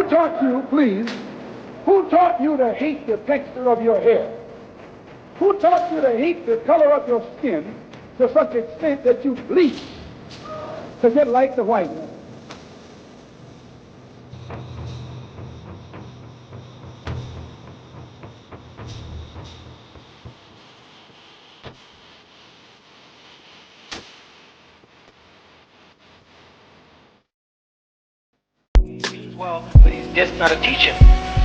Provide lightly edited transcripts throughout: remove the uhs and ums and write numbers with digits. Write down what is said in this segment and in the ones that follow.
Who taught you, please, who taught you to hate the texture of your hair? Who taught you to hate the color of your skin to such extent that you bleach to get like the white man? Well, but he's just not a teacher.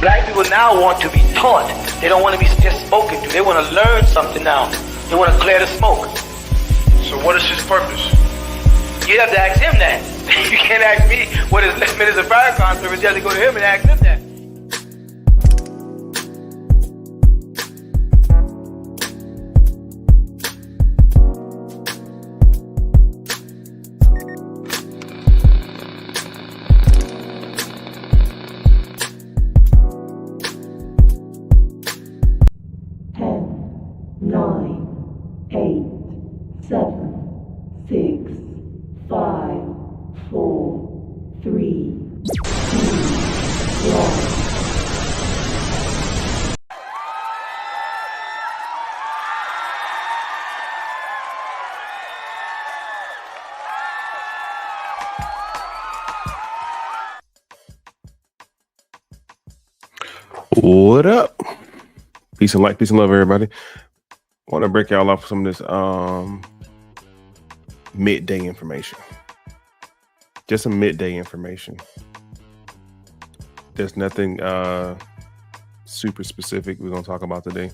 Black people now want to be taught. They don't want to be just spoken to. They want to learn something now. They want to clear the smoke. So what is his purpose? You have to ask him that. You can't ask me what his limit is a prior conference. You have to go to him and ask him that. What up? Peace and light, peace and love, everybody. I want to break y'all off some of this midday information. Just some midday information. There's nothing super specific we're gonna talk about today.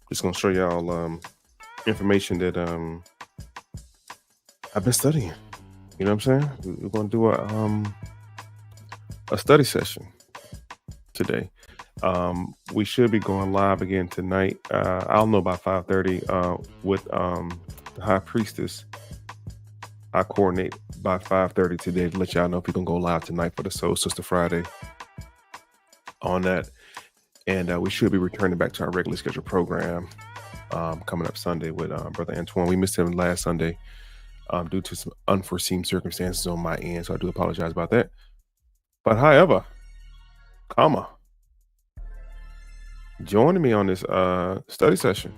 Just gonna show y'all information that I've been studying. You know what I'm saying? We're gonna do a study session today. We should be going live again tonight. I don't know about 5:30 with the High Priestess. I coordinate by 5:30 today to let y'all know if we're gonna go live tonight for the Soul Sister Friday on that. And we should be returning back to our regularly scheduled program coming up Sunday with Brother Antoine. We missed him last Sunday due to some unforeseen circumstances on my end, so I do apologize about that. But however, joining me on this study session,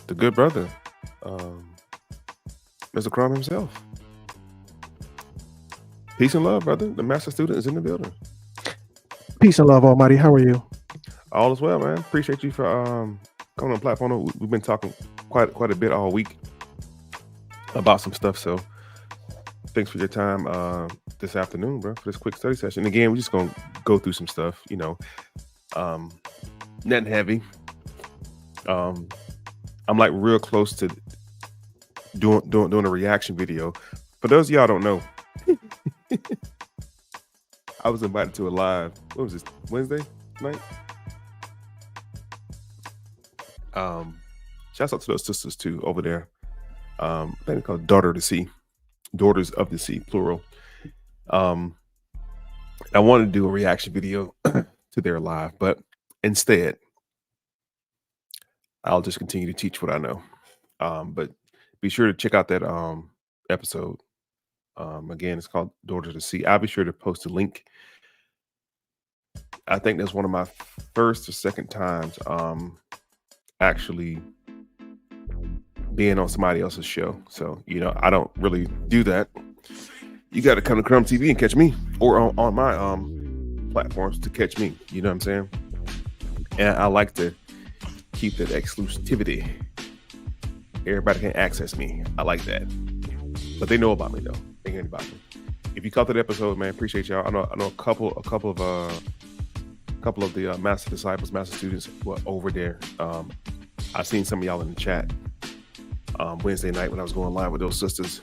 the good brother, Mr. Crumb himself. Peace and love, brother. The master student is in the building. Peace and love, Almighty. How are you? All is well, man. Appreciate you for coming on the platform. We've been talking quite a bit all week about some stuff, so thanks for your time this afternoon, bro, for this quick study session. Again, we're just gonna go through some stuff, you know. Nothing heavy. I'm like real close to doing a reaction video. For those of y'all don't know, I was invited to a live. What was this? Wednesday night? Shouts out to those sisters too over there. I think they're called Daughters of the Sea, plural. I wanted to do a reaction video to their live, but instead I'll just continue to teach what I know. But be sure to check out that episode. Again, it's called Daughters of the Sea. I'll be sure to post a link. I think that's one of my first or second times actually being on somebody else's show. So, you know, I don't really do that. You got to come to Crumb TV and catch me, or on my platforms to catch me. You know what I'm saying? And I like to keep that exclusivity. Everybody can access me. I like that. But they know about me though. They hear about me. If you caught that episode, man, appreciate y'all. I know a couple of the master disciples, master students were over there. I seen some of y'all in the chat Wednesday night when I was going live with those sisters.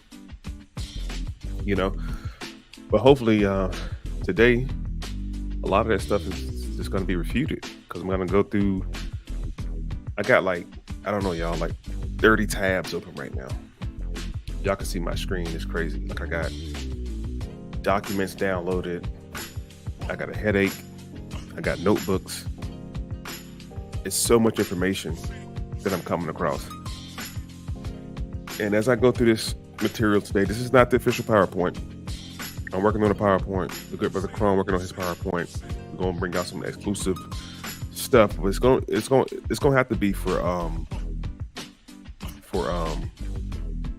You know, but hopefully today a lot of that stuff is just going to be refuted, because I'm going to go through. I got like, I don't know, y'all, like 30 tabs open right now. Y'all can see my screen. It's crazy. Like, I got documents downloaded. I got a headache. I got notebooks. It's so much information that I'm coming across. And as I go through this material today, this is not the official PowerPoint. I'm working on a PowerPoint. The good brother Cron working on his PowerPoint. We're gonna bring out some exclusive stuff, but it's gonna have to be for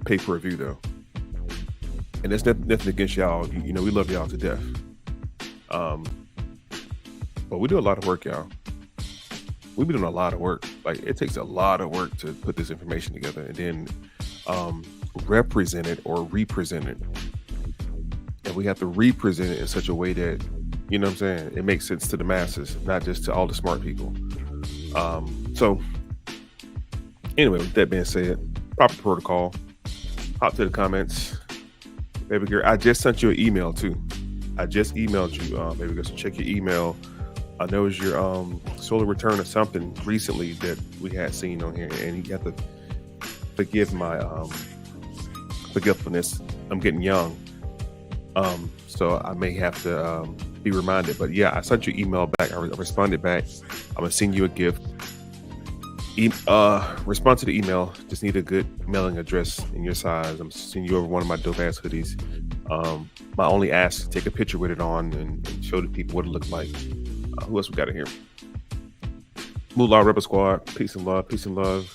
pay per view though. And that's nothing against y'all. You know, we love y'all to death. But we do a lot of work, y'all. We be doing a lot of work. Like, it takes a lot of work to put this information together and then represent it or represent it. And we have to represent it in such a way that, you know what I'm saying, it makes sense to the masses, not just to all the smart people. So anyway, with that being said, proper protocol. Hop to the comments. Baby girl, I just sent you an email too. I just emailed you, baby girl, so check your email. I know it was your solar return or something recently that we had seen on here, and you have to forgive my forgetfulness. I'm getting young, so I may have to be reminded. But yeah, I sent you an email back. I responded back. I'm gonna send you a gift. Respond to the email. Just need a good mailing address in your size. I'm sending you over one of my dope ass hoodies. My only ask is take a picture with it on and show the people what it looked like. Who else we got in here? Moolah Rebel Squad. Peace and love. Peace and love.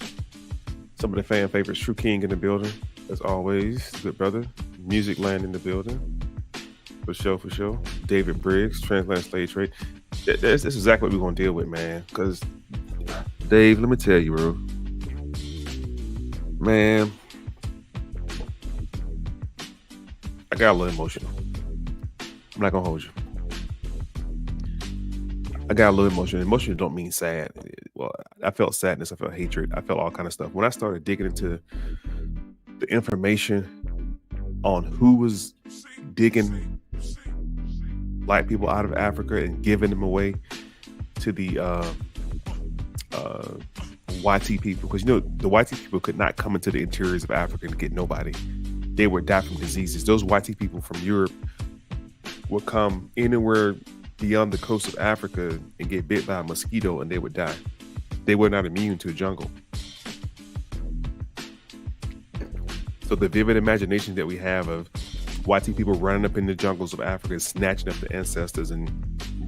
Some of the fan favorites. True King in the building, as always. Good brother. Music Land in the building. For sure, for sure. David Briggs, Transatlantic Slave Trade. This is exactly what we're gonna deal with, man. Because Dave, let me tell you, bro. Man, I got a little emotional. I'm not gonna hold you. I got a little emotional. Emotional don't mean sad. Well, I felt sadness. I felt hatred. I felt all kind of stuff. When I started digging into the information on who was digging black people out of Africa and giving them away to the YT people, because you know the YT people could not come into the interiors of Africa and get nobody. They would die from diseases. Those YT people from Europe would come anywhere beyond the coast of Africa and get bit by a mosquito and they would die. They were not immune to the jungle. So the vivid imagination that we have of YT people running up in the jungles of Africa, snatching up the ancestors and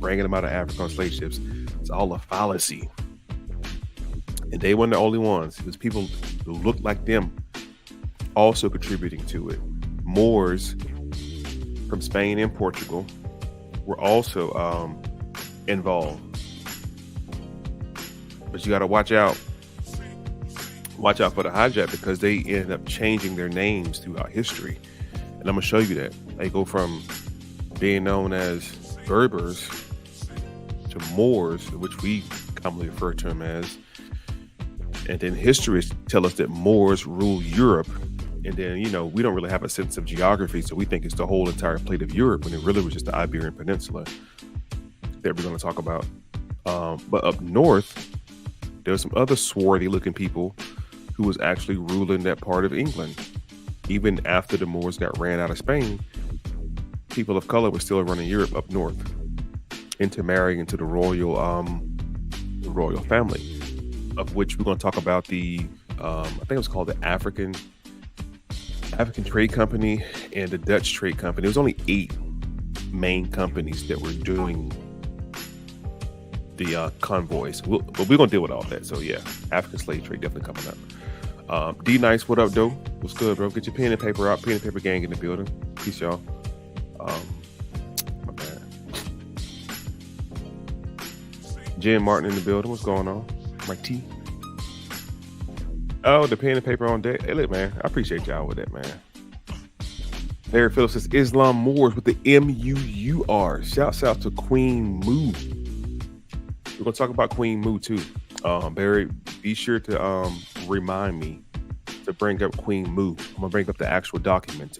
bringing them out of Africa on slave ships, it's all a fallacy. And they weren't the only ones. It was people who looked like them also contributing to it. Moors from Spain and Portugal were also involved. But you got to watch out. Watch out for the hijack, because they ended up changing their names throughout history. And I'm going to show you that. They go from being known as Berbers to Moors, which we commonly refer to them as. And then history tell us that Moors rule Europe. And then, you know, we don't really have a sense of geography, so we think it's the whole entire plate of Europe, when it really was just the Iberian Peninsula that we're going to talk about. But up north, there were some other swarthy looking people who was actually ruling that part of England. Even after the Moors got ran out of Spain, people of color were still running Europe up north, intermarrying into the royal family, of which we're going to talk about the I think it was called the African Trade Company and the Dutch Trade Company. There was only 8 main companies that were doing the convoys. But we're going to deal with all that. So yeah, African slave trade definitely coming up. D Nice, what up, though? What's good, bro? Get your pen and paper out. Pen and paper gang in the building. Peace, y'all. My bad. Jen Martin in the building. What's going on? My T. Oh, the pen and paper on deck. Hey, look, man, I appreciate y'all with that, man. Larry Phillips says Islam Moors with the M-U-U-R. Shouts out to Queen Mu. We're gonna talk about Queen Mu too. Barry, be sure to remind me to bring up Queen Mu. I'm gonna bring up the actual document.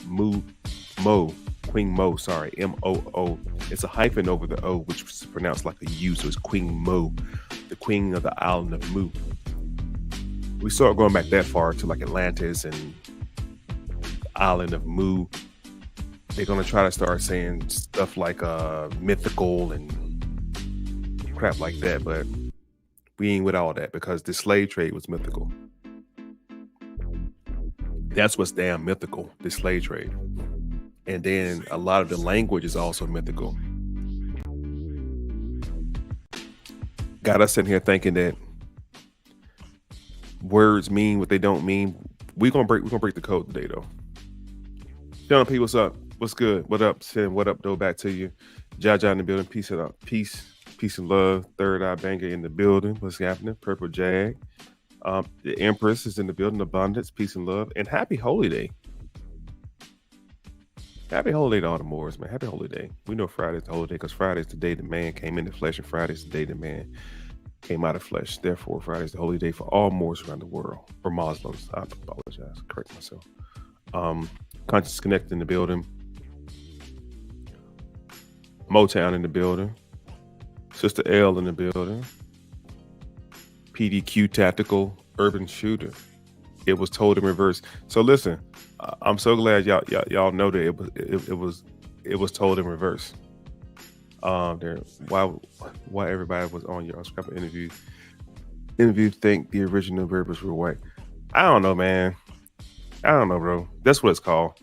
Queen Mo, sorry, M-O-O. It's a hyphen over the O, which is pronounced like a U, so it's Queen Mo, the queen of the island of Mu. We start going back that far to like Atlantis and the island of Mu. They're gonna try to start saying stuff like mythical and crap like that, but we ain't with all that, because the slave trade was mythical. That's what's damn mythical, the slave trade. And then a lot of the language is also mythical. Got us sitting here thinking that words mean what they don't mean. We're gonna break the code today, though. Young people, what's up? What's good? What up, Sin? What up, though? Back to you. Jaja in the building. Peace and love. Third Eye Banger in the building. What's happening? Purple Jag. The Empress is in the building. Abundance, peace and love, and happy Holy Day. Happy Holy Day to all the Moors, man. Happy Holy Day. We know Friday's the Holy Day because Friday's the day the man came into flesh, and Friday's the day the man came out of flesh. Therefore, Friday's the holy day for all Moors around the world. For Muslims, I apologize. Correct myself. Conscious Connect in the building. Motown in the building. Sister L in the building. PDQ Tactical Urban Shooter. It was told in reverse. So listen, I'm so glad y'all know that it was told in reverse. There, why everybody was on your scrap interview think the original verbers were white. I don't know, man. I don't know, bro. That's what it's called.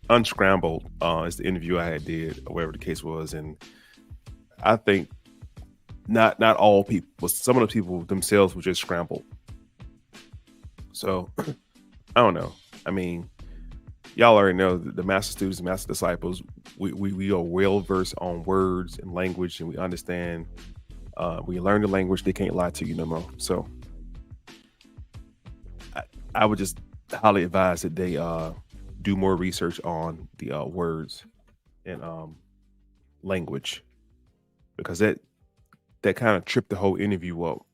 Unscrambled is the interview I had did, or whatever the case was, and I think not all people, but some of the people themselves were just scrambled. So I don't know. I mean, y'all already know the master students and master disciples, we are well versed on words and language, and we understand when you learn the language, they can't lie to you no more. So I would just highly advise that they do more research on the words and language, because that kind of tripped the whole interview up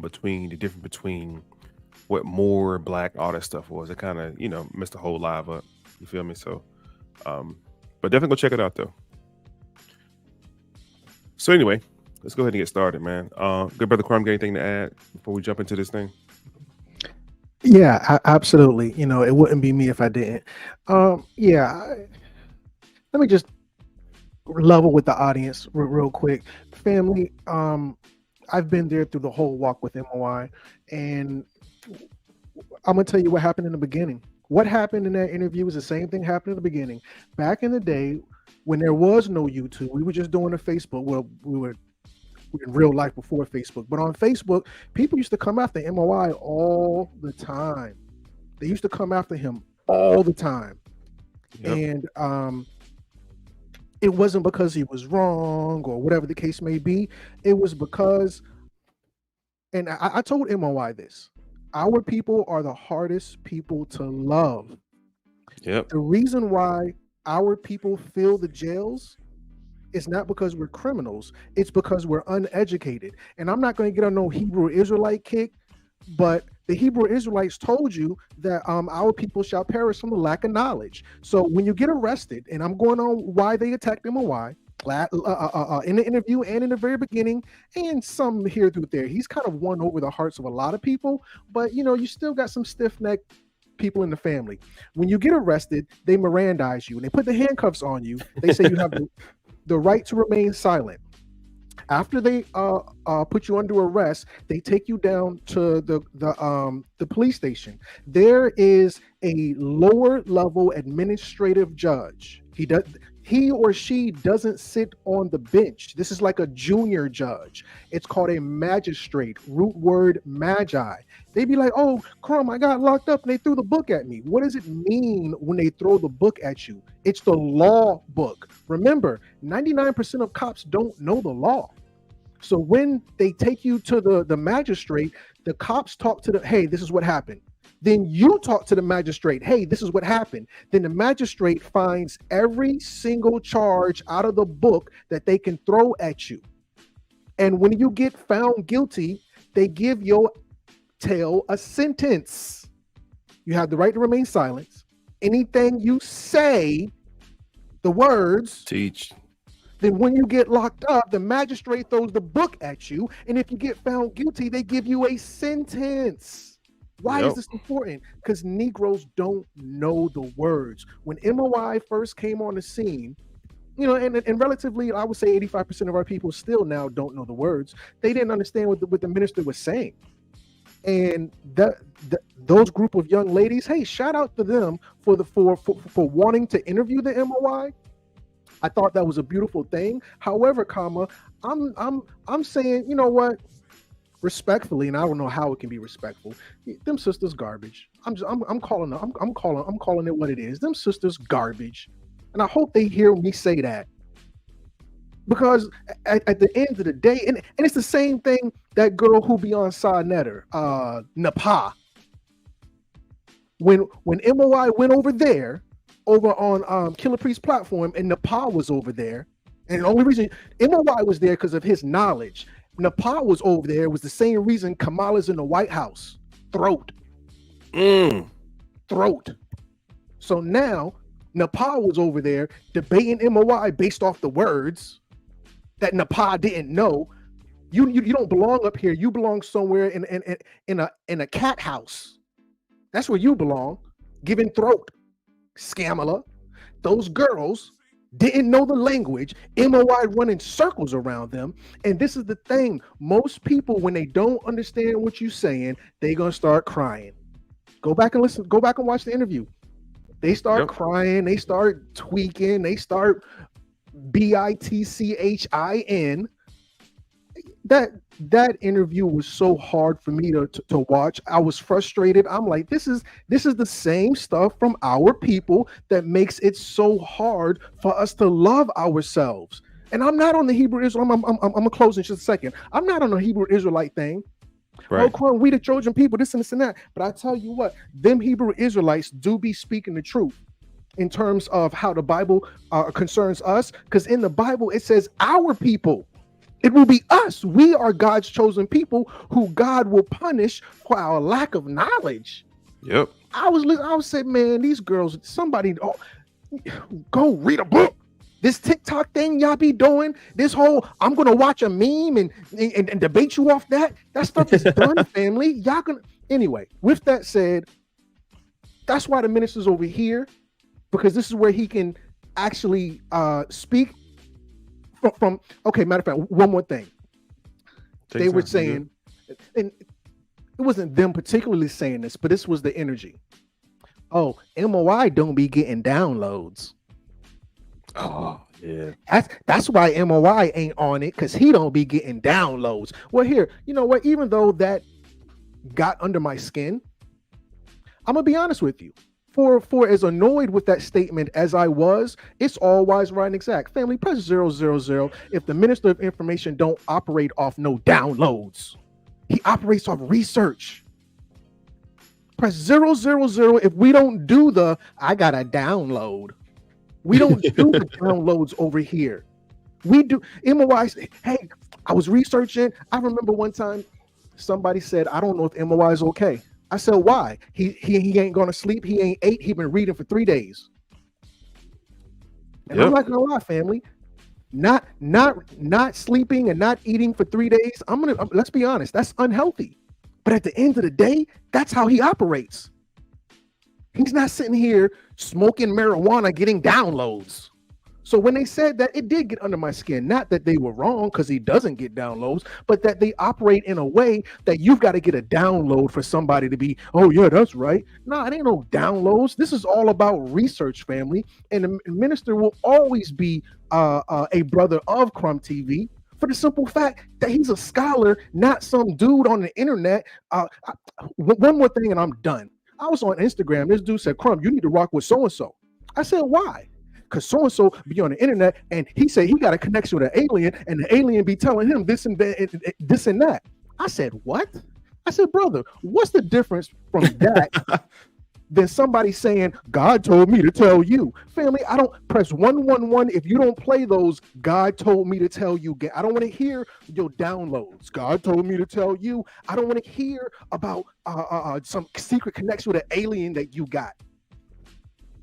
between the difference between what Moor, Black, all that stuff was. It kind of, messed the whole live up. You feel me? So, but definitely go check it out, though. So anyway, let's go ahead and get started, man. Good brother Crumb, got anything to add before we jump into this thing? Yeah, absolutely. It wouldn't be me if I didn't. Let me just level with the audience real quick. Family, I've been there through the whole walk with MOI, and I'm going to tell you what happened in the beginning. What happened in that interview was the same thing happened in the beginning. Back in the day, when there was no YouTube, we were just doing a Facebook. Well, we were in real life before Facebook. But on Facebook, people used to come after MOI all the time. They used to come after him all the time. Yep. And it wasn't because he was wrong or whatever the case may be. It was because, and I told MOI this, our people are the hardest people to love. Yep. The reason why our people fill the jails is not because we're criminals. It's because we're uneducated. And I'm not going to get on no Hebrew Israelite kick, but the Hebrew Israelites told you that our people shall perish from the lack of knowledge. So when you get arrested, and I'm going on why they attacked MOI, in the interview and in the very beginning, and some here through there, he's kind of won over the hearts of a lot of people, but you still got some stiff-necked people in the family. When you get arrested, they Mirandize you and they put the handcuffs on you. They say you have the right to remain silent. After they put you under arrest, they take you down to the police station. There is a lower level administrative judge. He or she doesn't sit on the bench. This is like a junior judge. It's called a magistrate, root word magi. They'd be like, oh, Crumb, I got locked up and they threw the book at me. What does it mean when they throw the book at you? It's the law book. Remember, 99% of cops don't know the law. So when they take you to the magistrate, the cops talk to hey, this is what happened. Then you talk to the magistrate, hey, this is what happened. Then the magistrate finds every single charge out of the book that they can throw at you. And when you get found guilty, they give your tail a sentence. You have the right to remain silent. Anything you say, the words, teach. Then when you get locked up, the magistrate throws the book at you. And if you get found guilty, they give you a sentence. Why is this important? Because Negroes don't know the words. When MOI first came on the scene, and relatively, I would say 85% of our people still now don't know the words. They didn't understand what the minister was saying. And those group of young ladies, hey, shout out to them for wanting to interview the MOI. I thought that was a beautiful thing. However, I'm saying, you know what? Respectfully, and I don't know how it can be respectful. Them sisters garbage. I'm calling it what it is. Them sisters garbage, and I hope they hear me say that, because at the end of the day, and it's the same thing. That girl who be on Netter, Napa. When MOI went over there, over on Killer Priest's platform, and Napa was over there, and the only reason MOI was there because of his knowledge. Napa was over there was the same reason Kamala's in the White House. Throat. So now Napa was over there debating MOI based off the words that Napa didn't know. You don't belong up here. You belong somewhere in a cat house. That's where you belong. Giving throat. Scamala. Those girls didn't know the language. MOI running circles around them. And this is the thing. Most people, when they don't understand what you're saying, they're going to start crying. Go back and listen. Go back and watch the interview. They start crying. They start tweaking. They start bitchin. That interview was so hard for me to watch. I was frustrated. I'm like, this is the same stuff from our people that makes it so hard for us to love ourselves. And I'm not on the Hebrew Israel. I'm gonna close in just a second. I'm not on the Hebrew Israelite thing. Right. Oh, Quan, we the Trojan people, this and this and that. But I tell you what, them Hebrew Israelites do be speaking the truth in terms of how the Bible concerns us. Because in the Bible, it says our people. It will be us. We are God's chosen people who God will punish for our lack of knowledge. Yep. I was saying, man, these girls, somebody go read a book. This TikTok thing y'all be doing, this whole I'm gonna watch a meme and debate you off that stuff is done, family. Y'all gonna anyway. With that said, that's why the minister's over here, because this is where he can actually speak. From okay, matter of fact, one more thing. They were saying, and it wasn't them particularly saying this, but this was the energy. Oh, MOI don't be getting downloads. Oh, yeah. That's why MOI ain't on it, because he don't be getting downloads. Well, here, you know what? Even though that got under my skin, I'm gonna be honest with you. For as annoyed with that statement as I was, it's all wise, right, and exact. Family, press 000 if the Minister of Information don't operate off no downloads. He operates off research. Press 000 if we don't do the I got a download. We don't do the downloads over here. We do. MOI, hey, I was researching. I remember one time somebody said, I don't know if MOI is okay. I said, why? He ain't gonna sleep. He ain't ate. He been reading for 3 days. And I'm not gonna lie, family. Not sleeping and not eating for 3 days. Let's be honest. That's unhealthy. But at the end of the day, that's how he operates. He's not sitting here smoking marijuana, getting downloads. So when they said that, it did get under my skin. Not that they were wrong because he doesn't get downloads, but that they operate in a way that you've got to get a download for somebody to be, oh yeah, that's right. No, it ain't no downloads. This is all about research, family. And the minister will always be a brother of Crumb TV for the simple fact that he's a scholar, not some dude on the internet. One more thing and I'm done. I was on Instagram. This dude said, Crumb, you need to rock with so-and-so. I said, why? Because so-and-so be on the internet and he said he got a connection with an alien and the alien be telling him this and that. I said, what? I said, brother, what's the difference from that than somebody saying, God told me to tell you? Family, I don't press 111 if you don't play those God told me to tell you. I don't want to hear your downloads. God told me to tell you. I don't want to hear about some secret connection with an alien that you got.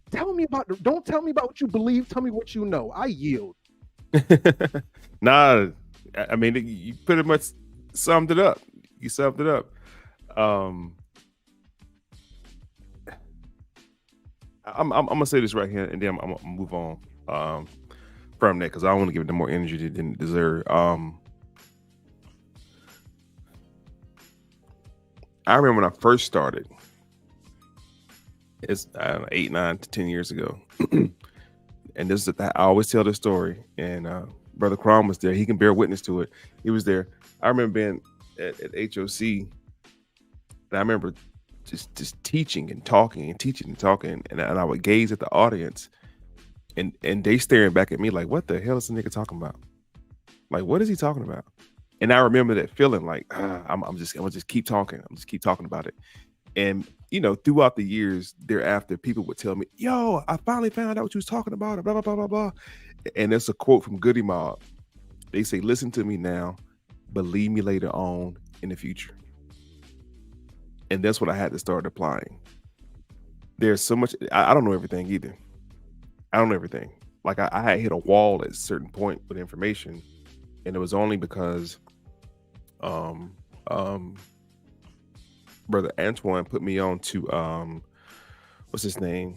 Don't tell me about what you believe. Tell me what you know. I yield. Nah, I mean, you pretty much summed it up. You summed it up. I'm gonna say this right here, and then I'm gonna move on from that because I don't want to give it the more energy it didn't deserve. I remember when I first started. It's 8, 9 to 10 years ago, and this is I always tell this story. And Brother Crom was there; he can bear witness to it. He was there. I remember being at HOC, and I remember just teaching and talking and teaching and talking, and I would gaze at the audience, and they staring back at me like, "What the hell is the nigga talking about? Like, what is he talking about?" And I remember that feeling like, I'm gonna just keep talking. I'm just keep talking about it. And throughout the years thereafter, people would tell me, "Yo, I finally found out what you was talking about." Blah blah blah blah blah. And it's a quote from Goody Mob. They say, "Listen to me now, believe me later on in the future." And that's what I had to start applying. There's so much. I don't know everything either. I don't know everything. Like I had hit a wall at a certain point with information, and it was only because Brother Antoine put me on to what's his name?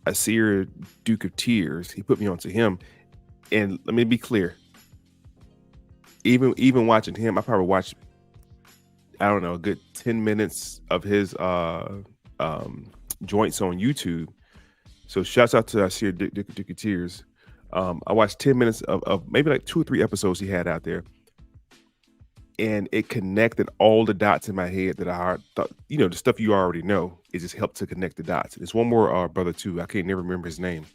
Asir Duke of Tears. He put me on to him. And let me be clear. Even watching him, I probably watched, I don't know, a good 10 minutes of his joints on YouTube. So shouts out to Asir Duke of Tears. I watched 10 minutes of maybe like 2 or 3 episodes he had out there. And it connected all the dots in my head that I thought, the stuff you already know. It just helped to connect the dots. There's one more brother too. I can't never remember his name.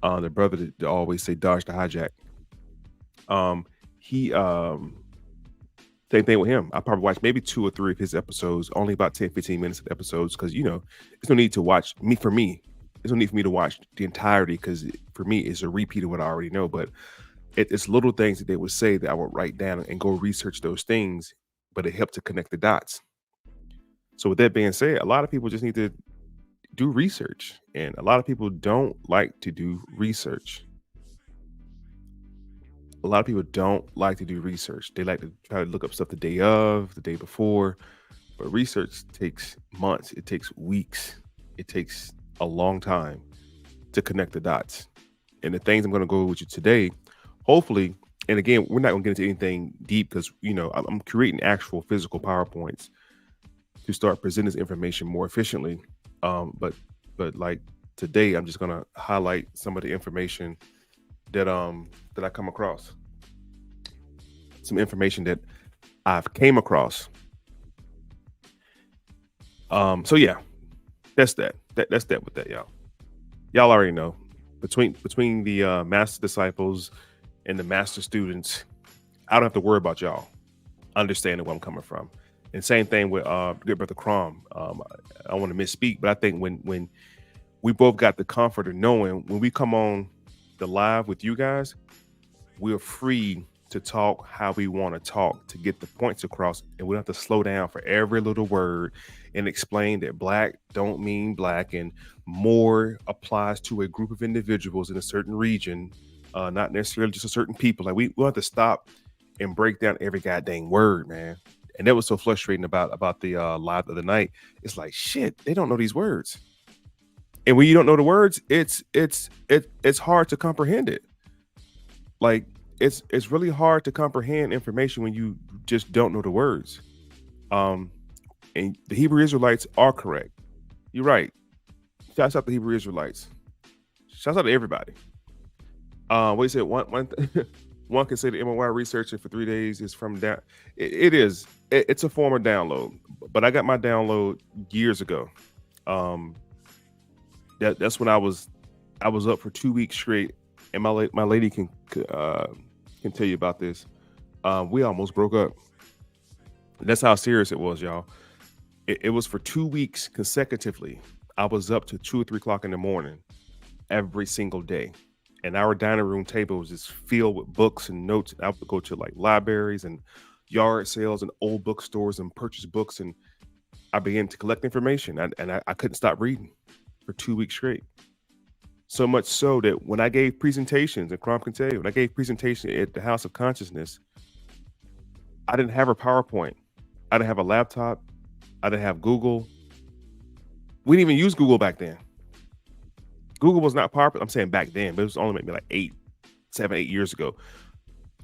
The brother that always say dodge the hijack. He same thing with him. I probably watched maybe 2 or 3 of his episodes, only about 10, 15 minutes of episodes, because there's no need to watch for me. There's no need for me to watch the entirety, because for me it's a repeat of what I already know. But it's little things that they would say that I would write down and go research those things, but it helped to connect the dots. So with that being said, a lot of people just need to do research, and a lot of people don't like to do research. A lot of people don't like to do research. They like to try to look up stuff the day of, the day before, but research takes months. It takes weeks. It takes a long time to connect the dots. And the things I'm going to go with you today, hopefully, and again, we're not going to get into anything deep because, I'm creating actual physical PowerPoints to start presenting this information more efficiently. But like today, I'm just going to highlight some of the information that I come across. Some information that I've came across. So yeah, that's that. That's that with that, y'all. Y'all already know. Between the master disciples and the master students, I don't have to worry about y'all understanding where I'm coming from. And same thing with good brother Crom. I want to misspeak, but I think when we both got the comfort of knowing when we come on the live with you guys, we're free to talk how we want to talk to get the points across, and we don't have to slow down for every little word and explain that black don't mean black and more applies to a group of individuals in a certain region, not necessarily just a certain people. Like we'll have to stop and break down every goddamn word, man. And that was so frustrating about the live of the night. It's like, shit, they don't know these words. And when you don't know the words, it's hard to comprehend it. Like it's really hard to comprehend information when you just don't know the words. And the Hebrew Israelites are correct. You're right. Shouts out to Hebrew Israelites. Shouts out to everybody. What you said? One can say the MOI researching for 3 days is from down. It is. It's a form of download. But I got my download years ago. That's when I was up for 2 weeks straight, and my lady can tell you about this. We almost broke up. That's how serious it was, y'all. It was for 2 weeks consecutively. I was up to 2 or 3 o'clock in the morning every single day, and our dining room table was just filled with books and notes. I would go to like libraries and yard sales and old bookstores and purchase books, and I began to collect information, and I couldn't stop reading for 2 weeks straight. So much so that when I gave presentations, and Crom can tell you, when I gave presentation at the House of Consciousness, I didn't have a PowerPoint. I didn't have a laptop. I didn't have Google. We didn't even use Google back then. Google was not popular. I'm saying back then, but it was only maybe like 7, 8 years ago.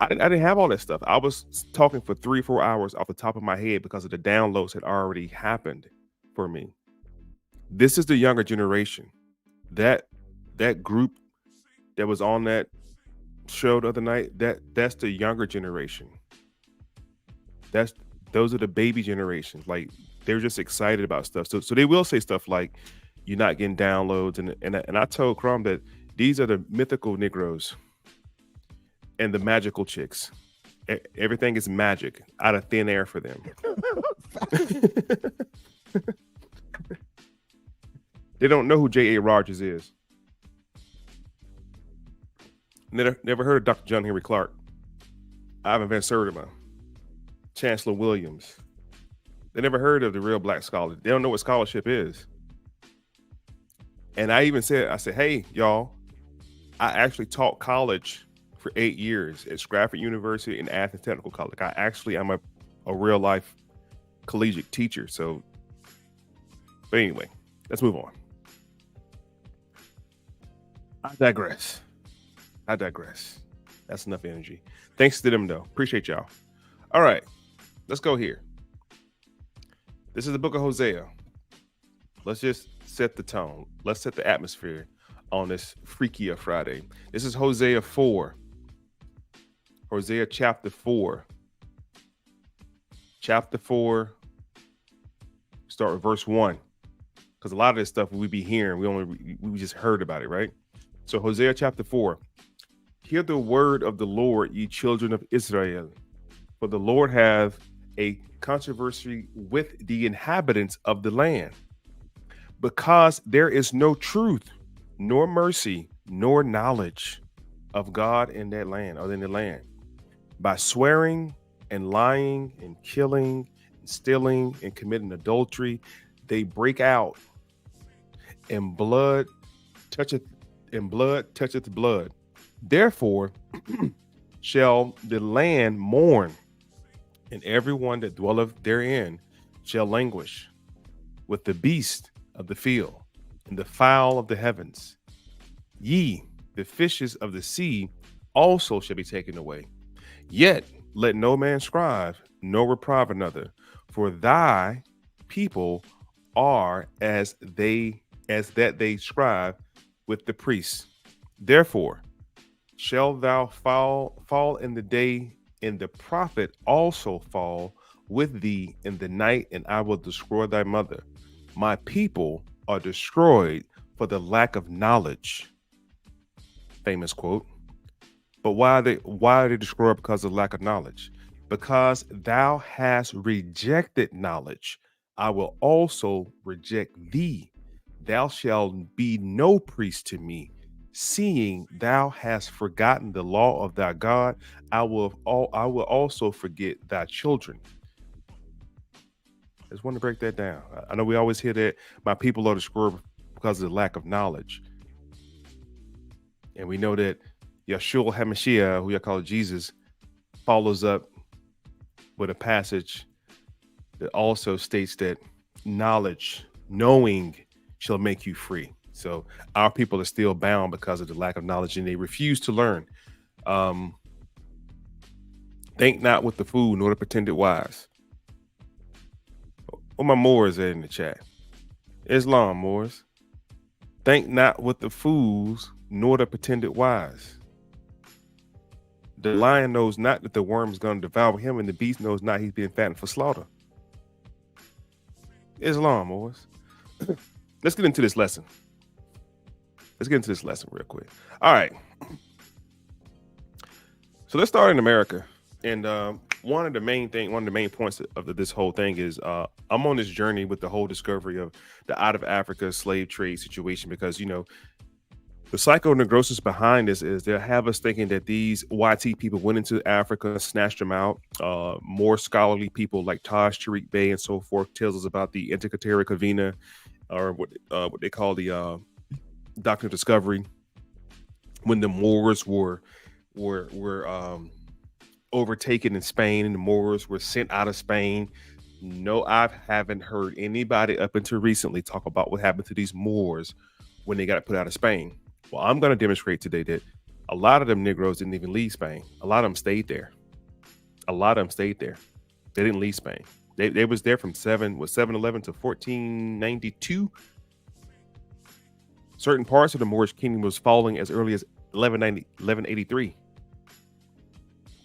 I didn't have all that stuff. I was talking for 3-4 hours off the top of my head because of the downloads had already happened for me. This is the younger generation. That group that was on that show the other night, that's the younger generation. Those are the baby generations. Like, they're just excited about stuff. So they will say stuff like, "You're not getting downloads," and I told Crumb that these are the mythical Negroes and the magical chicks. Everything is magic out of thin air for them. They don't know who J.A. Rogers is. Never heard of Dr. John Henry Clark, Ivan Van Sertima, Chancellor Williams. They never heard of the real black scholar. They don't know what scholarship is. And I even said, hey, y'all, I actually taught college for 8 years at Stratford University and Athens Technical College. I'm a real life collegiate teacher. So, but anyway, let's move on. I digress. That's enough energy. Thanks to them, though. Appreciate y'all. All right, let's go here. This is the book of Hosea. Let's just set the tone. Let's set the atmosphere on this Freakier Friday. This is Hosea 4. Hosea chapter 4. Chapter 4. Start with verse 1. Because a lot of this stuff we be hearing, we just heard about it, right? So Hosea chapter 4. Hear the word of the Lord, ye children of Israel. For the Lord hath a controversy with the inhabitants of the land, because there is no truth, nor mercy, nor knowledge of God in that land, or in the land. By swearing and lying and killing and stealing and committing adultery, they break out, and blood toucheth blood. Therefore shall the land mourn, and everyone that dwelleth therein shall languish, with the beast of the field and the fowl of the heavens. Ye, the fishes of the sea, also shall be taken away. Yet let no man scribe, nor reprove another, for thy people are as that they scribe with the priests. Therefore shall thou fall in the day, and the prophet also fall with thee in the night, and I will destroy thy mother. My people are destroyed for the lack of knowledge. Famous quote. But why are they destroyed? Because of lack of knowledge. Because thou hast rejected knowledge, I will also reject thee. Thou shalt be no priest to me. Seeing thou hast forgotten the law of thy God, I will also forget thy children. I just want to break that down. I know we always hear that my people are destroyed because of the lack of knowledge. And we know that Yeshua HaMashiach, who you call Jesus, follows up with a passage that also states that knowing shall make you free. So our people are still bound because of the lack of knowledge, and they refuse to learn. Think not with the fool, nor the pretended wise. What my Moors at in the chat? Islam Moors. Think not with the fools, nor the pretended wise. The lion knows not that the worm is going to devour him, and the beast knows not he's being fattened for slaughter. Islam Moors. Let's get into this lesson. Real quick. All right. So let's start in America. And one of the main points of this whole thing is I'm on this journey with the whole discovery of the out of Africa slave trade situation, because, you know, the psychoneurosis behind this is they'll have us thinking that these YT people went into Africa, snatched them out. More scholarly people like Taj Tariq Bey and so forth tells us about the Antikythera Cavina, or what they call the Doctrine of Discovery, when the Moors were overtaken in Spain and the Moors were sent out of Spain. No, I haven't heard anybody up until recently talk about what happened to these Moors when they got put out of Spain. Well, I'm going to demonstrate today that A lot of them Negroes didn't even leave Spain. A lot of them stayed there. They didn't leave Spain. They was there from 711 to 1492. Certain parts of the Moorish kingdom was falling as early as 1183.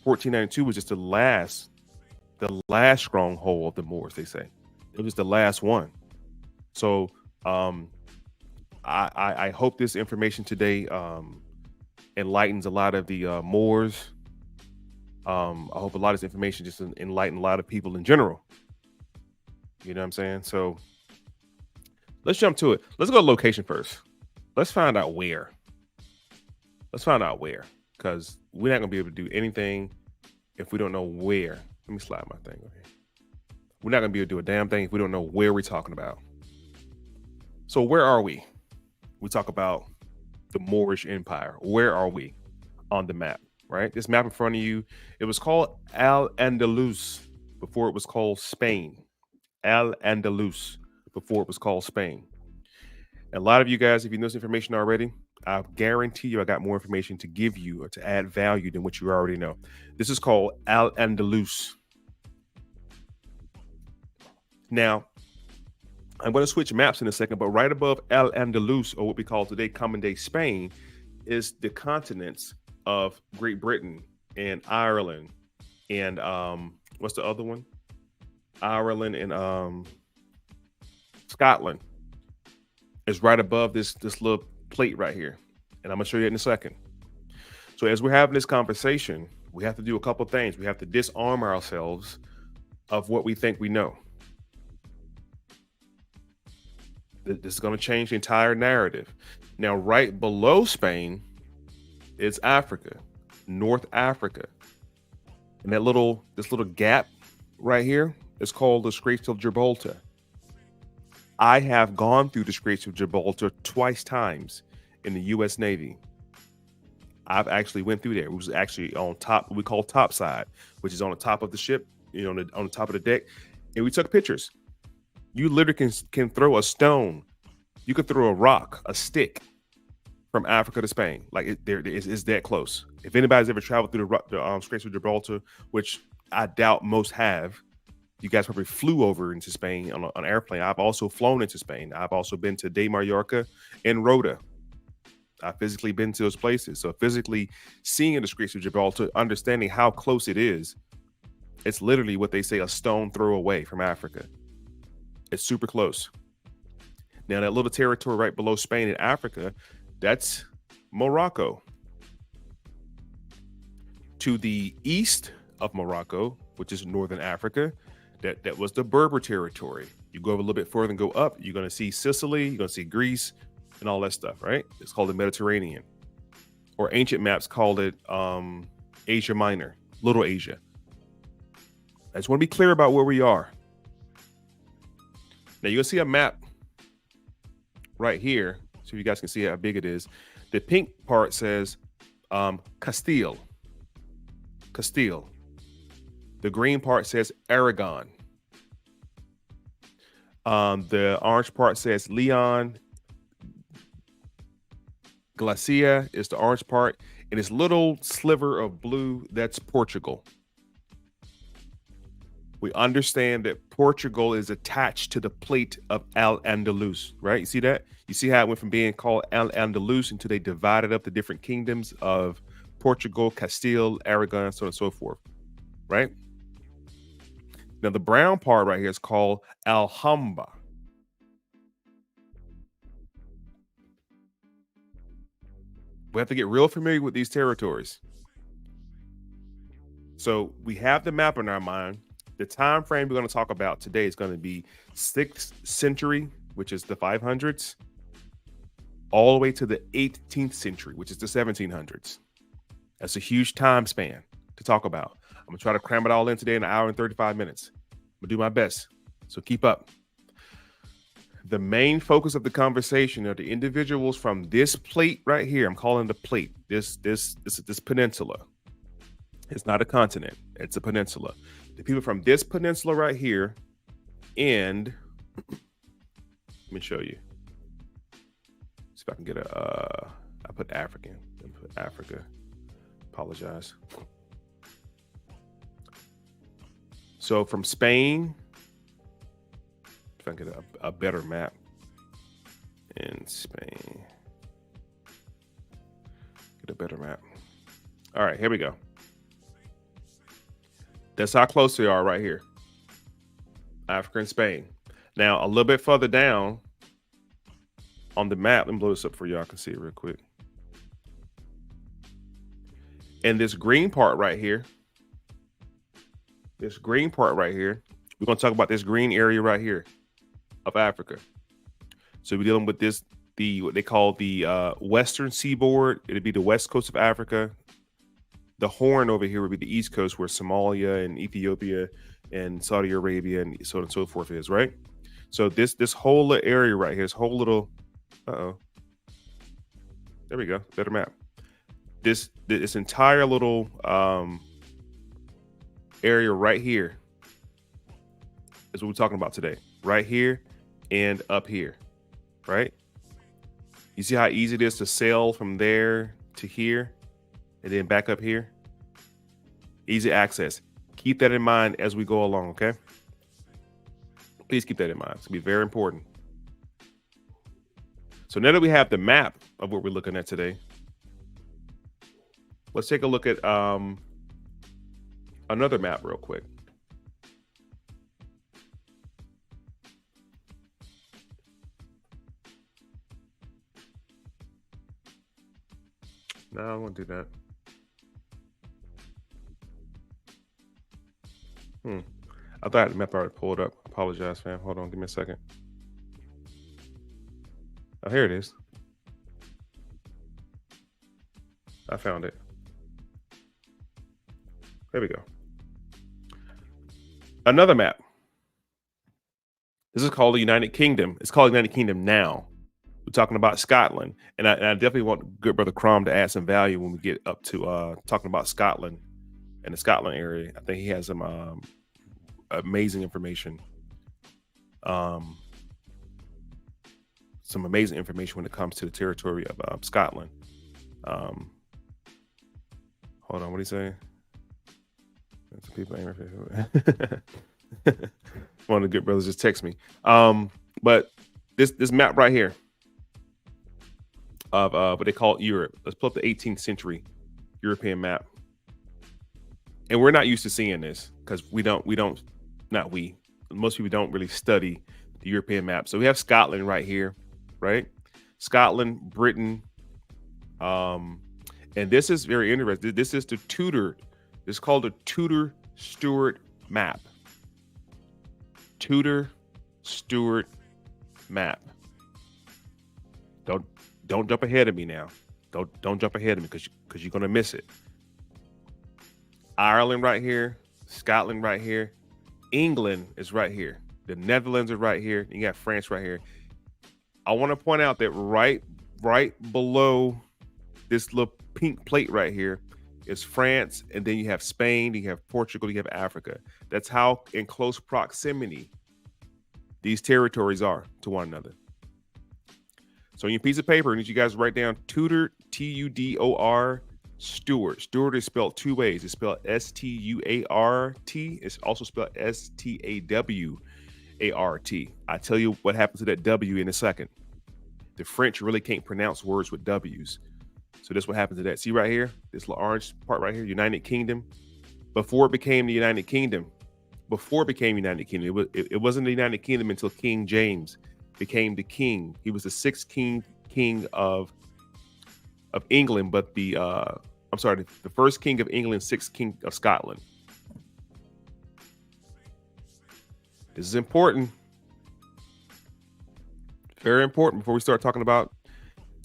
1492 was just the last stronghold of the Moors, they say. It was the last one. So I hope this information today enlightens a lot of the Moors. I hope a lot of this information just enlighten a lot of people in general. You know what I'm saying? So let's jump to it. Let's go to location first. Let's find out where. Because we're not going to be able to do anything if we don't know where. Let me slide my thing over here. We're not going to be able to do a damn thing if we don't know where we're talking about. So where are we? We talk about the Moorish Empire. Where are we on the map, right? This map in front of you, it was called Al-Andalus before it was called Spain. Al-Andalus before it was called Spain. And a lot of you guys, if you know this information already, I guarantee you I got more information to give you or to add value than what you already know. This is called Al-Andalus. Now, I'm going to switch maps in a second, but right above Al-Andalus, or what we call today common day Spain, is the continents of Great Britain and Ireland and what's the other one? Ireland and Scotland is right above this little plate right here. And I'm going to show you in a second. So as we're having this conversation, we have to do a couple things. We have to disarm ourselves of what we think we know. This is going to change the entire narrative. Now, right below Spain is Africa, North Africa. And this little gap right here is called the Straits of Gibraltar. I have gone through the Straits of Gibraltar twice times in the U.S. Navy. I've actually went through there. It was actually on top, we call topside, which is on the top of the ship, on the top of the deck. And we took pictures. You literally can throw a stone. You could throw a rock, a stick from Africa to Spain. Like it's that close. If anybody's ever traveled through the Straits of Gibraltar, which I doubt most have, you guys probably flew over into Spain on an airplane. I've also flown into Spain. I've also been to De Mallorca and Rota. I've physically been to those places. So physically seeing the Straits of Gibraltar, understanding how close it is, it's literally what they say a stone throw away from Africa. It's super close. Now that little territory right below Spain in Africa, that's Morocco. To the east of Morocco, which is northern Africa, that was the Berber territory. You go a little bit further and go up, you're going to see Sicily, you're going to see Greece and all that stuff, right? It's called the Mediterranean. Or ancient maps called it Asia Minor, Little Asia. I just want to be clear about where we are. Now you'll see a map right here, so you guys can see how big it is. The pink part says Castile. The green part says Aragon. The orange part says Leon. Galicia is the orange part, and this little sliver of blue, that's Portugal. We understand that Portugal is attached to the plate of Al-Andalus, right? You see that? You see how it went from being called Al-Andalus until they divided up the different kingdoms of Portugal, Castile, Aragon, so on and so forth, right? Now, the brown part right here is called Alhambra. We have to get real familiar with these territories. So we have the map in our mind. The time frame we're going to talk about today is going to be 6th century, which is the 500s, all the way to the 18th century, which is the 1700s. That's a huge time span to talk about. I'm going to try to cram it all in today in an hour and 35 minutes. I'm going to do my best. So keep up. The main focus of the conversation are the individuals from this plate right here. I'm calling the plate, this peninsula. It's not a continent. It's a peninsula. The people from this peninsula right here, and let me show you. See if I can get I put African. I put Africa. Apologize. So from Spain, if I can get a better map in Spain, get a better map. All right, here we go. That's how close they are right here. Africa and Spain. Now, a little bit further down on the map, let me blow this up for y'all can see it real quick. And this green part right here, we're going to talk about this green area right here of Africa. So we're dealing with this, what they call the western seaboard. It'd be the west coast of Africa. The horn over here would be the east coast, where Somalia and Ethiopia and Saudi Arabia and so on and so forth is, right? So this whole little area right here, this whole little, there we go, better map. This entire little area right here is what we're talking about today. Right here and up here, right? You see how easy it is to sail from there to here and then back up here? Easy access. Keep that in mind as we go along, okay? Please keep that in mind. It's going to be very important. So now that we have the map of what we're looking at today, let's take a look at another map real quick. No, I won't do that. I thought the map already pulled up. Apologize, fam. Hold on, give me a second. Oh, here it is. I found it. There we go. Another map. This is called the United Kingdom. It's called the United Kingdom now. We're talking about Scotland. And I definitely want good brother Crom to add some value when we get up to talking about Scotland and the Scotland area. I think he has some amazing information. Some amazing information when it comes to the territory of Scotland. Hold on, what are you saying? Some people ain't one of the good brothers just text me. But this map right here of what they call Europe. Let's pull up the 18th century European map. And we're not used to seeing this because most people don't really study the European map. So we have Scotland right here, right? Scotland, Britain. And this is very interesting. This is the Tudor. It's called a Tudor Stuart map. Tudor Stuart map. Don't jump ahead of me now. Don't jump ahead of me because you're gonna miss it. Ireland right here, Scotland right here, England is right here. The Netherlands are right here. You got France right here. I want to point out that right below this little pink plate right here is France, and then you have Spain, you have Portugal, you have Africa. That's how in close proximity these territories are to one another. So on your piece of paper, I need you guys to write down Tudor, Tudor, Stuart. Stuart is spelled two ways. It's spelled S-T-U-A-R-T. It's also spelled S-T-A-W-A-R-T. I tell you what happens to that W in a second. The French really can't pronounce words with W's. So that's what happens to that. See right here, this little orange part right here, United Kingdom. Before it became the United Kingdom, it wasn't the United Kingdom until King James became the king. He was the sixth king of England, but the first king of England, sixth king of Scotland. This is important. Very important before we start talking about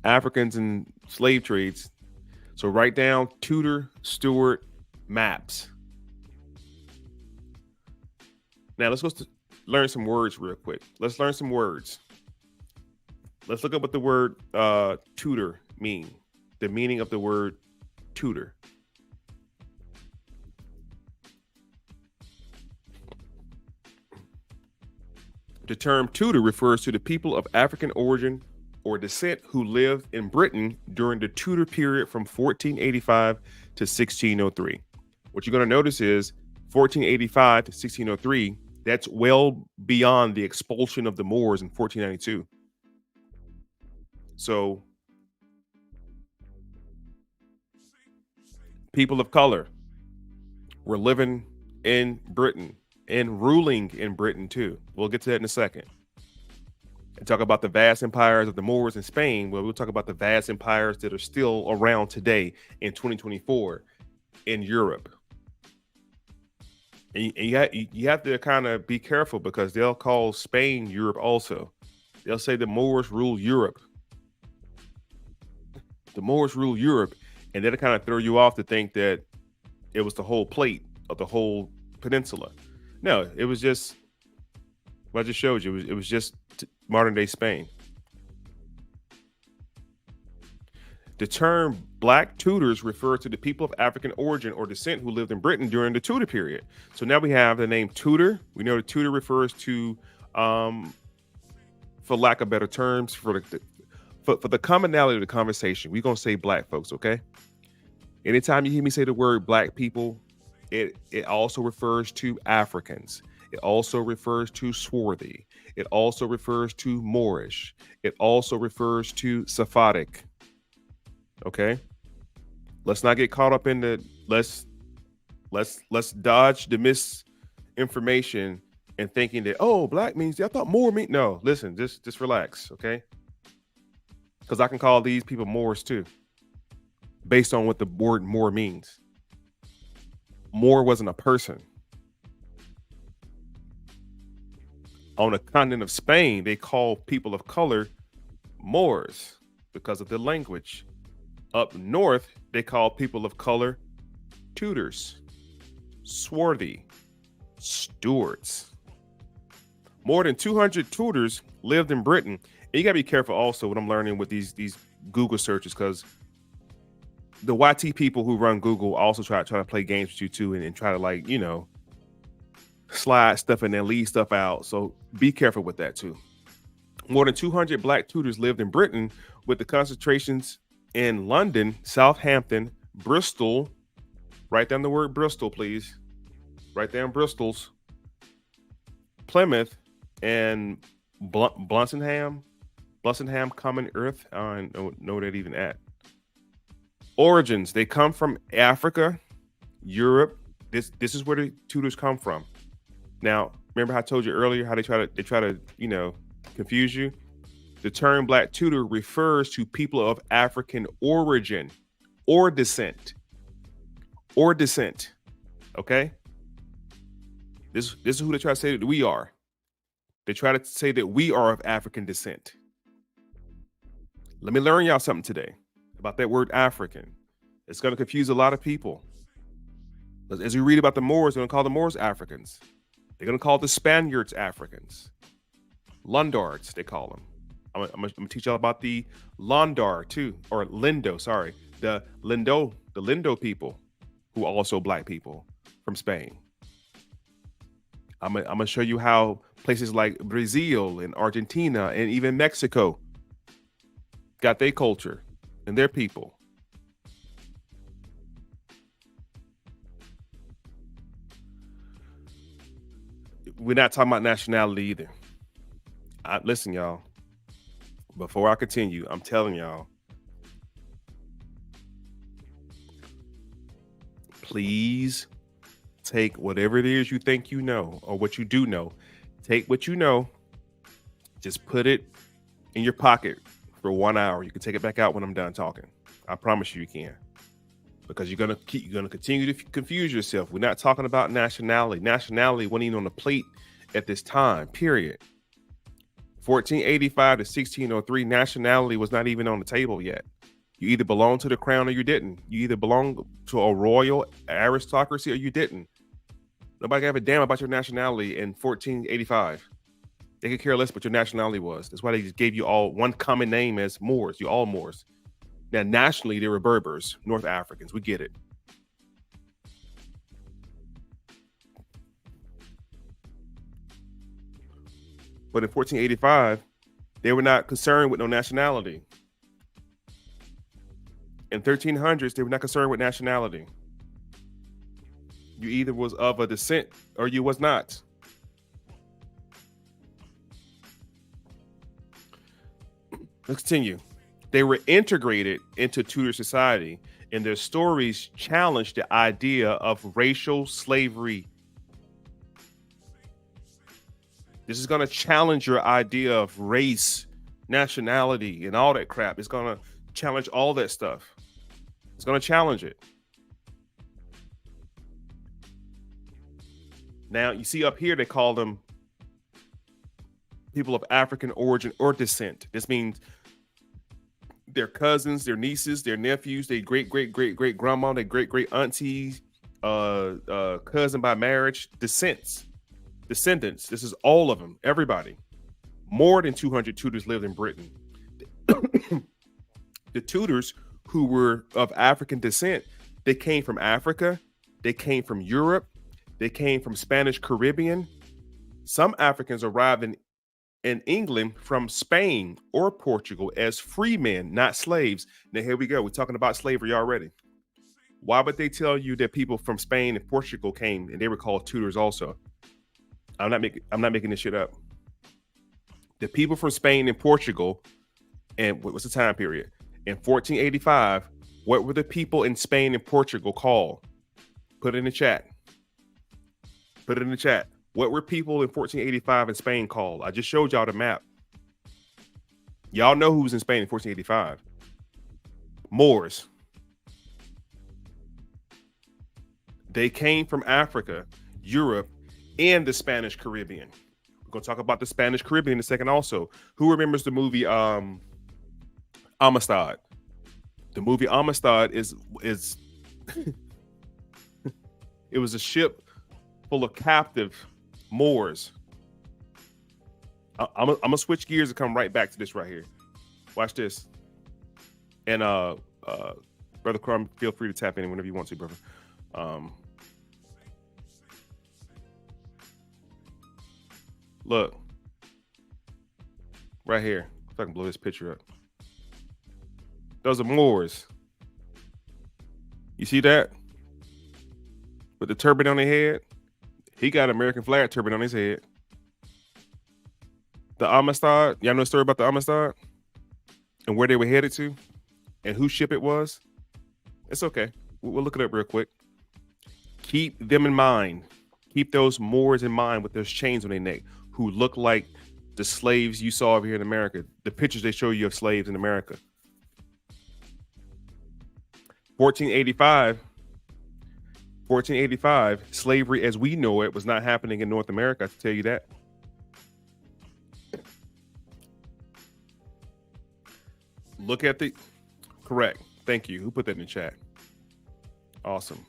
Africans and slave trades. So write down Tudor Stuart maps. Now let's go learn some words real quick. Let's learn some words. Let's look up what the word Tudor mean. The meaning of the word Tudor. The term Tudor refers to the people of African origin or descent who lived in Britain during the Tudor period from 1485 to 1603. What you're going to notice is 1485 to 1603, that's well beyond the expulsion of the Moors in 1492. So people of color were living in Britain and ruling in Britain too. We'll get to that in a second. And talk about the vast empires of the Moors in Spain. Well, we'll talk about the vast empires that are still around today in 2024 in Europe. And you have to kind of be careful because they'll call Spain Europe also. They'll say the Moors rule Europe. The Moors rule Europe, and that'll kind of throw you off to think that it was the whole plate of the whole peninsula. No, it was just what I just showed you. It was just modern day Spain. The term Black Tudors refers to the people of African origin or descent who lived in Britain during the Tudor period. So now we have the name Tudor. We know the Tudor refers to, for lack of better terms, for the commonality of the conversation, we're going to say Black folks, okay? Anytime you hear me say the word Black people, it also refers to Africans. It also refers to swarthy. It also refers to Moorish. It also refers to Sephardic. Okay, let's not get caught up in the let's dodge the misinformation and thinking that, oh, Black means, I thought Moor mean. No, listen, just relax, okay? Because I can call these people Moors too, based on what the word Moor means. Moor wasn't a person. On the continent of Spain, they call people of color Moors because of the language. Up north, they call people of color Tudors, swarthy, Stuarts. More than 200 Tudors lived in Britain. And you gotta be careful also what I'm learning with these Google searches, because the YT people who run Google also try to play games with you too, and try to, like, you know, slide stuff and then leave stuff out. So be careful with that too. More than 200 Black Tudors lived in Britain, with the concentrations in London, Southampton, Bristol. Write down the word Bristol, please. Write down Bristol's, Plymouth, and Bluntsham, Common Earth. I don't know where that even at. Origins: they come from Africa, Europe. This is where the Tudors come from. Now, remember how I told you earlier how they try to confuse you? The term Black Tudor refers to people of African origin or descent. Okay? This is who they try to say that we are. They try to say that we are of African descent. Let me learn y'all something today about that word African. It's going to confuse a lot of people. As we read about the Moors, they're going to call the Moors Africans. They're going to call the Spaniards Africans. Lundards, they call them. I'm going to teach y'all about the Londar too, or Lindo, sorry. The Lindo people, who are also Black people from Spain. I'm going to show you how places like Brazil and Argentina and even Mexico got their culture and their people. We're not talking about nationality either. Listen, y'all. Before I continue, I'm telling y'all, please take whatever it is you think you know, or what you do know. Take what you know, just put it in your pocket for 1 hour. You can take it back out when I'm done talking. I promise you can. Because you're gonna continue to confuse yourself. We're not talking about nationality. Nationality wasn't even on the plate at this time, period. 1485 to 1603, nationality was not even on the table yet. You either belonged to the crown or you didn't. You either belonged to a royal aristocracy or you didn't. Nobody gave a damn about your nationality in 1485. They could care less what your nationality was. That's why they just gave you all one common name as Moors. You're all Moors. Now, nationally, they were Berbers, North Africans. We get it. But in 1485, They were not concerned with no nationality. In 1300s, they were not concerned with nationality. You either was of a descent or you was not. Let's continue. They were integrated into Tudor society, and their stories challenged the idea of racial slavery. This is going to challenge your idea of race, nationality, and all that crap. It's going to challenge all that stuff. It's going to challenge it. Now, you see up here, they call them people of African origin or descent. This means their cousins, their nieces, their nephews, their great-great-great-great-grandma, their great-great aunties, cousin by marriage, descendants. This is all of them, everybody. More than 200 Tudors lived in Britain. The Tudors, who were of African descent, they came from Africa, they came from Europe, they came from Spanish Caribbean. Some Africans arrived in England from Spain or Portugal as free men, not slaves. Now here we go. We're talking about slavery already. Why would they tell you that people from Spain and Portugal came and they were called Tudors also? I'm not making this shit up. The people from Spain and Portugal, and what's the time period? In 1485, what were the people in Spain and Portugal called? Put it in the chat. Put it in the chat. What were people in 1485 in Spain called? I just showed y'all the map. Y'all know who was in Spain in 1485. Moors. They came from Africa, Europe, and the Spanish Caribbean. We're going to talk about the Spanish Caribbean in a second also. Who remembers the movie Amistad? The movie Amistad is it was a ship full of captive Moors. I'm gonna switch gears and come right back to this right here. Watch this. And Brother Crumb, feel free to tap in whenever you want to, brother. Look. Right here. If I can blow this picture up. Those are Moors. You see that? With the turban on their head. He got an American flag turban on his head. The Amistad. Y'all know the story about the Amistad? And where they were headed to? And whose ship it was? It's okay. We'll look it up real quick. Keep them in mind. Keep those Moors in mind with those chains on their neck who look like the slaves you saw over here in America. The pictures they show you of slaves in America. 1485, slavery as we know it was not happening in North America. I can tell you that. Look at the correct. Thank you. Who put that in the chat? Awesome.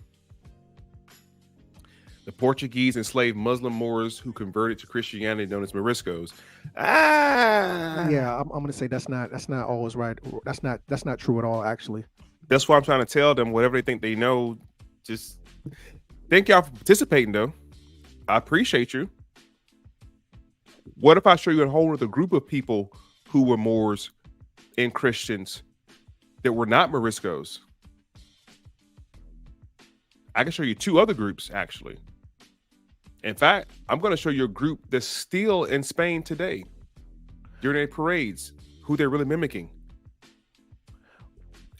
The Portuguese enslaved Muslim Moors who converted to Christianity, known as Moriscos. Yeah, I'm gonna say that's not always right. That's not true at all, actually. That's why I'm trying to tell them whatever they think they know. Just thank y'all for participating, though. I appreciate you. What if I show you a whole other group of people who were Moors and Christians that were not Moriscos? I can show you two other groups, actually. In fact, I'm going to show you a group that's still in Spain today during their parades, who they're really mimicking.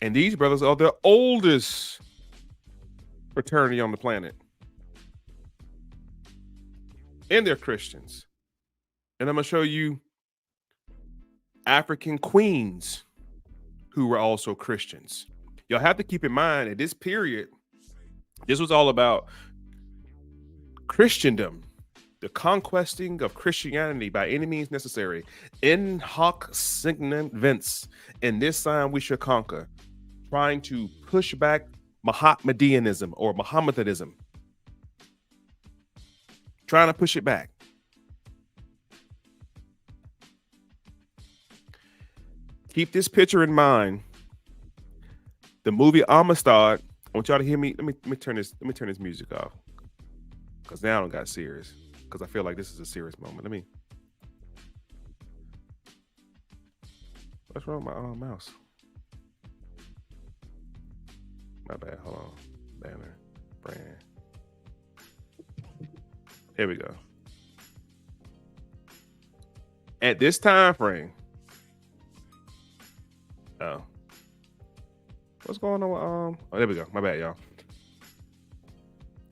And these brothers are the oldest fraternity on the planet. And they're Christians. And I'm going to show you African queens who were also Christians. Y'all have to keep in mind at this period, this was all about Christendom, the conquesting of Christianity by any means necessary. In hoc signem vince, in this sign we shall conquer. Trying to push back Mohammedanism or Mohammedanism. Trying to push it back. Keep this picture in mind. The movie Amistad. I want y'all to hear me. Let me turn this music off. Because now I don't got serious. Because I feel like this is a serious moment. What's wrong with my mouse? My bad. Hold on. Banner. Brand. Here we go. At this time frame. Oh. What's going on with, oh, there we go. My bad, y'all.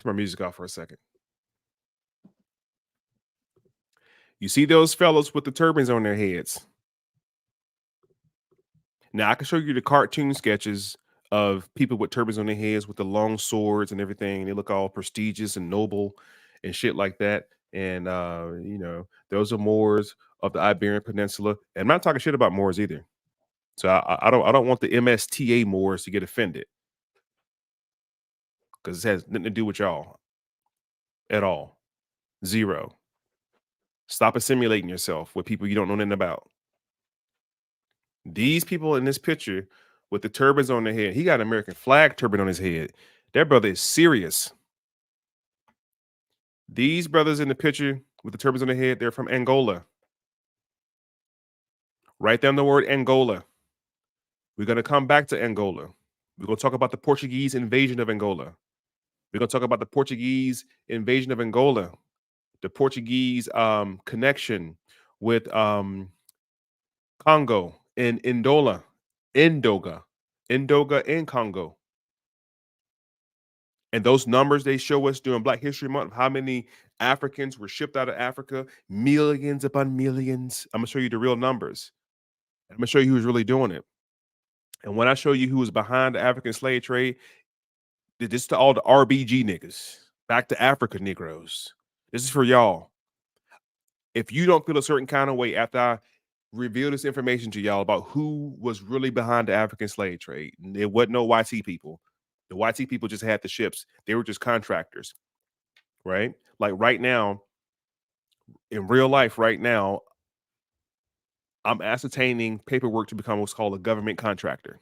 Turn my music off for a second. You see those fellows with the turbans on their heads? Now I can show you the cartoon sketches of people with turbans on their heads with the long swords and everything. They look all prestigious and noble and shit like that. And you know, those are Moors of the Iberian Peninsula. And I'm not talking shit about Moors either. So I don't want the MSTA Moors to get offended, because it has nothing to do with y'all at all. Zero. Stop assimilating yourself with people you don't know nothing about. These people in this picture with the turbans on their head, he got an American flag turban on his head. That brother is serious. These brothers in the picture with the turbans on their head, they're from Angola. Write down the word Angola. We're going to come back to Angola. We're going to talk about the Portuguese invasion of Angola. We're going to talk about the Portuguese invasion of Angola, the Portuguese connection with Congo and Indoga and Congo. And those numbers they show us during Black History Month of how many Africans were shipped out of Africa, millions upon millions. I'm going to show you the real numbers. I'm going to show you who's really doing it. And when I show you who was behind the African slave trade, this is to all the RBG niggas, back to Africa Negroes. This is for y'all. If you don't feel a certain kind of way after I reveal this information to y'all about who was really behind the African slave trade, it wasn't no YT people. The YT people just had the ships. They were just contractors, right? Like right now, in real life right now, I'm ascertaining paperwork to become what's called a government contractor.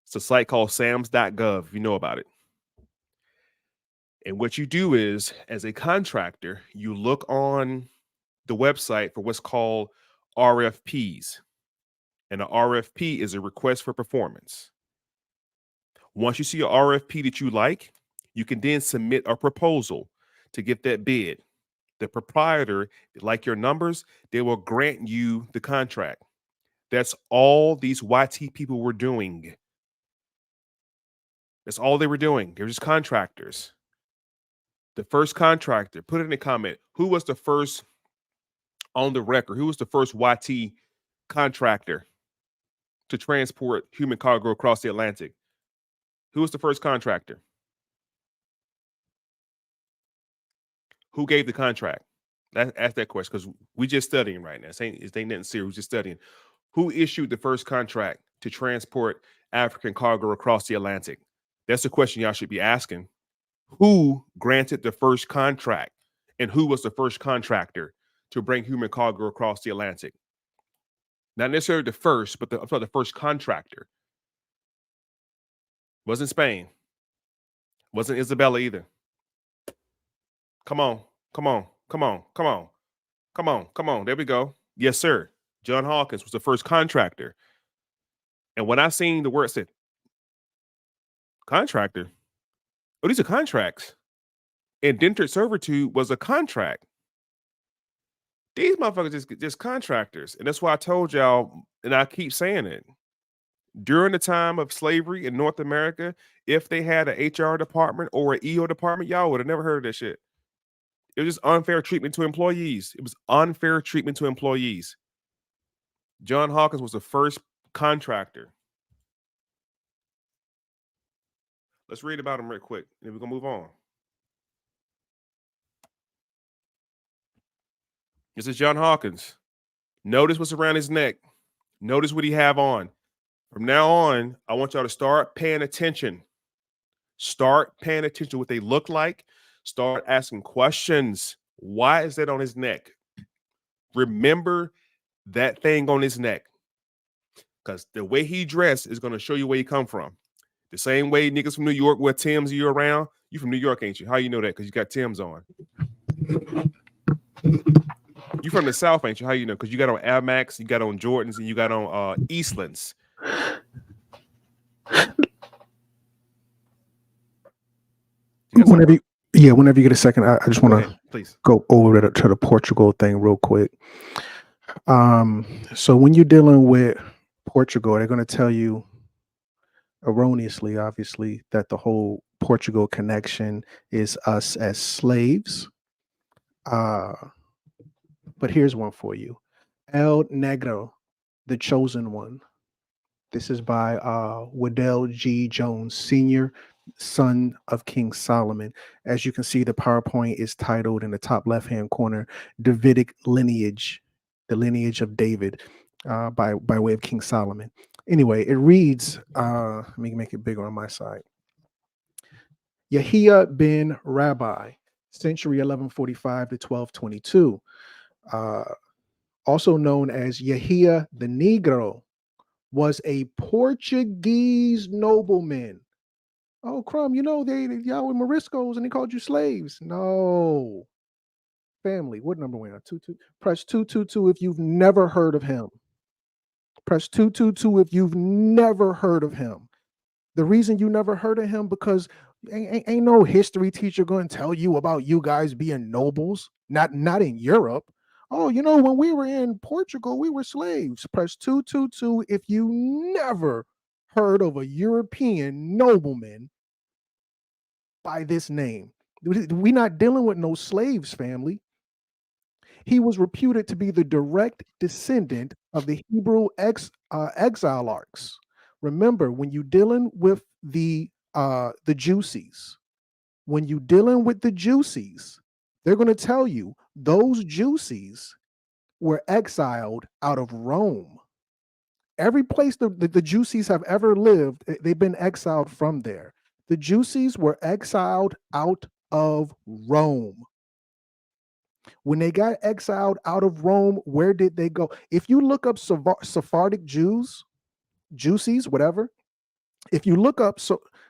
It's a site called sams.gov, if you know about it. And what you do is, as a contractor, you look on the website for what's called RFPs. And an RFP is a request for performance. Once you see an RFP that you like, you can then submit a proposal to get that bid. The proprietor, like your numbers, they will grant you the contract. That's all these YT people were doing. That's all they were doing. They're just contractors. The first contractor, put it in a comment. Who was the first on the record? Who was the first YT contractor to transport human cargo across the Atlantic? Who was the first contractor? Who gave the contract? Ask that question, because we just studying right now. It ain't nothing serious. We're just studying. Who issued the first contract to transport African cargo across the Atlantic? That's the question y'all should be asking. Who granted the first contract, and who was the first contractor to bring human cargo across the Atlantic? Not necessarily the first, but I'm sorry, the first contractor. Wasn't Spain. Wasn't Isabella either. Come on. There we go. Yes, sir. John Hawkins was the first contractor. And when I seen the word said contractor, oh, these are contracts. Indentured servitude was a contract. These motherfuckers just contractors. And that's why I told y'all, and I keep saying it. During the time of slavery in North America, if they had an HR department or an EO department, y'all would have never heard of that shit. It was just unfair treatment to employees. It was unfair treatment to employees. John Hawkins was the first contractor. Let's read about him real quick, and then we're going to move on. This is John Hawkins. Notice what's around his neck. Notice what he have on. From now on, I want y'all to start paying attention. Start paying attention to what they look like. Start asking questions. Why is that on his neck? Remember that thing on his neck. Because the way he dressed is going to show you where he come from. The same way niggas from New York wear Timbs year round. You from New York, ain't you? How you know that? Because you got Timbs on. You from the South, ain't you? How you know? Because you got on Air Max, you got on Jordans, and you got on Eastlands. Whenever you get a second, I just want to please go over to the Portugal thing real quick. So when you're dealing with Portugal, they're going to tell you erroneously, obviously, that the whole Portugal connection is us as slaves. But here's one for you. El Negro, the Chosen One. This is by Waddell G. Jones Sr., son of King Solomon. As you can see, the PowerPoint is titled in the top left-hand corner, Davidic Lineage, the lineage of David, by way of King Solomon. Anyway, it reads, let me make it bigger on my side. Yahya bin Rabbi, century 1145 to 1222, also known as Yahya the Negro, was a Portuguese nobleman. Oh, Crumb, you know y'all were Moriscos and they called you slaves. No. Family, what number we on? 22. Press 222 if you've never heard of him. Press 222 if you've never heard of him. The reason you never heard of him because ain't no history teacher going to tell you about you guys being nobles. Not in Europe. Oh, you know, when we were in Portugal, we were slaves. Press 222 if you never heard of a European nobleman by this name. We're not dealing with no slaves, family. He was reputed to be the direct descendant of the Hebrew exilarchs. Remember, when you're dealing with the Juicies, they're going to tell you those Juicies were exiled out of Rome. Every place the Juicies have ever lived, they've been exiled from there. The Juicies were exiled out of Rome. When they got exiled out of Rome, where did they go? If you look up Sephardic Jews, Juicies, whatever, if you look up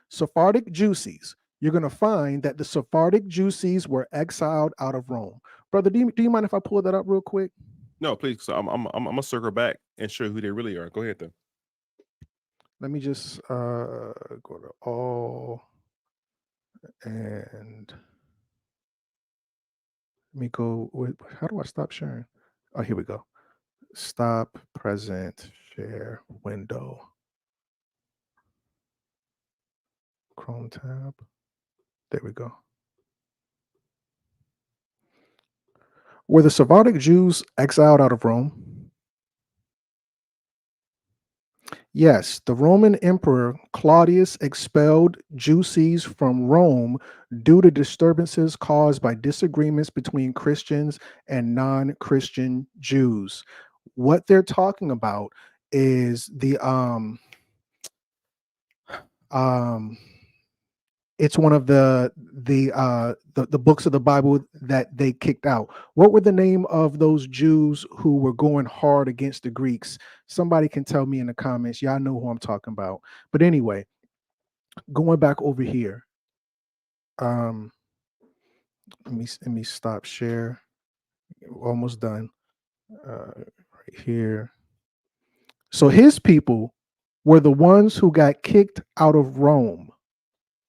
Sephardic Juicies, you're going to find that the Sephardic Juicies were exiled out of Rome. Brother, do you mind if I pull that up real quick? No, please. So I'm gonna circle back and show who they really are. Go ahead, though. Let me just go to all and let me go with, how do I stop sharing? Oh, here we go. Stop present share window. Chrome tab. There we go. Were the Sephardic Jews exiled out of Rome? Yes, the Roman Emperor Claudius expelled Juicies from Rome due to disturbances caused by disagreements between Christians and non-Christian Jews. What they're talking about is it's one of the books of the Bible that they kicked out. What were the name of those Jews who were going hard against the Greeks? Somebody can tell me in the comments. Y'all know who I'm talking about. But anyway, going back over here. Let me stop share. Almost done. Right here. So his people were the ones who got kicked out of Rome.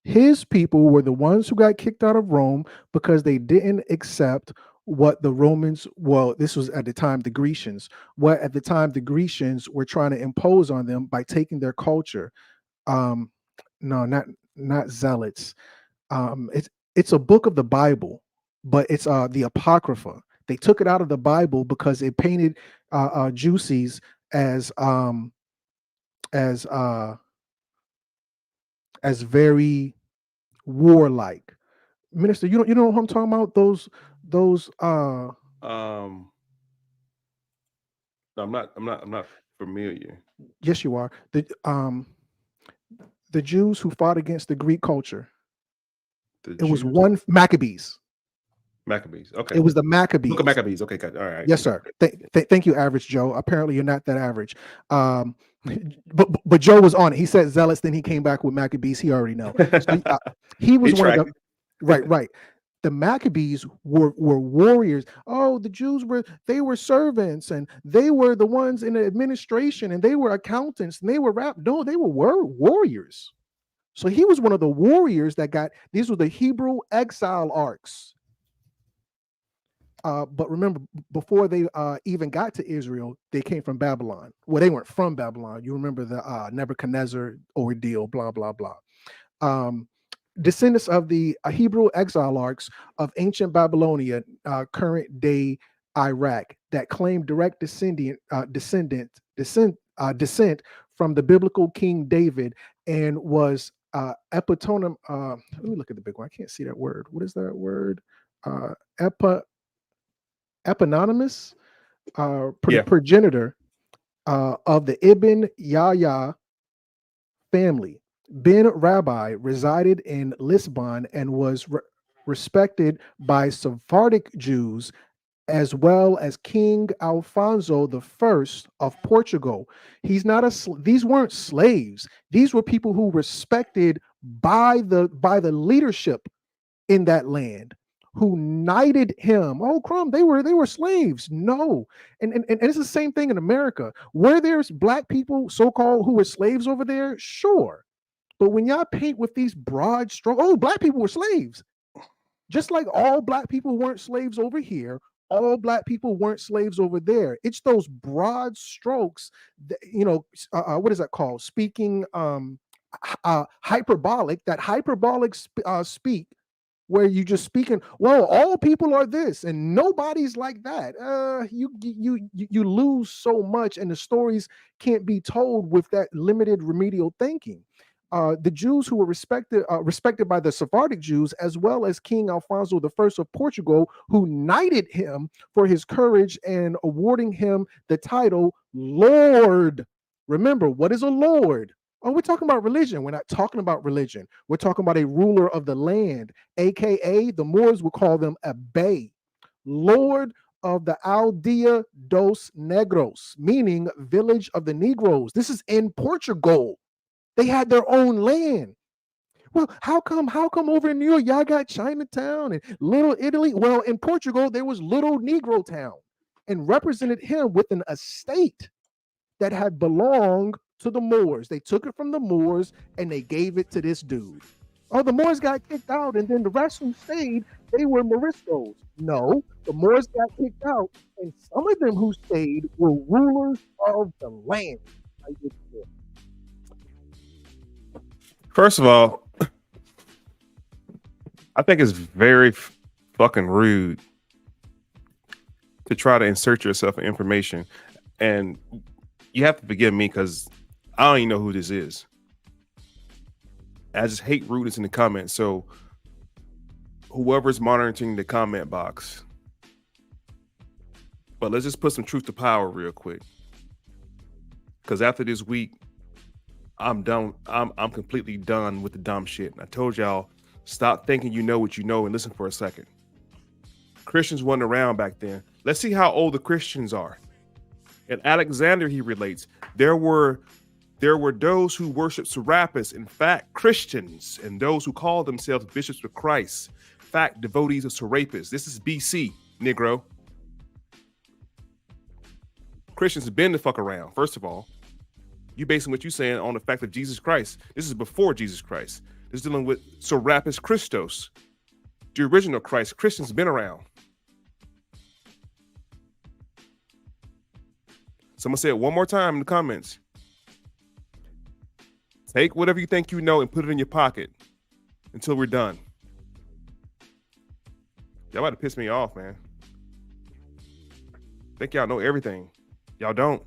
His people were the ones who got kicked out of Rome because they didn't accept what the Romans, well, this was at the time the Grecians, what at the time the Grecians were trying to impose on them by taking their culture. No, not zealots. It's a book of the Bible, but it's the Apocrypha. They took it out of the Bible because it painted Juicies as very warlike. Minister, you know what I'm talking about? Those No, I'm not familiar. Yes, you are. The Jews who fought against the Greek culture. Was one Maccabees. Maccabees. Okay. It was the Maccabees. Look at Maccabees. Okay, got it. All right. Yes, sir. Thank you, Average Joe. Apparently, you're not that average. But Joe was on it. He said zealots, then he came back with Maccabees. He already know. So, he was one of the right. the Maccabees were warriors. Oh, the Jews were servants, and they were the ones in the administration, and they were accountants, and they were no, they were warriors. So he was one of the warriors that got, these were the Hebrew exile arcs. But remember, before they even got to Israel, they came from Babylon. Well, they weren't from Babylon. You remember the Nebuchadnezzar ordeal, blah, blah, blah. Descendants of the Hebrew exile arcs of ancient Babylonia, current day Iraq, that claim direct descent from the biblical King David, and was epitonym. Let me look at the big one. I can't see that word. What is that word? Eponymous, progenitor of the Ibn Yahya family. Ben Rabbi resided in Lisbon and was respected by Sephardic Jews, as well as King Alfonso I of Portugal. He's not these weren't slaves. These were people who respected by the leadership in that land, who knighted him. Oh, crumb, they were slaves. No. And it's the same thing in America. Were there black people, so-called, who were slaves over there? Sure. But when y'all paint with these broad strokes, oh, black people were slaves. Just like all black people weren't slaves over here, all black people weren't slaves over there. It's those broad strokes that, what is that called? Speaking hyperbolic, that hyperbolic speak, where you just speaking, well, all people are this and nobody's like that. You lose so much, and the stories can't be told with that limited remedial thinking. The Jews who were respected by the Sephardic Jews, as well as King Alfonso I of Portugal, who knighted him for his courage and awarding him the title Lord. Remember, what is a lord? Oh, we're talking about religion. We're not talking about religion. We're talking about a ruler of the land, aka the Moors would call them a bey, Lord of the Aldea dos Negros, meaning village of the Negroes. This is in Portugal. They had their own land. Well, how come over in New York, y'all got Chinatown and Little Italy? Well, in Portugal, there was Little Negro Town, and represented him with an estate that had belonged to the Moors. They took it from the Moors and they gave it to this dude. Oh, the Moors got kicked out, and then the rest who stayed, they were Moriscos. No, the Moors got kicked out, and some of them who stayed were rulers of the land. First of all, I think it's very fucking rude to try to insert yourself in information. And you have to forgive me because I don't even know who this is. I just hate rudeness in the comments. So whoever's monitoring the comment box, but let's just put some truth to power real quick. Because after this week, I'm done. I'm completely done with the dumb shit. And I told y'all, stop thinking you know what you know and listen for a second. Christians weren't around back then. Let's see how old the Christians are. And Alexander, he relates, there were those who worshiped Serapis, in fact, Christians, and those who called themselves bishops of Christ, in fact, devotees of Serapis. This is BC, Negro. Christians have been the fuck around, first of all. You basing what you're saying on the fact of Jesus Christ. This is before Jesus Christ. This is dealing with Serapis Christos, the original Christ. Christians been around. So I'm gonna say it one more time in the comments. Take whatever you think you know and put it in your pocket until we're done. Y'all about to piss me off, man. Think y'all know everything. Y'all don't.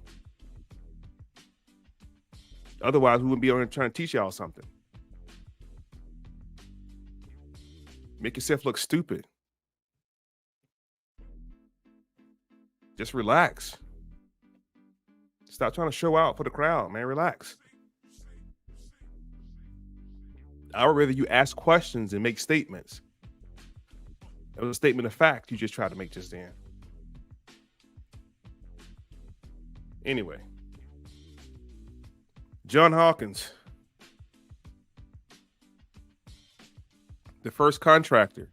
Otherwise, we wouldn't be on here trying to teach y'all something. Make yourself look stupid. Just relax. Stop trying to show out for the crowd, man. Relax. I would rather you ask questions and make statements. That was a statement of fact you just tried to make just then. Anyway. John Hawkins, the first contractor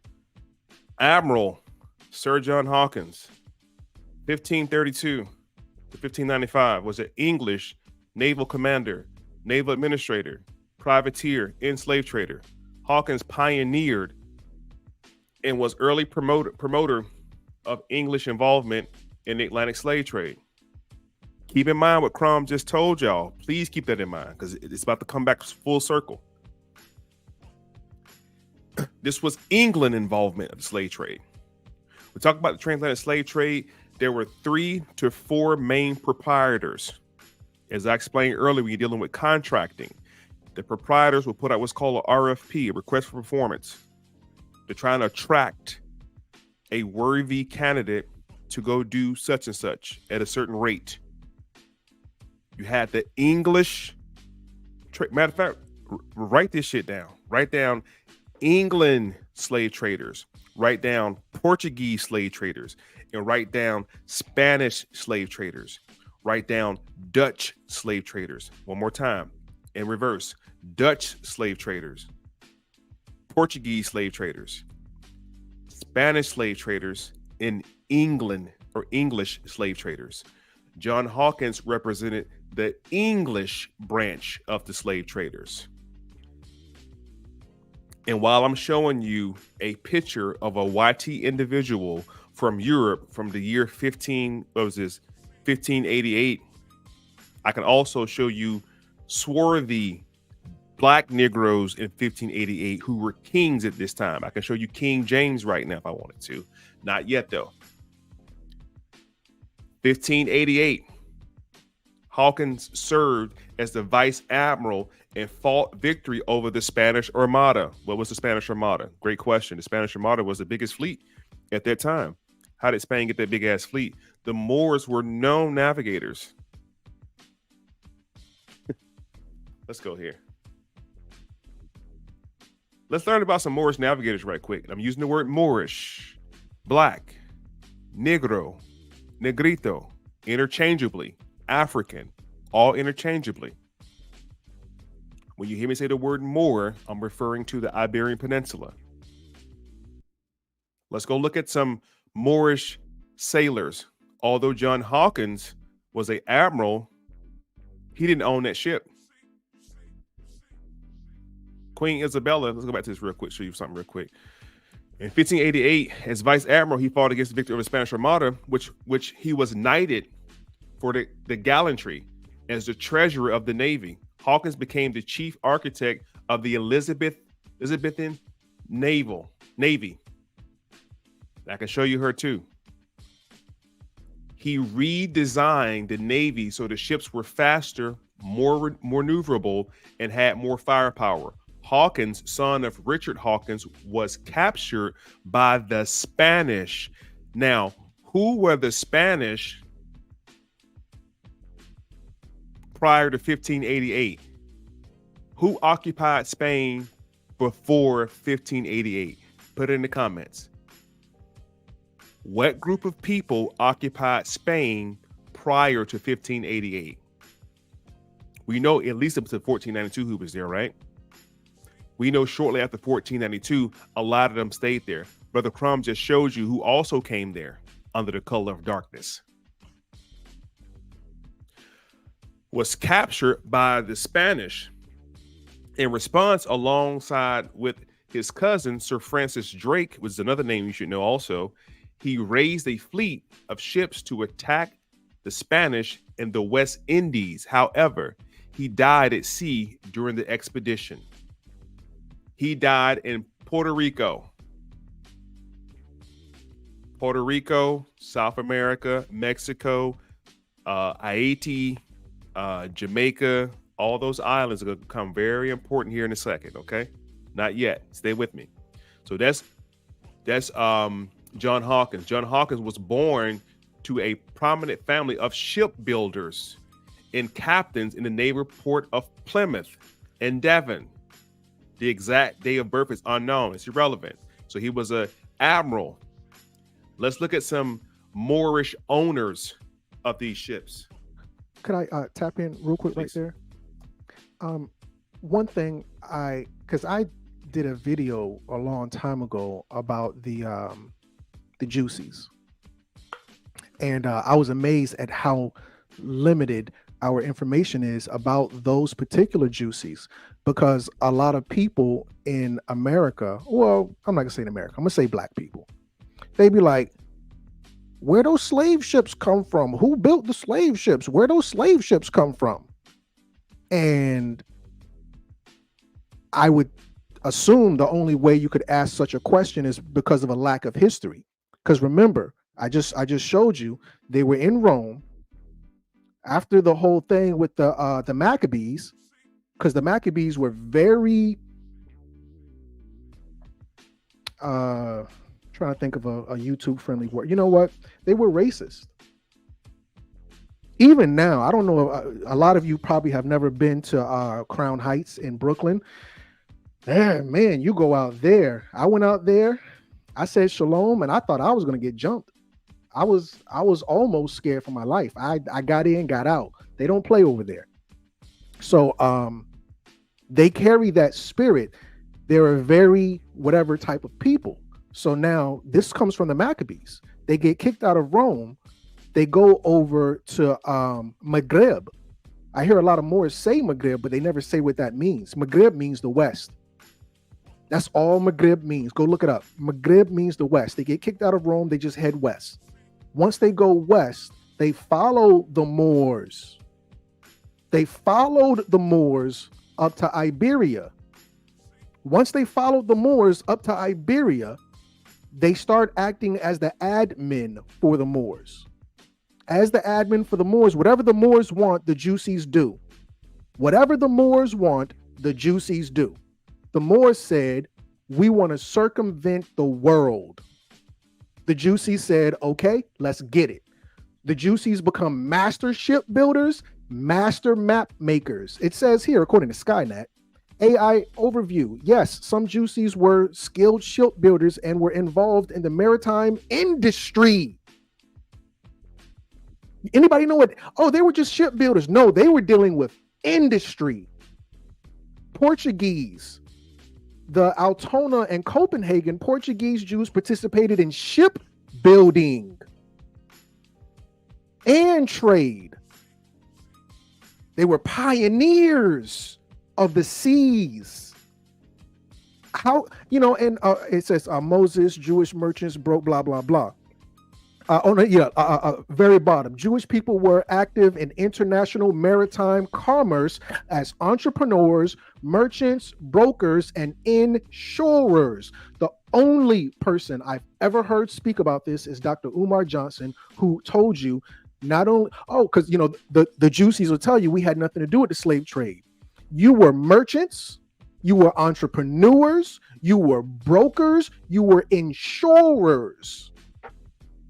Admiral Sir John Hawkins, 1532 to 1595, was an English naval commander, naval administrator, privateer, and slave trader. Hawkins pioneered and was early promoter of English involvement in the Atlantic slave trade. Keep in mind what Crom just told y'all. Please keep that in mind because it's about to come back full circle. This was England involvement of the slave trade. We talk about the transatlantic slave trade. There were 3 to 4 main proprietors. As I explained earlier, when you're dealing with contracting, the proprietors will put out what's called an RFP, a request for performance. They're trying to attract a worthy candidate to go do such and such at a certain rate. You had the English, matter of fact, write this shit down. Write down England slave traders, write down Portuguese slave traders, and write down Spanish slave traders, write down Dutch slave traders. One more time, in reverse. Dutch slave traders, Portuguese slave traders, Spanish slave traders, and England or English slave traders. John Hawkins represented the English branch of the slave traders. And while I'm showing you a picture of a YT individual from Europe from the year 1588, I can also show you swarthy Black Negroes in 1588 who were kings at this time. I can show you King James right now if I wanted to. Not yet, though. 1588, Hawkins served as the vice admiral and fought victory over the Spanish Armada. What was the Spanish Armada? Great question. The Spanish Armada was the biggest fleet at that time. How did Spain get that big ass fleet? The Moors were known navigators. Let's go here. Let's learn about some Moorish navigators right quick. I'm using the word Moorish, black, negro, negrito, interchangeably, African, all interchangeably. When you hear me say the word Moor, I'm referring to the Iberian Peninsula. Let's go look at some Moorish sailors. Although John Hawkins was an admiral, he didn't own that ship. Queen Isabella, let's go back to this real quick, show you something real quick. In 1588, as vice admiral, he fought against the victory of the Spanish Armada, which he was knighted for the gallantry as the treasurer of the Navy. Hawkins became the chief architect of the Elizabethan Navy. I can show you her too. He redesigned the Navy so the ships were faster, more maneuverable, and had more firepower. Hawkins, son of Richard Hawkins, was captured by the Spanish. Now, who were the Spanish prior to 1588? Who occupied Spain before 1588? Put it in the comments. What group of people occupied Spain prior to 1588? We know at least up to 1492 who was there, right? We know shortly after 1492, a lot of them stayed there. Brother Crum just showed you who also came there under the color of darkness. Was captured by the Spanish. In response, alongside with his cousin, Sir Francis Drake, which is another name you should know also, he raised a fleet of ships to attack the Spanish in the West Indies. However, he died at sea during the expedition. He died in Puerto Rico, South America, Mexico, Haiti, Jamaica. All those islands are going to become very important here in a second. Okay, not yet. Stay with me. So that's John Hawkins. John Hawkins was born to a prominent family of shipbuilders and captains in the naval port of Plymouth and Devon. The exact day of birth is unknown. It's irrelevant. So he was an admiral. Let's look at some Moorish owners of these ships. Could I tap in real quick? Please. Right there? One thing because I did a video a long time ago about the juicies, and I was amazed at how limited our information is about those particular juicies, because a lot of people in America, well, I'm not gonna say in America, I'm gonna say black people, they be like, where those slave ships come from? Who built the slave ships? Where those slave ships come from? And I would assume the only way you could ask such a question is because of a lack of history. Because remember, I just showed you they were in Rome after the whole thing with the Maccabees, because the Maccabees were very trying to think of a YouTube friendly word. You know what? They were racist. Even now, I don't know. A lot of you probably have never been to Crown Heights in Brooklyn. Man, you go out there. I went out there. I said shalom, and I thought I was going to get jumped. I was almost scared for my life. I got in, got out. They don't play over there. So they carry that spirit. They're a very whatever type of people. So now this comes from the Maccabees. They get kicked out of Rome. They go over to Maghreb. I hear a lot of Moors say Maghreb, but they never say what that means. Maghreb means the West. That's all Maghreb means. Go look it up. Maghreb means the West. They get kicked out of Rome. They just head west. Once they go west, they follow the Moors. They followed the Moors up to Iberia. Once they followed the Moors up to Iberia, they start acting as the admin for the Moors. As the admin for the Moors, whatever the Moors want, the Juicies do. Whatever the Moors want, the Juicies do. The Moors said, we want to circumvent the world. The Juicies said, okay, let's get it. The Juicies become master shipbuilders, master map makers. It says here, according to Skynet, AI overview. Yes, some Juicies were skilled shipbuilders and were involved in the maritime industry. Anybody know what? Oh, they were just shipbuilders. No, they were dealing with industry. Portuguese. The Altona and Copenhagen Portuguese Jews participated in shipbuilding and trade. They were pioneers of the seas. How, and it says Moses, Jewish merchants broke blah, blah, blah. Very bottom. Jewish people were active in international maritime commerce as entrepreneurs, merchants, brokers, and insurers. The only person I've ever heard speak about this is Dr. Umar Johnson, who told you not only, because, the Juicies will tell you we had nothing to do with the slave trade. You were merchants, you were entrepreneurs, you were brokers, you were insurers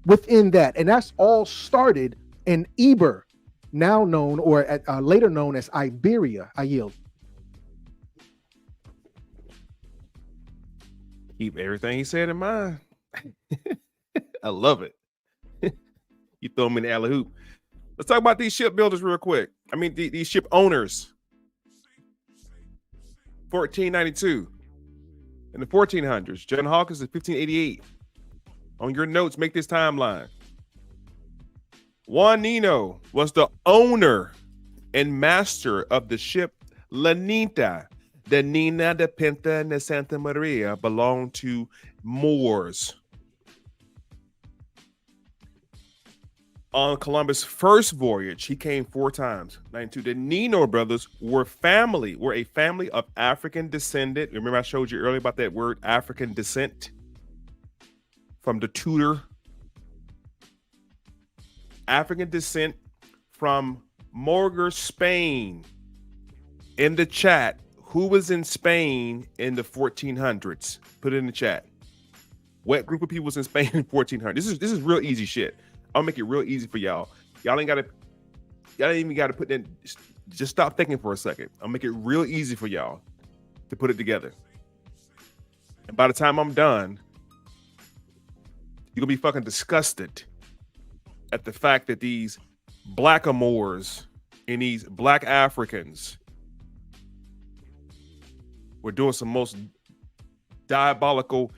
within that. And that's all started in Eber, now known or later known as Iberia. I yield. Keep everything he said in mind. I love it. You throw me in the alley hoop. Let's talk about these shipbuilders real quick. I mean, these ship owners. 1492 in the 1400s. John Hawkins is 1588. On your notes, make this timeline. Juan Nino was the owner and master of the ship La Nina. The Nina de Pinta de Santa Maria belonged to Moors. On Columbus' first voyage, he came 4 times. 92. The Nino brothers were a family of African descent. Remember I showed you earlier about that word African descent from the Tudor. African descent from Morgar, Spain. In the chat, who was in Spain in the 1400s? Put it in the chat. What group of people was in Spain in 1400? This is real easy shit. I'll make it real easy for y'all. Y'all ain't even gotta put in. Just stop thinking for a second. I'll make it real easy for y'all to put it together. And by the time I'm done, you're gonna be fucking disgusted at the fact that these blackamoors and these black Africans were doing some most diabolical.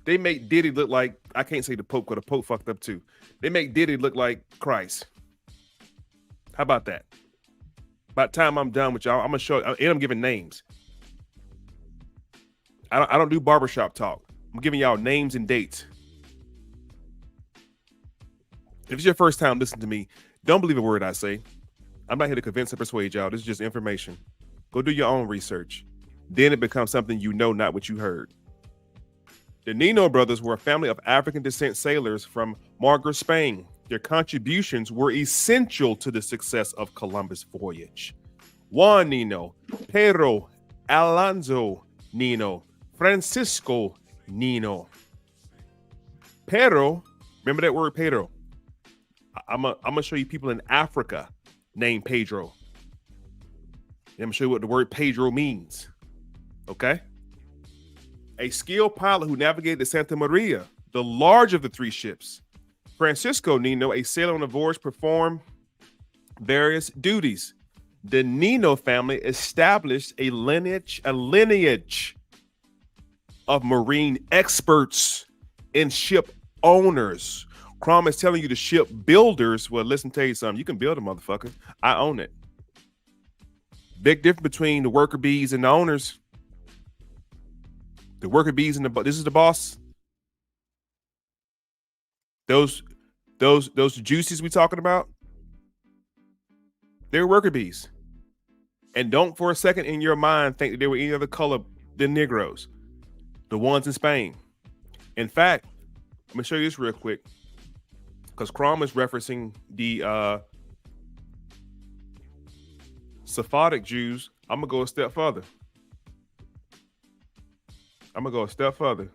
They make Diddy look like, I can't say the Pope, because the Pope fucked up too. They make Diddy look like Christ. How about that? By the time I'm done with y'all, I'm gonna show, and I'm giving names. I don't do barbershop talk. I'm giving y'all names and dates. If it's your first time listening to me, don't believe a word I say. I'm not here to convince or persuade y'all. This is just information. Go do your own research. Then it becomes something you know, not what you heard. The Nino brothers were a family of African descent sailors from Margar, Spain. Their contributions were essential to the success of Columbus' voyage. Juan Nino, Pedro Alonso Nino, Francisco Nino. Pedro, remember that word Pedro? I'm gonna show you people in Africa named Pedro. I'm gonna show you what the word Pedro means. Okay? A skilled pilot who navigated the Santa Maria, the larger of the three ships. Francisco Nino, a sailor on the voyage, performed various duties. The Nino family established a lineage of marine experts and ship owners. Crom is telling you the ship builders. Well, listen, tell you something. You can build a motherfucker. I own it. Big difference between the worker bees and the owners. The worker bees and this is the boss. Those juices we talking about, they're worker bees. And don't for a second in your mind think that they were any other color than Negroes. The ones in Spain. In fact, let me show you this real quick. Because Crom is referencing the Sephardic Jews. I'm going to go a step further.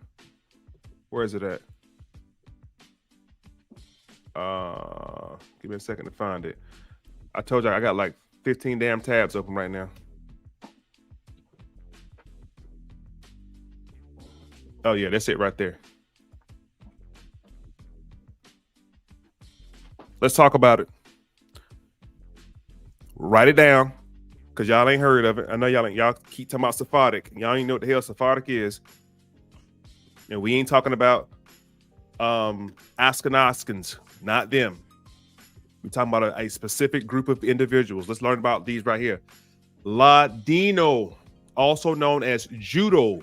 Where is it at? Give me a second to find it. I told you I got like 15 damn tabs open right now. Oh yeah, that's it right there. Let's talk about it. Write it down, because y'all ain't heard of it. I know y'all keep talking about Sephardic. Y'all ain't know what the hell Sephardic is. And we ain't talking about Ashkenazis, not them. We're talking about a specific group of individuals. Let's learn about these right here. Ladino, also known as Judo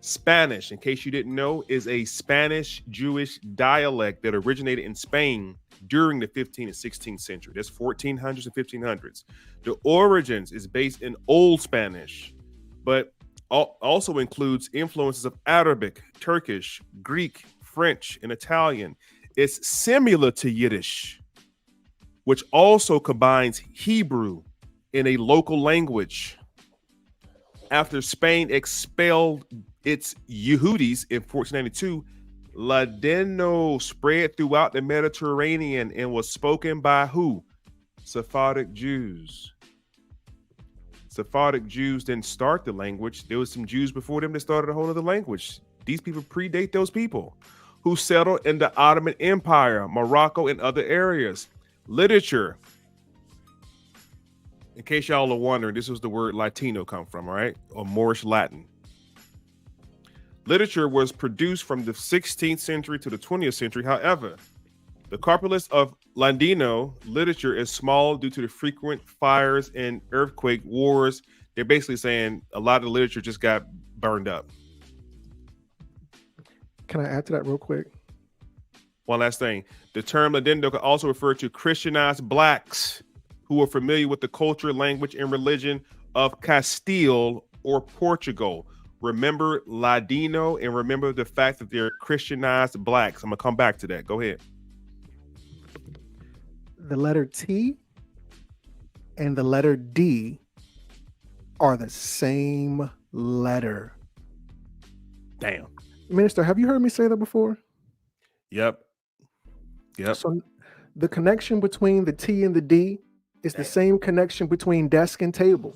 Spanish, in case you didn't know, is a Spanish Jewish dialect that originated in Spain during the 15th and 16th century. That's 1400s and 1500s. The origins is based in Old Spanish, but also includes influences of Arabic, Turkish, Greek, French, and Italian. It's similar to Yiddish, which also combines Hebrew in a local language. After Spain expelled its Yehudis in 1492, Ladino spread throughout the Mediterranean and was spoken by who? Sephardic Jews. Sephardic Jews didn't start the language. There was some Jews before them that started a whole other language. These people predate those people who settled in the Ottoman Empire, Morocco, and other areas. Literature. In case y'all are wondering, this was the word Latino come from, all right? Or Moorish Latin. Literature was produced from the 16th century to the 20th century. However, the corpus of Ladino literature is small due to the frequent fires and earthquake wars. They're basically saying a lot of the literature just got burned up. Can I add to that real quick? One last thing. The term Ladino can also refer to Christianized blacks who are familiar with the culture, language, and religion of Castile or Portugal. Remember Ladino and remember the fact that they're Christianized blacks. I'm going to come back to that. Go ahead. The letter T and the letter D are the same letter. Damn. Minister, have you heard me say that before? Yep. So the connection between the T and the D is the same connection between desk and table.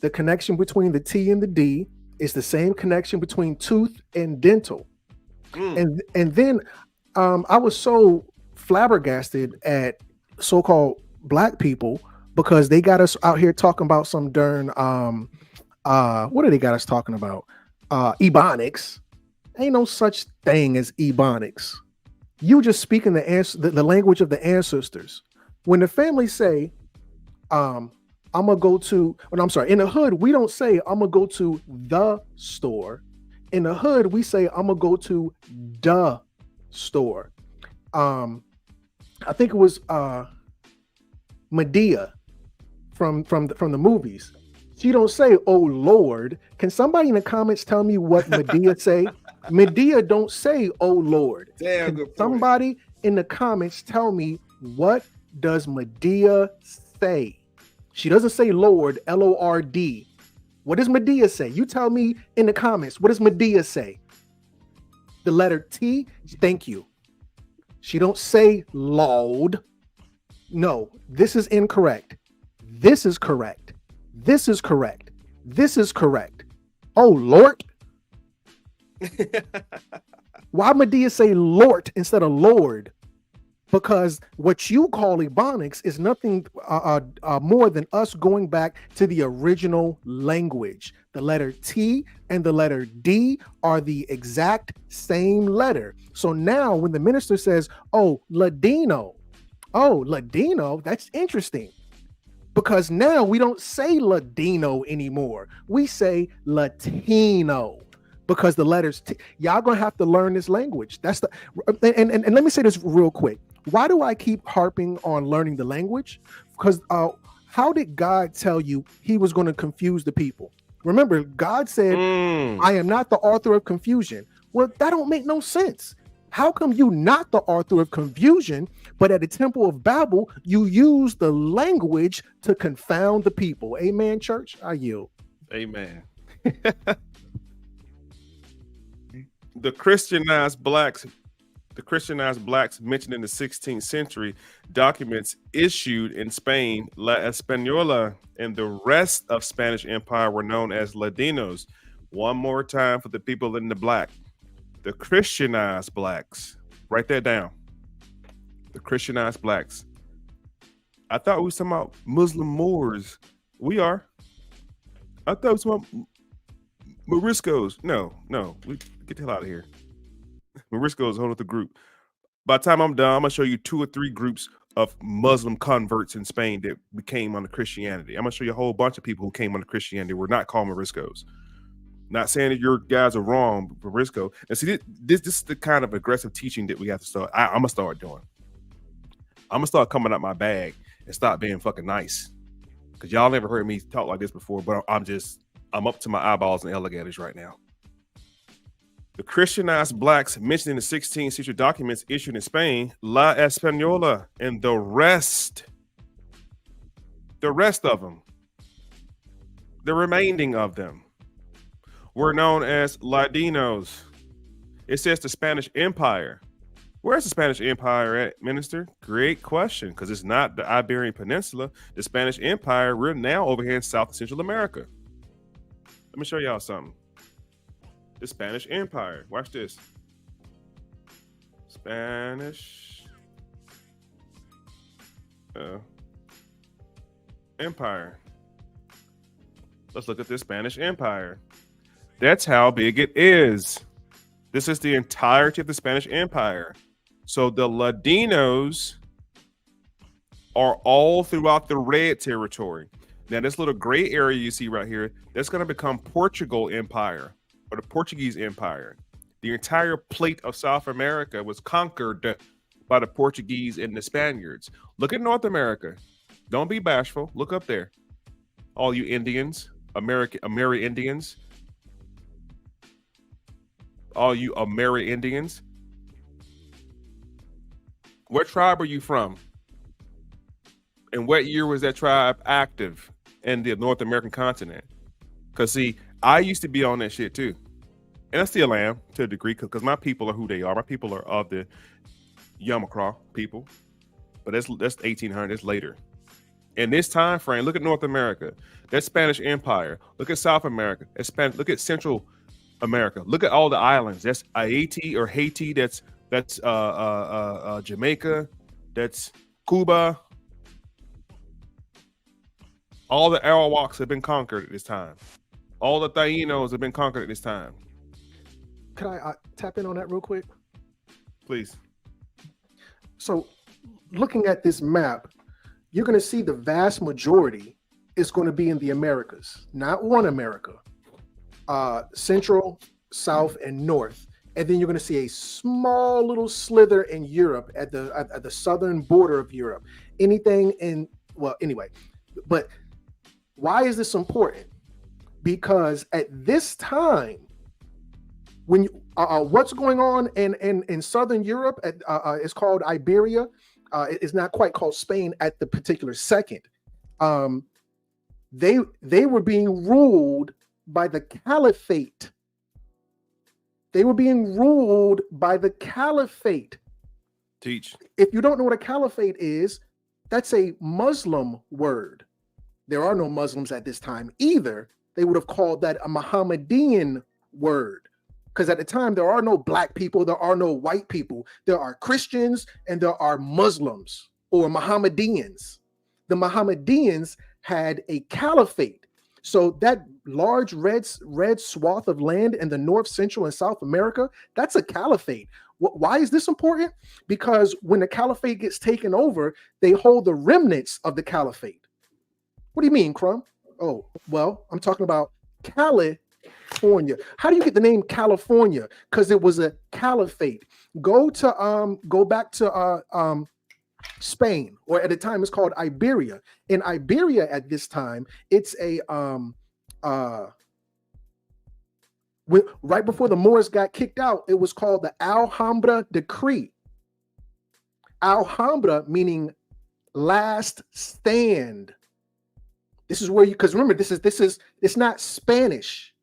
The connection between the T and the D is the same connection between tooth and dental. And then I was so flabbergasted at so-called black people because they got us out here talking about some darn what do they got us talking about? Ebonics. Ain't no such thing as Ebonics. You just speaking the language of the ancestors. When the family say, I'm gonna go to, I'm sorry, in the hood, we don't say I'm gonna go to the store. In the hood, we say I'm gonna go to the store. I think it was Medea from the movies. She don't say, "Oh Lord." Can somebody in the comments tell me what Medea say? Medea don't say, "Oh Lord." Damn, Can good point. somebody in the comments tell me what does Medea say? She doesn't say Lord, Lord. What does Medea say? You tell me in the comments. What does Medea say? The letter T. Thank you. She don't say Lord. No, this is incorrect. This is correct. This is correct. This is correct. Oh, Lord. Why Medea say Lord instead of Lord? Because what you call Ebonics is nothing more than us going back to the original language. The letter T and the letter D are the exact same letter. So now when the minister says, oh, Ladino, that's interesting. Because now we don't say Ladino anymore. We say Latino. Because the letters y'all gonna have to learn this language. That's the and let me say this real quick. Why do I keep harping on learning the language? Because how did God tell you he was going to confuse the people? Remember, God said, I am not the author of confusion. Well, that don't make no sense. How come you not the author of confusion, but at the Temple of Babel, you use the language to confound the people? Amen, church? I yield. Amen. The Christianized blacks mentioned in the 16th century documents issued in Spain, La Española, and the rest of Spanish Empire were known as Ladinos. One more time for the people in the black. The Christianized blacks. Write that down. The Christianized blacks. I thought we were talking about Muslim Moors. We are. I thought we were talking about Moriscos. No. We get the hell out of here. Morisco is a whole other group. By the time I'm done, I'm gonna show you 2 or 3 groups of Muslim converts in Spain that became under Christianity. I'm gonna show you a whole bunch of people who came under Christianity were not called Moriscos. Not saying that your guys are wrong, Morisco. And see, this is the kind of aggressive teaching that we have to start. I'm gonna start doing. I'm gonna start coming out my bag and stop being fucking nice. Because y'all never heard me talk like this before, but I'm up to my eyeballs in alligators right now. The Christianized blacks mentioned in the 16th century documents issued in Spain, La Española, and the rest of them, the remaining of them, were known as Ladinos. It says the Spanish Empire. Where's the Spanish Empire at, Minister? Great question, because it's not the Iberian Peninsula. The Spanish Empire, we're now over here in South and Central America. Let me show y'all something. The Spanish Empire. Watch this. Spanish Empire. Let's look at the Spanish Empire. That's how big it is. This is the entirety of the Spanish Empire. So the Ladinos are all throughout the red territory. Now, this little gray area you see right here, that's going to become Portugal Empire. Or the Portuguese Empire. The entire plate of South America was conquered by the Portuguese and the Spaniards. Look at North America. Don't be bashful. Look up there. All you Indians, Amerindians. All you Amerindians. What tribe are you from? And what year was that tribe active in the North American continent? Because see, I used to be on that shit too. And I still am to a degree because my people are who they are. My people are of the Yamakra people. But that's 1800, that's later. In this time frame, look at North America. That's Spanish Empire. Look at South America. That's Spanish. Look at Central America. Look at all the islands. That's Haiti or Haiti. That's Jamaica. That's Cuba. All the Arawaks have been conquered at this time. All the Tainos have been conquered at this time. Could I tap in on that real quick? Please. So, looking at this map, you're going to see the vast majority is going to be in the Americas, not one America, Central, South, and North. And then you're going to see a small little slither in Europe at the southern border of Europe. Anything in, well, anyway, but why is this important? Because at this time, when what's going on in Southern Europe, it's called Iberia. It's not quite called Spain at the particular second. They were being ruled by the caliphate. They were being ruled by the caliphate. Teach. If you don't know what a caliphate is, that's a Muslim word. There are no Muslims at this time either. They would have called that a Mohammedan word. Because at the time, there are no black people, there are no white people. There are Christians and there are Muslims or Mohammedans. The Mohammedans had a caliphate. So that large red swath of land in the North, Central, and South America, that's a caliphate. Why is this important? Because when the caliphate gets taken over, they hold the remnants of the caliphate. What do you mean, Crumb? Oh, well, I'm talking about California. How do you get the name California? Because it was a caliphate. Go back to Spain, or at the time it's called Iberia. In Iberia at this time, it's a right before the Moors got kicked out, it was called the Alhambra Decree. Alhambra meaning last stand. This is where you, because remember, this is it's not Spanish.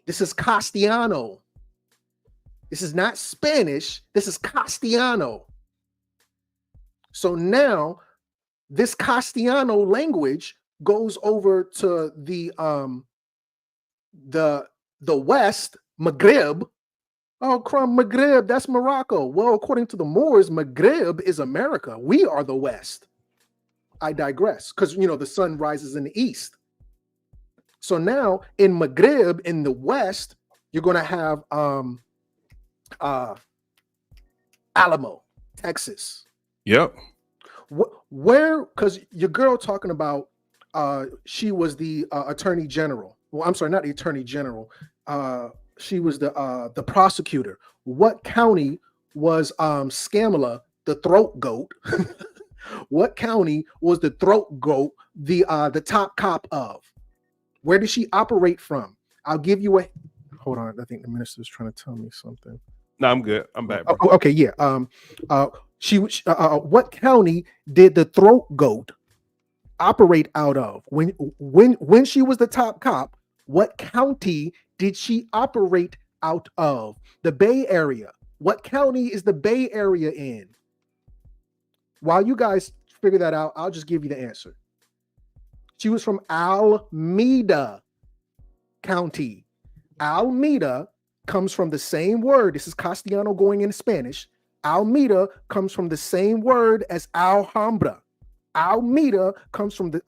This is Castellano. This is not Spanish. This is Castellano. So now this Castellano language goes over to the West, Maghreb. Oh, Crumb, Maghreb, that's Morocco. Well, according to the Moors, Maghreb is America. We are the West. I digress, because the sun rises in the east. So now in Maghreb, in the West, you're going to have Alamo, Texas. Yep. Where, because your girl talking about she was the attorney general. Well, I'm sorry, not the attorney general. She was the prosecutor. What county was Scamala, the throat goat? What county was the throat goat the top cop of? Where did she operate from? I'll give you a. Hold on, I think the minister's trying to tell me something. No, I'm good. I'm back, bro. Oh, okay, yeah. What county did the throat goat operate out of? When she was the top cop, what county did she operate out of? The Bay Area. What county is the Bay Area in? While you guys figure that out, I'll just give you the answer. She was from Alameda County. Alameda comes from the same word. This is Castellano going into Spanish. Alameda comes from the same word as Alhambra. Alameda comes from the,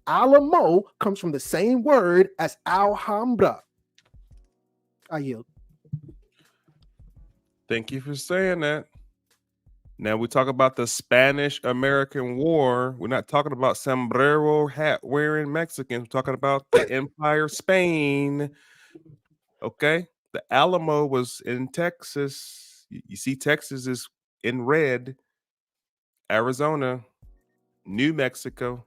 Alamo comes from the same word as Alhambra. I yield. Thank you for saying that. Now we talk about the Spanish-American War. We're not talking about sombrero hat wearing Mexicans. We're talking about the Empire Spain. Okay, the Alamo was in Texas. You see, Texas is in red. Arizona, New Mexico,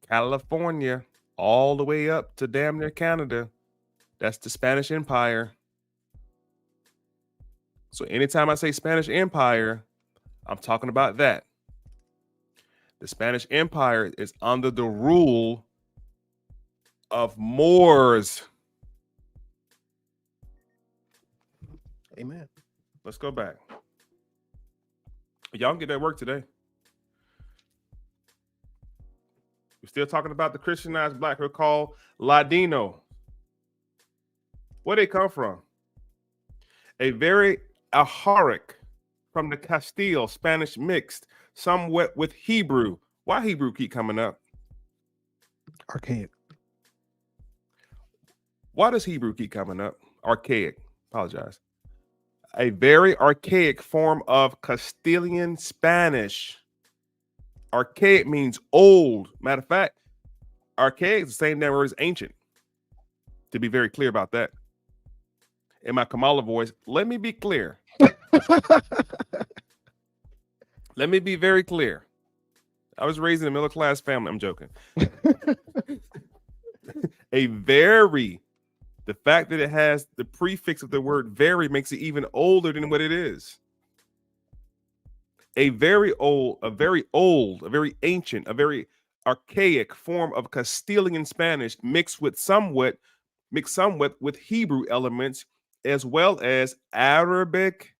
California, all the way up to damn near Canada. That's the Spanish Empire. So anytime I say Spanish Empire, I'm talking about that. The Spanish Empire is under the rule of Moors. Amen. Let's go back. Y'all can get that work today. We're still talking about the Christianized black who are called Ladino. Where they come from? A very Aharic from the Castile, Spanish mixed, somewhat with Hebrew. Why Hebrew keep coming up? Archaic. Why does Hebrew keep coming up? Archaic. Apologize. A very archaic form of Castilian Spanish. Archaic means old. Matter of fact, archaic is the same damn word as ancient. To be very clear about that. In my Kamala voice, let me be clear. Let me be very clear. I was raised in a middle class family. I'm joking. The fact that it has the prefix of the word very makes it even older than what it is. A very ancient, a very archaic form of Castilian Spanish mixed somewhat with Hebrew elements, as well as Aramaic,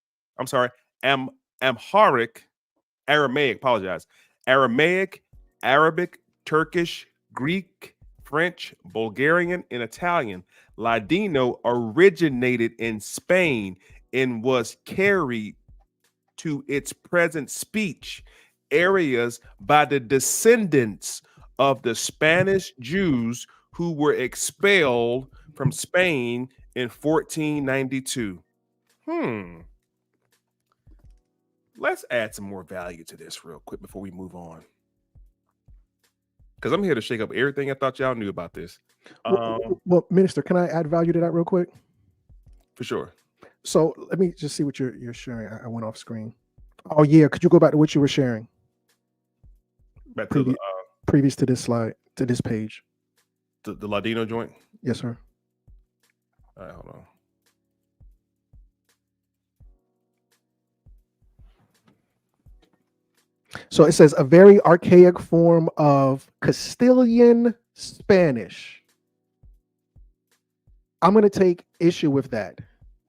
Aramaic, Arabic, Turkish, Greek, French, Bulgarian, and Italian. Ladino originated in Spain and was carried to its present speech areas by the descendants of the Spanish Jews who were expelled from Spain in 1492. Let's add some more value to this real quick before we move on, because I'm here to shake up everything I thought y'all knew about this. Well, Minister, can I add value to that real quick? For sure. So let me just see what you're sharing. I went off screen. Oh yeah, could you go back to what you were sharing? Back to previous to this slide, to this page. The Ladino joint? Yes, sir. All right, hold on. So it says a very archaic form of Castilian Spanish. I'm going to take issue with that.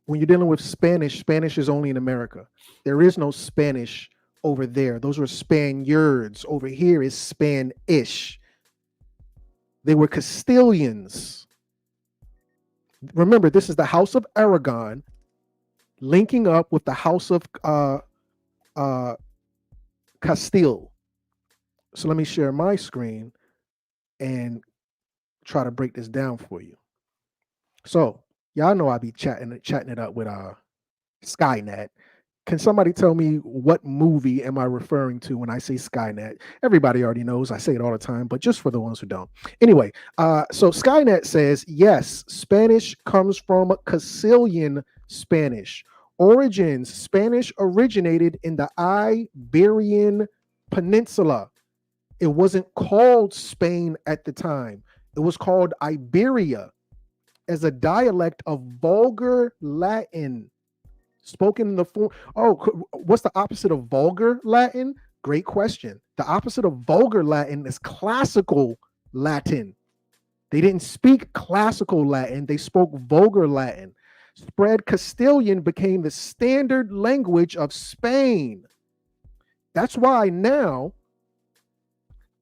When you're dealing with Spanish, Spanish is only in America. There is no Spanish over there. Those were Spaniards. Over here is Spanish. They were Castilians. Remember, this is the House of Aragon linking up with the House of Castile. So let me share my screen and try to break this down for you. So y'all know I be chatting it up with Skynet. Can somebody tell me what movie am I referring to when I say Skynet? Everybody already knows. I say it all the time, but just for the ones who don't. Anyway, so Skynet says, yes, Spanish comes from Castilian Spanish. Origins, Spanish originated in the Iberian Peninsula. It wasn't called Spain at the time. It was called Iberia as a dialect of vulgar Latin. Spoken in the form. Oh, what's the opposite of vulgar Latin? Great question. The opposite of vulgar Latin is classical Latin. They didn't speak classical Latin. They spoke vulgar Latin. Spread Castilian became the standard language of Spain. That's why now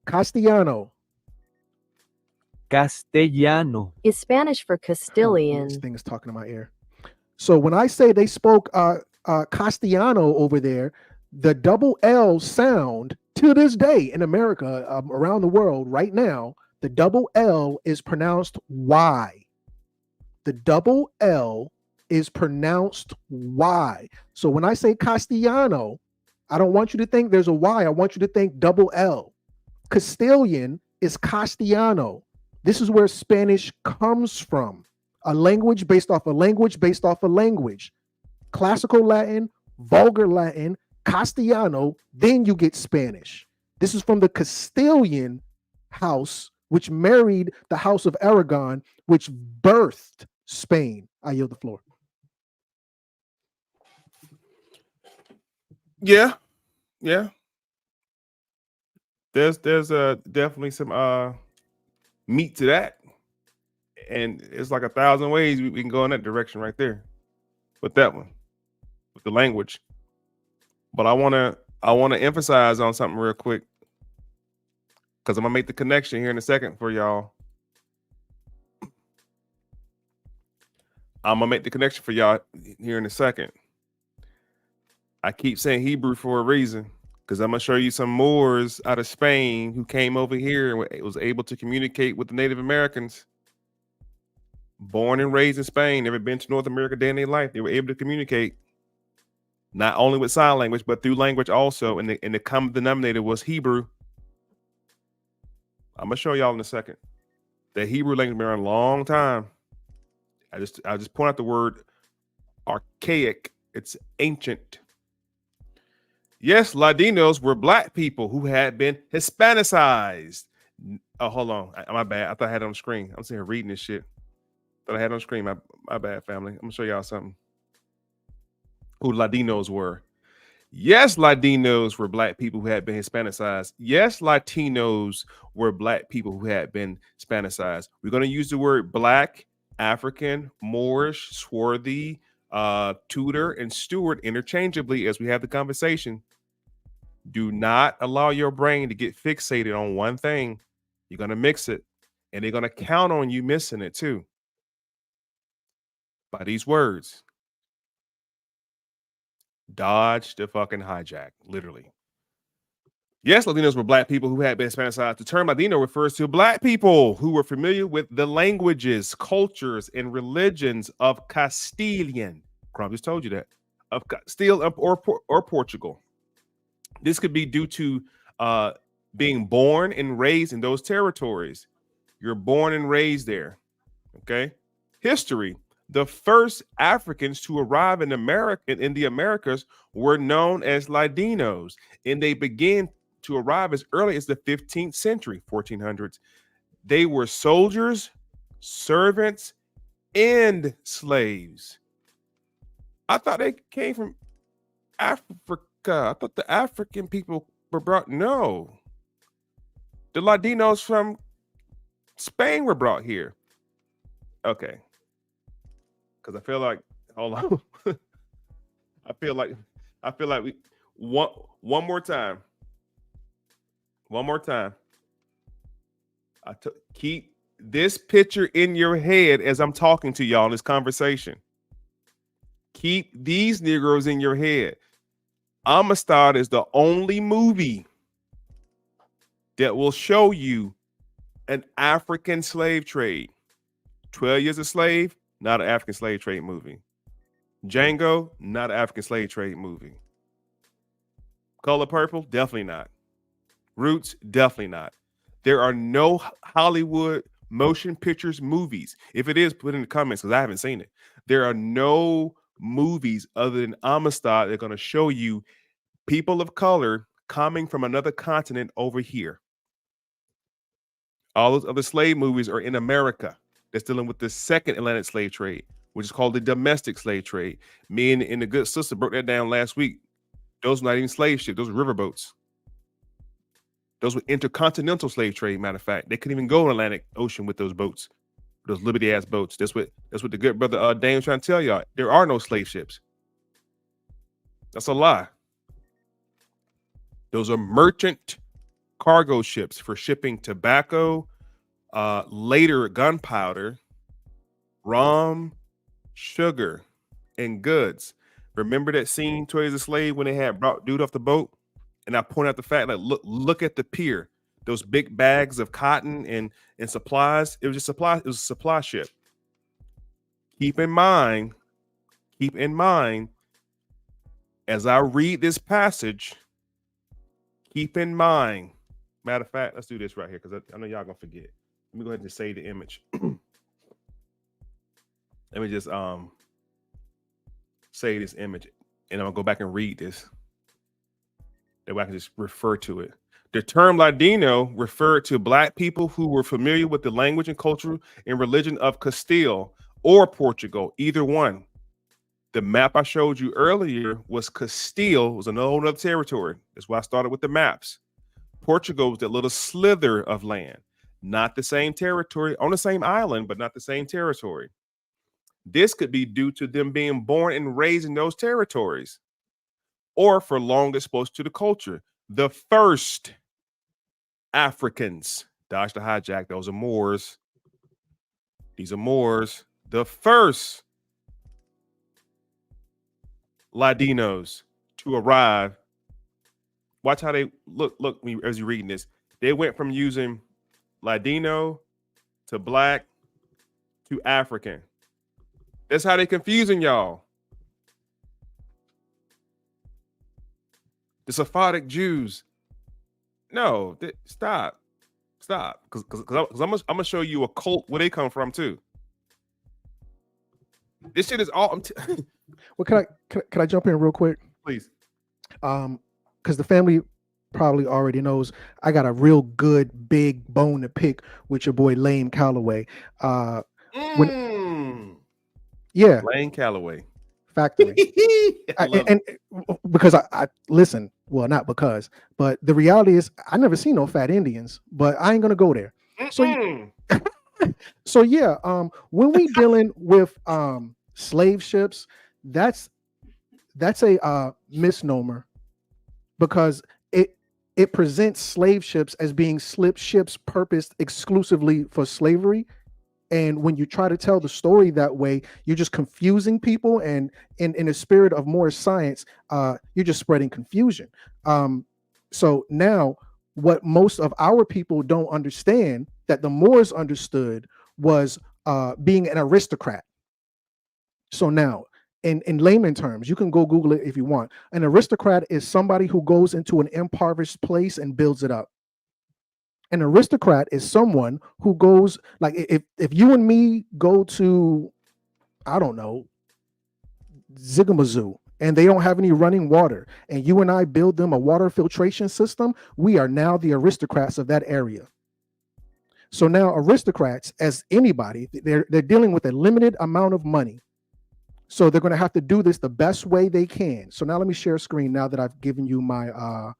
Castellano is Spanish for Castilian. This thing is talking in my ear. So when I say they spoke Castellano over there, the double L sound to this day in America, around the world right now, the double L is pronounced Y. The double L is pronounced Y. So when I say Castellano, I don't want you to think there's a Y. I want you to think double L. Castilian is Castellano. This is where Spanish comes from. A language based off a language based off a language. Classical Latin, vulgar Latin, Castellano, then you get Spanish. This is from the Castilian house, which married the House of Aragon, which birthed Spain. I yield the floor. Yeah. There's definitely some meat to that. And it's like 1,000 ways we can go in that direction right there with that one, with the language. But I want to emphasize on something real quick, because I'm gonna make the connection here in a second for y'all. Here in a second. I keep saying Hebrew for a reason, because I'm gonna show you some Moors out of Spain who came over here and was able to communicate with the Native Americans. born and raised in Spain, never been to North America day in their life. They were able to communicate not only with sign language, but through language also. And the common denominator was Hebrew. I'm gonna show y'all in a second. The Hebrew language been around a long time. I just point out the word archaic. It's ancient. Yes, Ladinos were black people who had been Hispanicized. Oh, hold on. My bad. I thought I had it on the screen. I'm sitting here reading this shit. Thought I had it on the screen. My bad, family. I'm gonna show y'all something. Who Ladinos were. Yes, Ladinos were black people who had been Hispanicized. Yes, Latinos were black people who had been Hispanicized. We're going to use the word black, African, Moorish, swarthy, Tudor, and Stewart interchangeably as we have the conversation. Do not allow your brain to get fixated on one thing. You're going to mix it, and they're going to count on you missing it too. By these words. Dodge the fucking hijack, literally. Yes, Latinos were black people who had been Hispanicized. The term Ladino refers to black people who were familiar with the languages, cultures, and religions of Castilian. Crumb just told you that. Of Castile or Portugal. This could be due to being born and raised in those territories. You're born and raised there. Okay. History. The first Africans to arrive in the Americas were known as Ladinos, and they began to arrive as early as the 15th century, 1400s. They were soldiers, servants, and slaves. I thought they came from Africa. I thought the African people were brought. No. The Ladinos from Spain were brought here. Okay. Because I feel like, hold on. I feel like we one more time. One more time. Keep this picture in your head as I'm talking to y'all in this conversation. Keep these Negroes in your head. Amistad is the only movie that will show you an African slave trade. 12 Years a Slave, not an African slave trade movie. Django, not an African slave trade movie. Color Purple, definitely not. Roots, definitely not. There are no Hollywood motion pictures movies. If it is, put in the comments because I haven't seen it. There are no movies other than Amistad that are going to show you people of color coming from another continent over here. All those other slave movies are in America. That's dealing with the second Atlantic slave trade, which is called the domestic slave trade. Me and the good sister broke that down last week. Those were not even slave ships. Those were riverboats. Those were intercontinental slave trade, matter of fact. They couldn't even go in the Atlantic Ocean with those boats, those liberty-ass boats. That's what the good brother Dane was trying to tell y'all. There are no slave ships. That's a lie. Those are merchant cargo ships for shipping tobacco, later gunpowder, rum, sugar, and goods. Remember that scene, 12 Years a Slave, when they had brought dude off the boat? And I point out the fact that look at the pier, those big bags of cotton and supplies. It was just supply. It was a supply ship. Keep in mind, as I read this passage, keep in mind. Matter of fact, let's do this right here because I know y'all gonna forget. Let me go ahead and save the image. Let me just save this image, and I'm gonna go back and read this. That way I can just refer to it. The term Ladino referred to black people who were familiar with the language and culture and religion of Castile or Portugal, either one. The map I showed you earlier was Castile, was another territory. That's why I started with the maps. Portugal was that little slither of land, not the same territory, on the same island, but not the same territory. This could be due to them being born and raised in those territories, or for long exposed to the culture. The first Africans, dodge the hijack, those are Moors. These are Moors. The first Ladinos to arrive. Watch how they look as you're reading this. They went from using Ladino to black to African. That's how they confusing y'all. The Sephardic Jews. No, stop, because I'm gonna show you a cult where they come from too. This shit is all. Well, can I jump in real quick? Please. Because the family probably already knows I got a real good big bone to pick with your boy Lane Calloway. Yeah, Lane Calloway. Factory. And because I listen, well, not because, but the reality is I never seen no fat Indians, but I ain't gonna go there. So yeah, when we dealing with slave ships, that's a misnomer, because it presents slave ships as being ships purposed exclusively for slavery. And when you try to tell the story that way, you're just confusing people. And in the spirit of Moorish science, you're just spreading confusion. So now what most of our people don't understand that the Moors understood was being an aristocrat. So now, in layman terms, you can go Google it if you want. An aristocrat is somebody who goes into an impoverished place and builds it up. An aristocrat is someone who goes, like, if you and me go to, I don't know, Zigamazoo, and they don't have any running water, and you and I build them a water filtration system, we are now the aristocrats of that area. So now aristocrats, as anybody, they're dealing with a limited amount of money. So they're going to have to do this the best way they can. So now let me share a screen now that I've given you my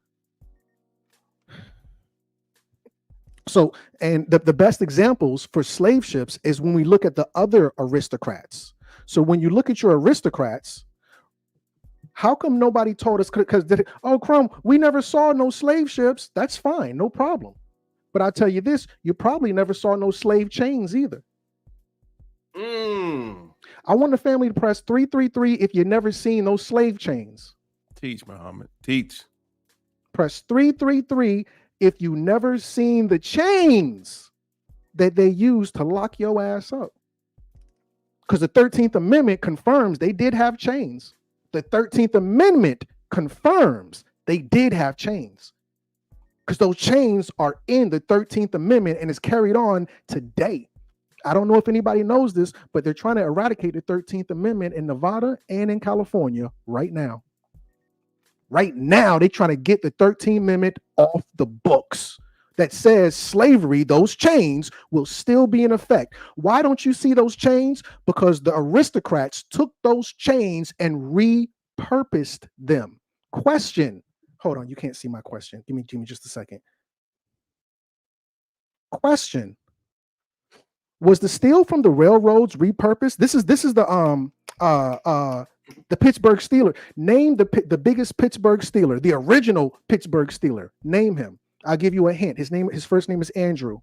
So, and the best examples for slave ships is when we look at the other aristocrats. So when you look at your aristocrats, how come nobody told us? Because, oh, Crumb, we never saw no slave ships. That's fine, no problem. But I'll tell you this, you probably never saw no slave chains either. I want the family to press 333 if you've never seen those slave chains. Teach, Muhammad, teach. Press 333 if you never seen the chains that they used to lock your ass up. Because the 13th Amendment confirms they did have chains. The 13th Amendment confirms they did have chains. Because those chains are in the 13th Amendment and is carried on today. I don't know if anybody knows this, but they're trying to eradicate the 13th Amendment in Nevada and in California right now. Right now, they're trying to get the 13th Amendment off the books that says slavery, those chains, will still be in effect. Why don't you see those chains? Because the aristocrats took those chains and repurposed them. Question. Hold on, you can't see my question. Give me just a second. Question. Was the steel from the railroads repurposed? This is the Pittsburgh Steeler. Name the biggest Pittsburgh Steeler, the original Pittsburgh Steeler. Name him. I'll give you a hint. His first name is Andrew.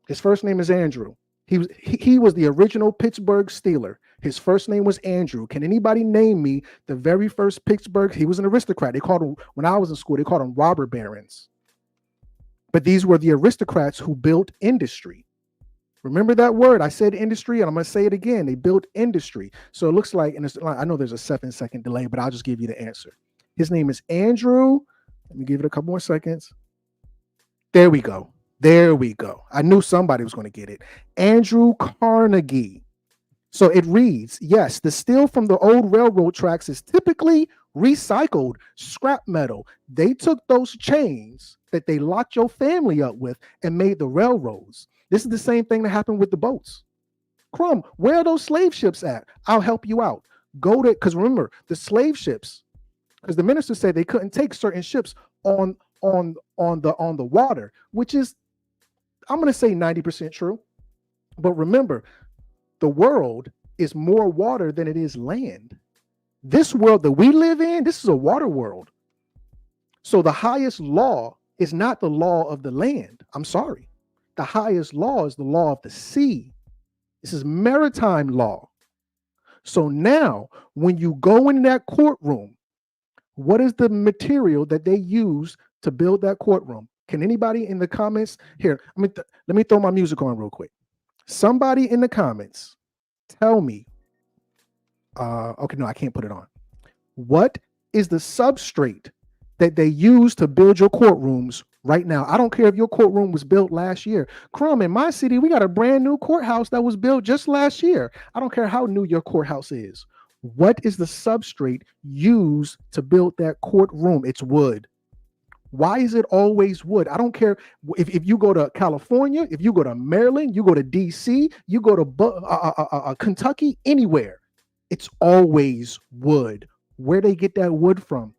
His first name is Andrew. He was the original Pittsburgh Steeler. His first name was Andrew. Can anybody name me the very first Pittsburgh? He was an aristocrat. They called him, when I was in school, they called him robber barons. But these were the aristocrats who built industry. Remember that word? I said industry, and I'm going to say it again. They built industry. So it looks like, and I know there's a 7-second delay, but I'll just give you the answer. His name is Andrew. Let me give it a couple more seconds. There we go. There we go. I knew somebody was going to get it. Andrew Carnegie. So it reads, yes, the steel from the old railroad tracks is typically recycled scrap metal. They took those chains that they locked your family up with and made the railroads. This is the same thing that happened with the boats. Crumb, where are those slave ships at? I'll help you out. Go to, because remember, the slave ships, because the minister said they couldn't take certain ships on the water, which is, I'm going to say 90% true. But remember, the world is more water than it is land. This world that we live in, this is a water world. So the highest law is not the law of the land. I'm sorry. The highest law is the law of the sea. This is maritime law. So now, when you go in that courtroom, what is the material that they use to build that courtroom? Can anybody in the comments here? Let me throw my music on real quick. Somebody in the comments, tell me. Okay, no, I can't put it on. What is the substrate that they use to build your courtrooms right now? I don't care if your courtroom was built last year. Crumb, in my city, we got a brand new courthouse that was built just last year. I don't care how new your courthouse is. What is the substrate used to build that courtroom? It's wood. Why is it always wood? I don't care if you go to California, if you go to Maryland, you go to DC, you go to Kentucky, anywhere. It's always wood. Where they get that wood from?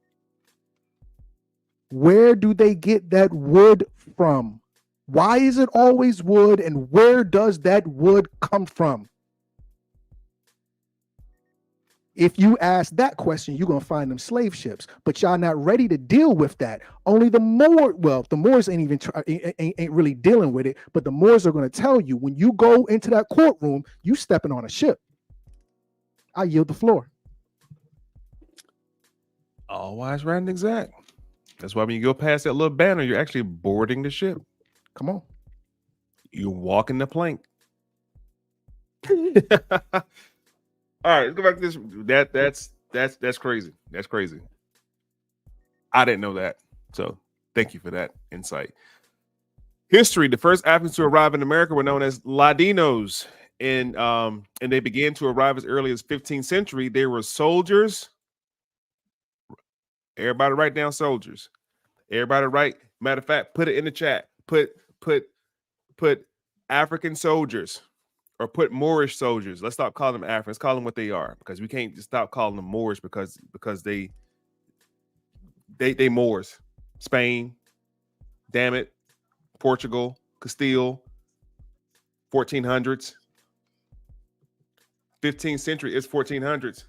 Where do they get that wood from? Why is it always wood, and where does that wood come from? If you ask that question, you're going to find them slave ships, but y'all not ready to deal with that. Only the Moors ain't really dealing with it, but the Moors are going to tell you when you go into that courtroom, you stepping on a ship. I yield the floor. All wise, right, and exact. That's why when you go past that little banner, you're actually boarding the ship. Come on. You're walking the plank. All right, let's go back to this. That's crazy. That's crazy. I didn't know that. So thank you for that insight. History. The first Africans to arrive in America were known as Ladinos. And they began to arrive as early as 15th century. They were soldiers. Everybody write down soldiers. Everybody write. Matter of fact, put it in the chat. Put African soldiers. Or put Moorish soldiers. Let's stop calling them Africans. Call them what they are, because we can't just stop calling them Moorish because they Moors. Spain, damn it, Portugal, Castile, 1400s, 15th century is 1400s.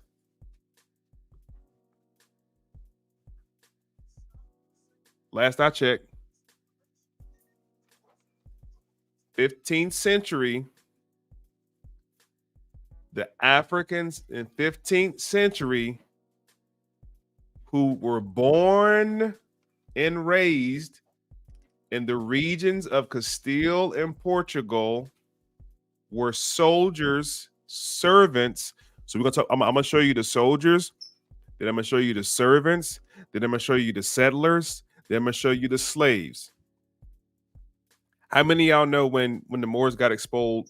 Last I checked, 15th century. The Africans in 15th century who were born and raised in the regions of Castile and Portugal were soldiers, servants. So we're gonna talk. I'm gonna show you the soldiers, then I'm gonna show you the servants, then I'm gonna show you the settlers, then I'm gonna show you the slaves. How many of y'all know when the Moors got expelled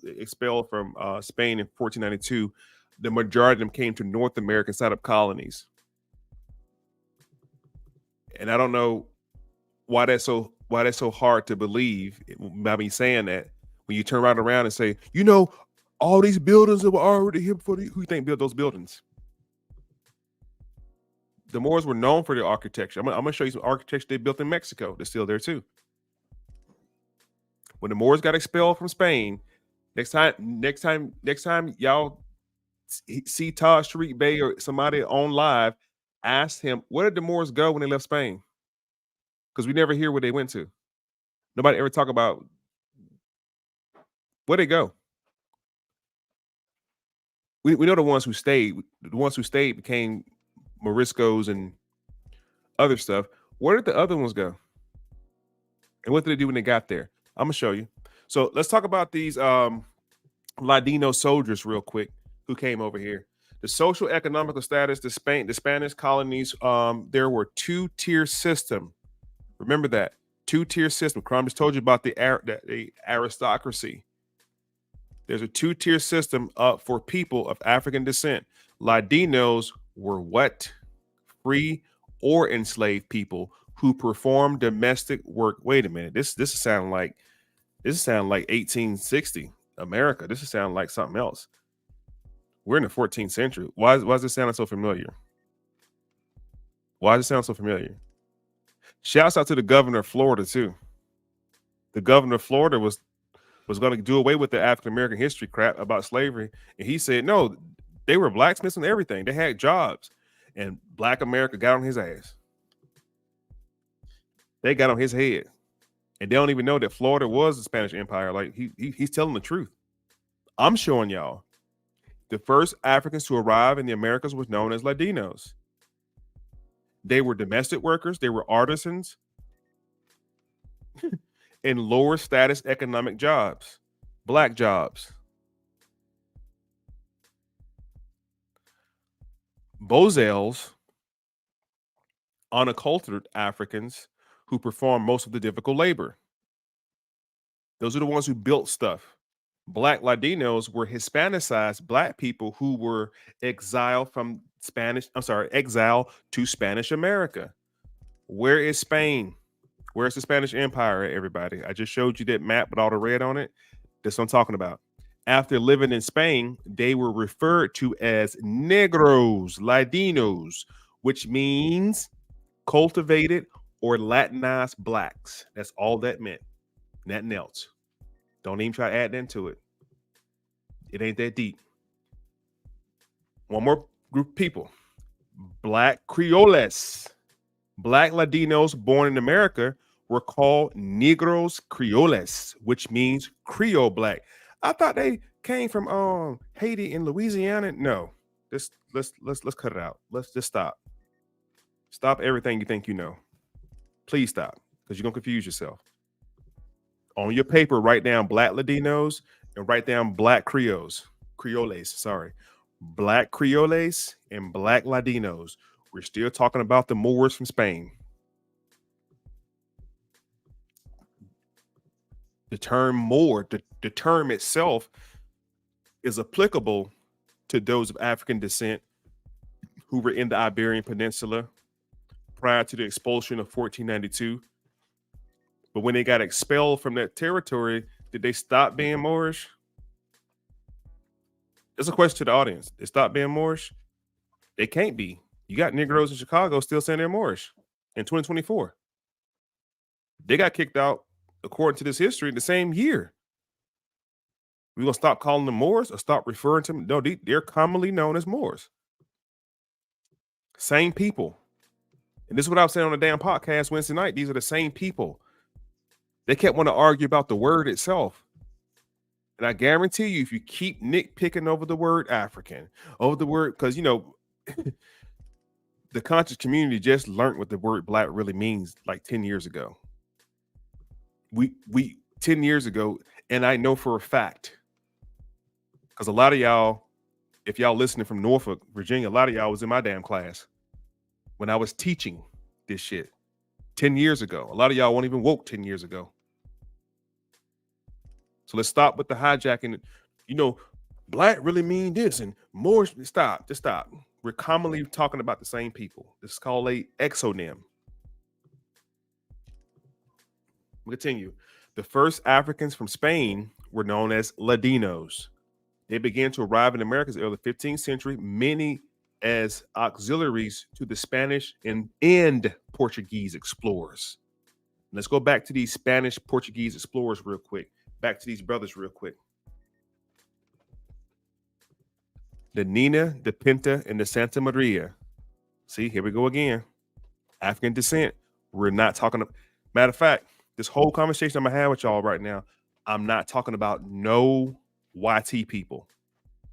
from Spain in 1492, the majority of them came to North America and set up colonies? And I don't know why that's so hard to believe by me saying that. When you turn right around and say, all these buildings that were already here before, who you think built those buildings? The Moors were known for their architecture. I'm gonna show you some architecture they built in Mexico. They're still there too. When the Moors got expelled from Spain, next time y'all see Taj Street Bay or somebody on live, ask him, where did the Moors go when they left Spain? Because we never hear where they went to. Nobody ever talk about where they go. We know the ones who stayed. The ones who stayed became Moriscos and other stuff. Where did the other ones go? And what did they do when they got there? I'm gonna show you. So let's talk about these Ladino soldiers real quick who came over here. The social economical status, the Spanish colonies, there were two-tier system. Remember that two-tier system. Crumb just told you about the aristocracy. There's a two-tier system for people of African descent. Ladinos were what? Free or enslaved people who perform domestic work. Wait a minute. This sound like 1860 America. This sound like something else. We're in the 14th century. Why is this sounding so familiar? Why does it sound so familiar? Shouts out to the governor of Florida too. The governor of Florida was going to do away with the African American history crap about slavery, and he said no, they were blacksmiths and everything. They had jobs, and Black America got on his ass. They got on his head, and they don't even know that Florida was the Spanish Empire. Like he's telling the truth. I'm showing y'all. The first Africans to arrive in the Americas was known as Ladinos. They were domestic workers. They were artisans in lower status economic jobs. Black jobs. Bozels, unacculturated Africans who perform most of the difficult labor. Those are the ones who built stuff. Black Ladinos were Hispanicized Black people who were exiled to Spanish America. Where is Spain? Where's the Spanish Empire at, everybody? I just showed you that map with all the red on it. That's what I'm talking about. After living in Spain, they were referred to as negros, Ladinos, which means cultivated or Latinized blacks. That's all that meant. Nothing else. Don't even try to add that to it. It ain't that deep. One more group of people. Black Creoles. Black Ladinos born in America were called Negros Creoles, which means Creole black. I thought they came from Haiti and Louisiana. No, let's cut it out. Let's just stop. Stop everything you think you know. Please stop, because you're gonna confuse yourself. On your paper, write down Black Ladinos and write down Black Creoles. Black Creoles and Black Ladinos. We're still talking about the Moors from Spain. The term Moor, the term itself is applicable to those of African descent who were in the Iberian Peninsula prior to the expulsion of 1492. But when they got expelled from that territory, did they stop being Moorish? That's a question to the audience. They stopped being Moorish? They can't be. You got Negroes in Chicago still saying they're Moorish in 2024. They got kicked out, according to this history, the same year. We gonna stop calling them Moors or stop referring to them? No, they're commonly known as Moors. Same people. And this is what I was saying on the damn podcast Wednesday night. These are the same people. They kept wanting to argue about the word itself. And I guarantee you, if you keep nitpicking over the word African, over the word, because, you know, the conscious community just learned what the word black really means like 10 years ago. We 10 years ago, and I know for a fact, because a lot of y'all, if y'all listening from Norfolk, Virginia, a lot of y'all was in my damn class when I was teaching this shit 10 years ago. A lot of y'all weren't even woke 10 years ago. So let's stop with the hijacking. You know, black really mean this and more. Stop. Just stop. We're commonly talking about the same people. This is called a exonym. We'll continue. The first Africans from Spain were known as Ladinos. They began to arrive in America in the early 15th century, many as auxiliaries to the Spanish and Portuguese explorers. Let's go back to these Spanish Portuguese explorers real quick. Back to these brothers real quick. The Nina, the Pinta, and the Santa Maria. See, here we go again. African descent. We're not talking about, matter of fact, this whole conversation I'm gonna have with y'all right now, I'm not talking about no YT people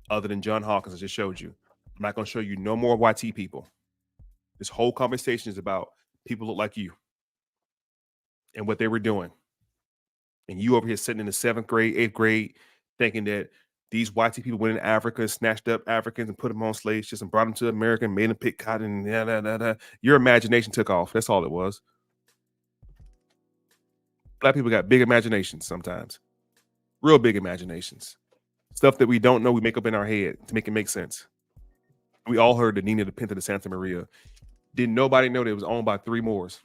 other than John Hawkins I just showed you. I'm not gonna show you no more YT people. This whole conversation is about people look like you and what they were doing. And you over here sitting in the 7th grade, 8th grade, thinking that these YT people went in Africa, snatched up Africans and put them on slave ships and brought them to America and made them pick cotton. Your imagination took off. That's all it was. Black people got big imaginations sometimes. Real big imaginations. Stuff that we don't know, we make up in our head to make it make sense. We all heard the Nina, the Pinta, the Santa Maria. Didn't nobody know that it was owned by 3 Moors?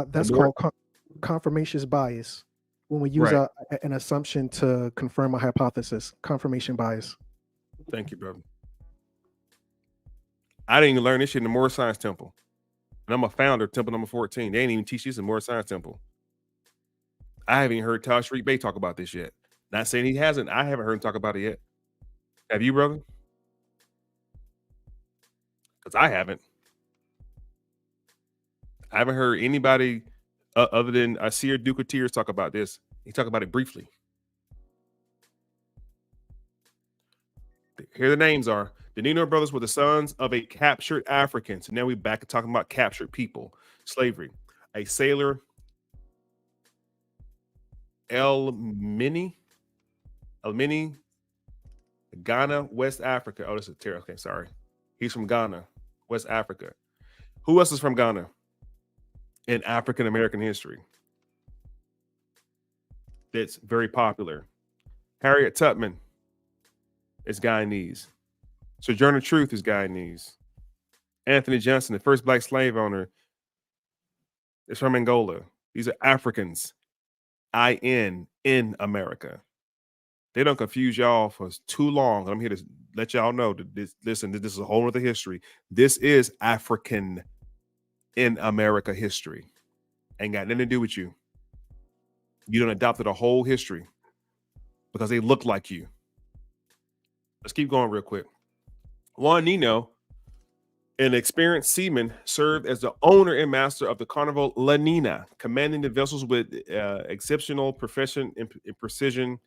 That's called confirmation bias. When we use an assumption to confirm a hypothesis, confirmation bias. Thank you, brother. I didn't even learn this shit in the Moorish Science Temple. And I'm a founder of Temple number 14. They ain't even teach this in Moorish Science Temple. I haven't even heard Tashreeq Bey talk about this yet. Not saying he hasn't. I haven't heard him talk about it yet. Have you, brother? Because I haven't. I haven't heard anybody other than Asir Dukatir talk about this. He talked about it briefly. Here the names are. The Nino brothers were the sons of a captured African. So now we're back to talking about captured people. Slavery. A sailor El-Mini, Ghana, West Africa. Oh, this is Terry. Okay, sorry. He's from Ghana, West Africa. Who else is from Ghana in African American history? That's very popular. Harriet Tubman is Guyanese. Sojourner Truth is Guyanese. Anthony Johnson, the first black slave owner, is from Angola. These are Africans, in America. They don't confuse y'all for too long. I'm here to let y'all know that this is a whole other history. This is African in America history. Ain't got nothing to do with you. You done adopted a whole history because they look like you. Let's keep going real quick. Juan Nino, an experienced seaman, served as the owner and master of the Carnival La Nina, commanding the vessels with exceptional profession and precision.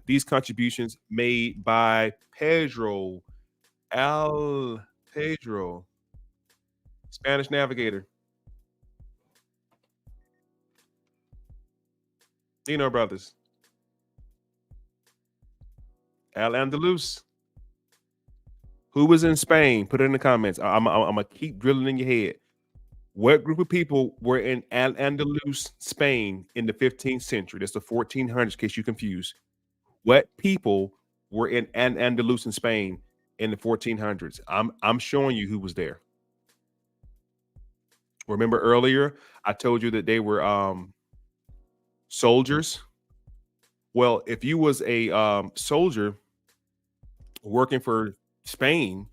These contributions made by Pedro, Spanish navigator. Dino brothers. Al-Andalus. Who was in Spain? Put it in the comments. I'm gonna keep drilling in your head. What group of people were in Al-Andalus, Spain in the 15th century? That's the 1400s, in case you're confused. What people were in Al-Andalus in Spain in the 1400s? I'm showing you who was there. Remember earlier, I told you that they were soldiers. Well, if you was a soldier working for Spain,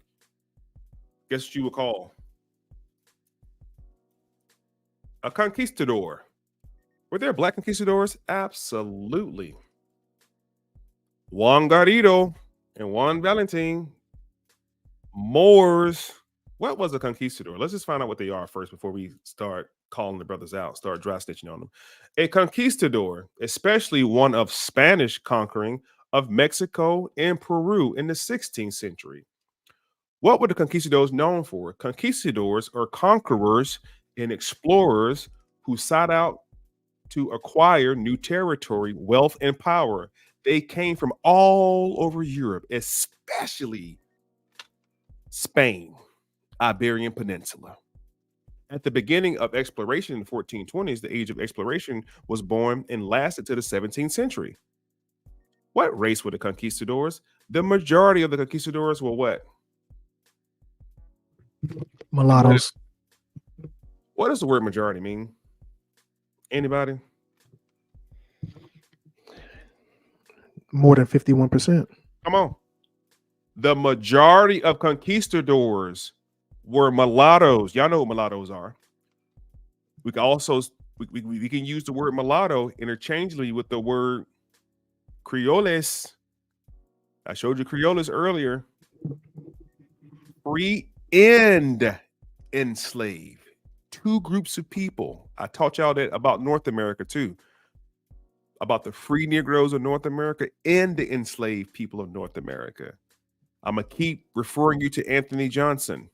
guess what you would call? A conquistador. Were there black conquistadors? Absolutely. Juan Garrido and Juan Valentin, Moors. What was a conquistador? Let's just find out what they are first before we start calling the brothers out, start dry stitching on them. A conquistador, especially one of Spanish conquering of Mexico and Peru in the 16th century. What were the conquistadors known for? Conquistadors are conquerors and explorers who sought out to acquire new territory, wealth, and power. They came from all over Europe, especially Spain, Iberian Peninsula. At the beginning of exploration in the 1420s, the age of exploration was born and lasted to the 17th century. What race were the conquistadors? The majority of the conquistadors were what? Mulattoes. What does the word majority mean? Anybody? More than 51%. Come on. The majority of conquistadors were mulattoes. Y'all know what mulattoes are. We can also we can use the word mulatto interchangeably with the word Creoles. I showed you Creoles earlier. Free and enslaved. Two groups of people. I taught y'all that about North America too. About the free Negroes of North America and the enslaved people of North America. I'm going to keep referring you to Anthony Johnson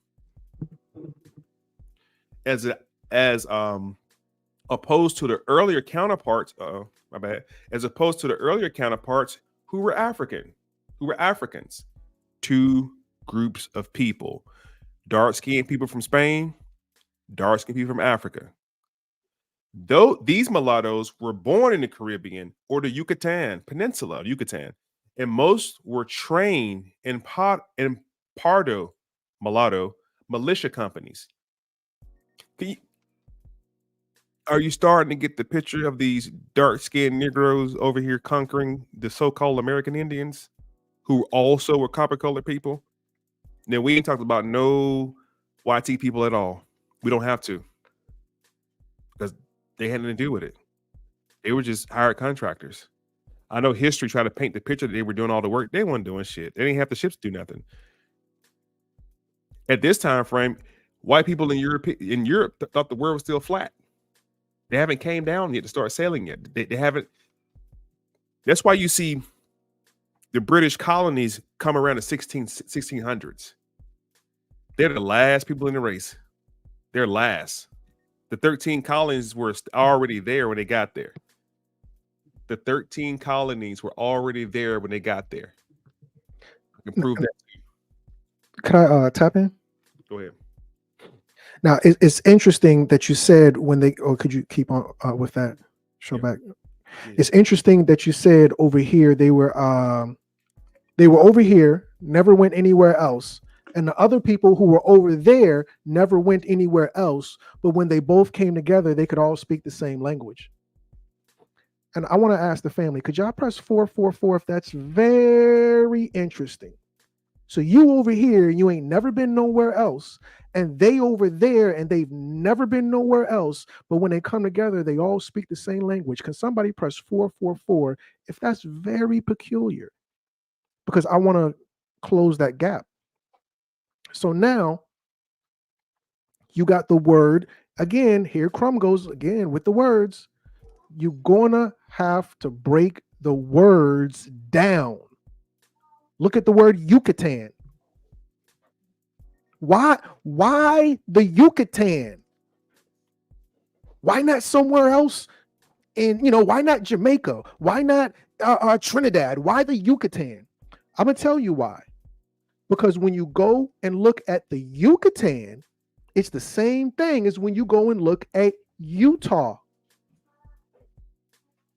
as opposed to the earlier counterparts. As opposed to the earlier counterparts who were Africans. Two groups of people: dark-skinned people from Spain, dark-skinned people from Africa. Though these mulattoes were born in the Caribbean or the Yucatan Peninsula of Yucatan, and most were trained in Pardo mulatto militia companies. Are you starting to get the picture of these dark-skinned Negroes over here conquering the so-called American Indians, who also were copper-colored people? Now, we ain't talked about no YT people at all. We don't have to, because they had nothing to do with it. They were just hired contractors. I know history tried to paint the picture that they were doing all the work. They weren't doing shit. They didn't have the ships to do nothing. At this time frame, white people in Europe thought the world was still flat. They haven't came down yet to start sailing yet. They haven't. That's why you see the British colonies come around the 1600s. They're the last people in the race. They're last. The 13 colonies were already there when they got there. the 13 colonies were already there when they got there. I can prove that to you. Could I tap in? Go ahead. Now, it's interesting that you said when they, or could you keep on with that? Show back. Yeah. It's interesting that you said over here they were over here, never went anywhere else, and the other people who were over there never went anywhere else. But when they both came together, they could all speak the same language. And I want to ask the family, could y'all press 444 if that's very interesting? So you over here, you ain't never been nowhere else, and they over there, and they've never been nowhere else. But when they come together, they all speak the same language. Can somebody press 444 if that's very peculiar? Because I want to close that gap. So now you got the word again. Here Crumb goes again with the words. You're gonna have to break the words down. Look at the word Yucatan. Why the Yucatan? Why not somewhere else? And why not Jamaica? Why not Trinidad? Why the Yucatan? I'm gonna tell you why. Because when you go and look at the Yucatan, it's the same thing as when you go and look at Utah.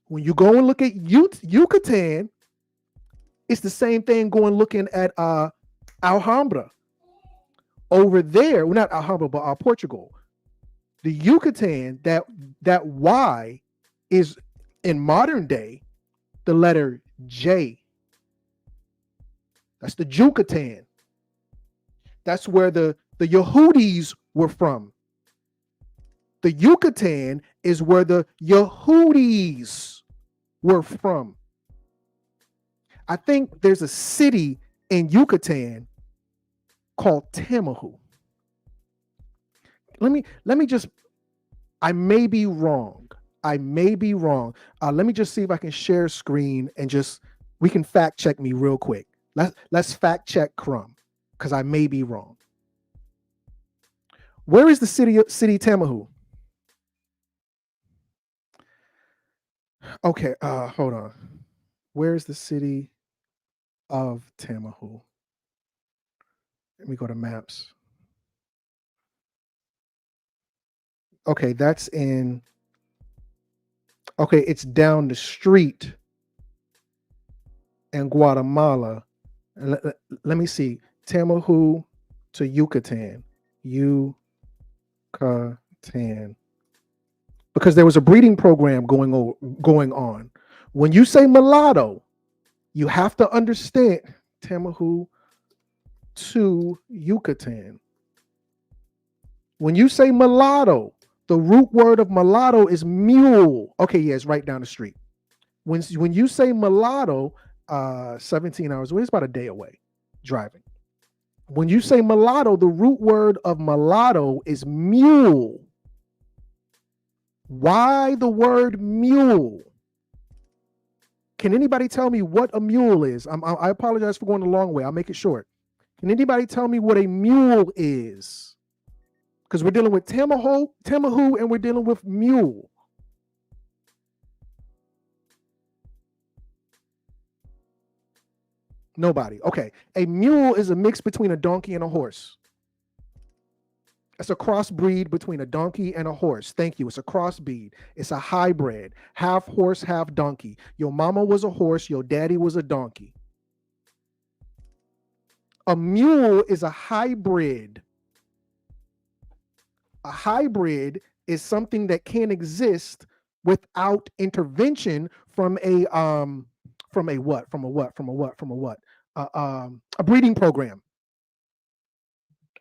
When you go and look at Yucatan, it's the same thing going looking at Alhambra. Over there, well, not Alhambra, but Portugal. The Yucatan, that Y is in modern day the letter J. That's the Yucatan. That's where the Yehudis were from. The Yucatan is where the Yehudis were from. I think there's a city in Yucatan called Tamahu. Let me just, I may be wrong. Let me just see if I can share screen and we can fact check me real quick. Let's fact check Crumb, because I may be wrong. Where is the city Tamahu? Okay, hold on. Where is the city of Tamahu? Let me go to maps. Okay, it's down the street in Guatemala. Let me see. Tamahu to Yucatan. Yucatan. Because there was a breeding program going on. When you say mulatto, you have to understand Tamahu to Yucatan. When you say mulatto, the root word of mulatto is mule. Okay, yeah, it's right down the street. When you say mulatto, 17 hours away, it's about a day away driving. When you say mulatto, the root word of mulatto is mule. Why the word mule? Can anybody tell me what a mule is? I apologize for going the long way. I'll make it short. Can anybody tell me what a mule is? Because we're dealing with Tamahu, and we're dealing with mule. Nobody. Okay. A mule is a mix between a donkey and a horse. It's a crossbreed between a donkey and a horse. Thank you. It's a crossbreed. It's a hybrid. Half horse, half donkey. Your mama was a horse. Your daddy was a donkey. A mule is a hybrid. A hybrid is something that can't exist without intervention from a breeding program.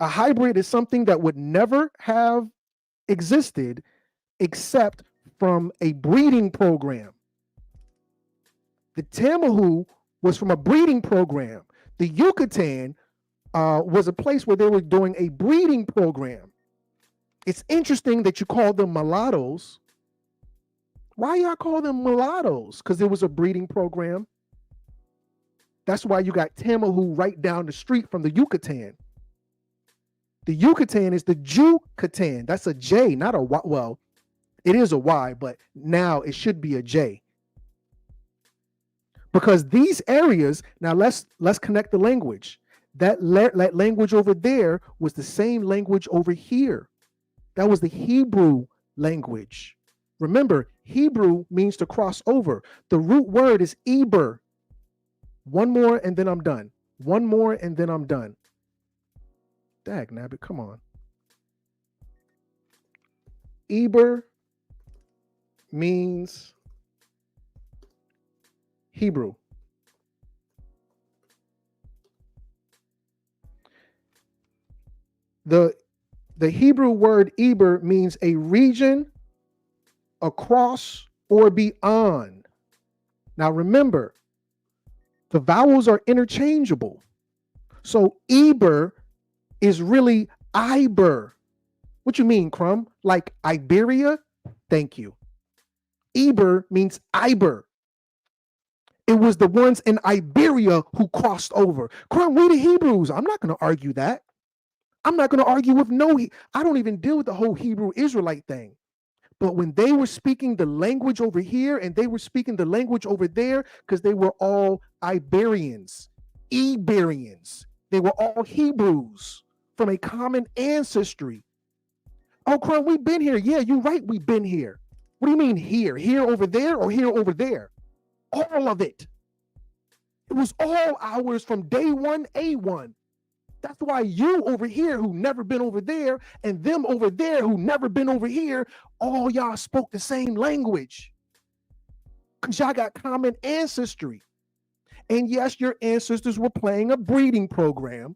A hybrid is something that would never have existed except from a breeding program. The Tamahu was from a breeding program. The Yucatan was a place where they were doing a breeding program. It's interesting that you call them mulattoes. Why y'all call them mulattoes? Because there was a breeding program. That's why you got Tamahu right down the street from the Yucatan. The Yucatan is the Yucatan. That's a J, not a Y. Well, it is a Y, but now it should be a J. because these areas, now let's connect the language. That language over there was the same language over here. That was the Hebrew language. Remember, Hebrew means to cross over. The root word is Eber. One more and then I'm done. One more and then I'm done. Dag nabbit, come on. Eber means Hebrew. The Hebrew word Eber means a region, across, or beyond. Now remember, the vowels are interchangeable. So Eber is really Iber. What you mean, Crumb? Like Iberia? Thank you. Eber means Iber. It was the ones in Iberia who crossed over. Crumb, we the Hebrews. I'm not going to argue that. I'm not going to argue with I don't even deal with the whole Hebrew Israelite thing. But when they were speaking the language over here and they were speaking the language over there, because they were all Iberians, Iberians, they were all Hebrews from a common ancestry. Oh, Crumb, we've been here. Yeah, you're right. We've been here. What do you mean here? Here over there or here over there? All of it. It was all ours from day one, A1. That's why you over here who never been over there and them over there who never been over here, all y'all spoke the same language. Because y'all got common ancestry. And yes, your ancestors were playing a breeding program.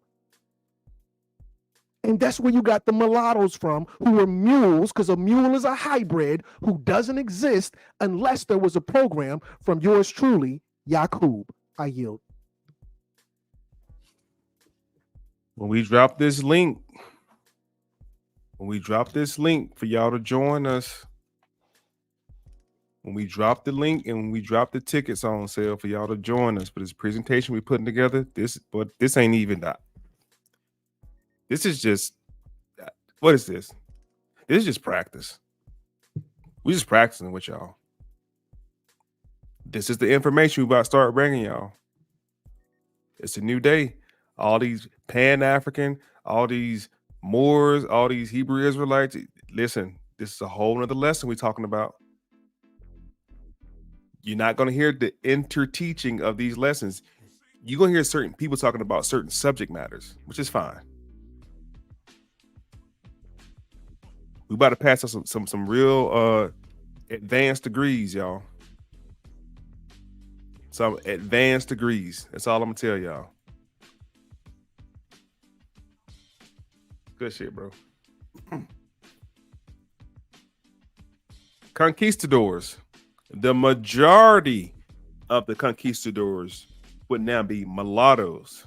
And that's where you got the mulattoes from, who were mules, because a mule is a hybrid who doesn't exist unless there was a program from yours truly, Yaqub. I yield. When we drop this link for y'all to join us, when we drop the link and when we drop the tickets on sale for y'all to join us for this presentation we're putting together, this ain't even that. This is just, what is this? This is just practice. We just practicing with y'all. This is the information we about to start bringing y'all. It's a new day. All these Pan-African, all these Moors, all these Hebrew Israelites. Listen, this is a whole nother lesson we're talking about. You're not going to hear the inter-teaching of these lessons. You're going to hear certain people talking about certain subject matters, which is fine. We about to pass us some real advanced degrees, y'all. Some advanced degrees. That's all I'm gonna tell y'all. Good shit, bro. Conquistadors. The majority of the conquistadors would now be mulattoes.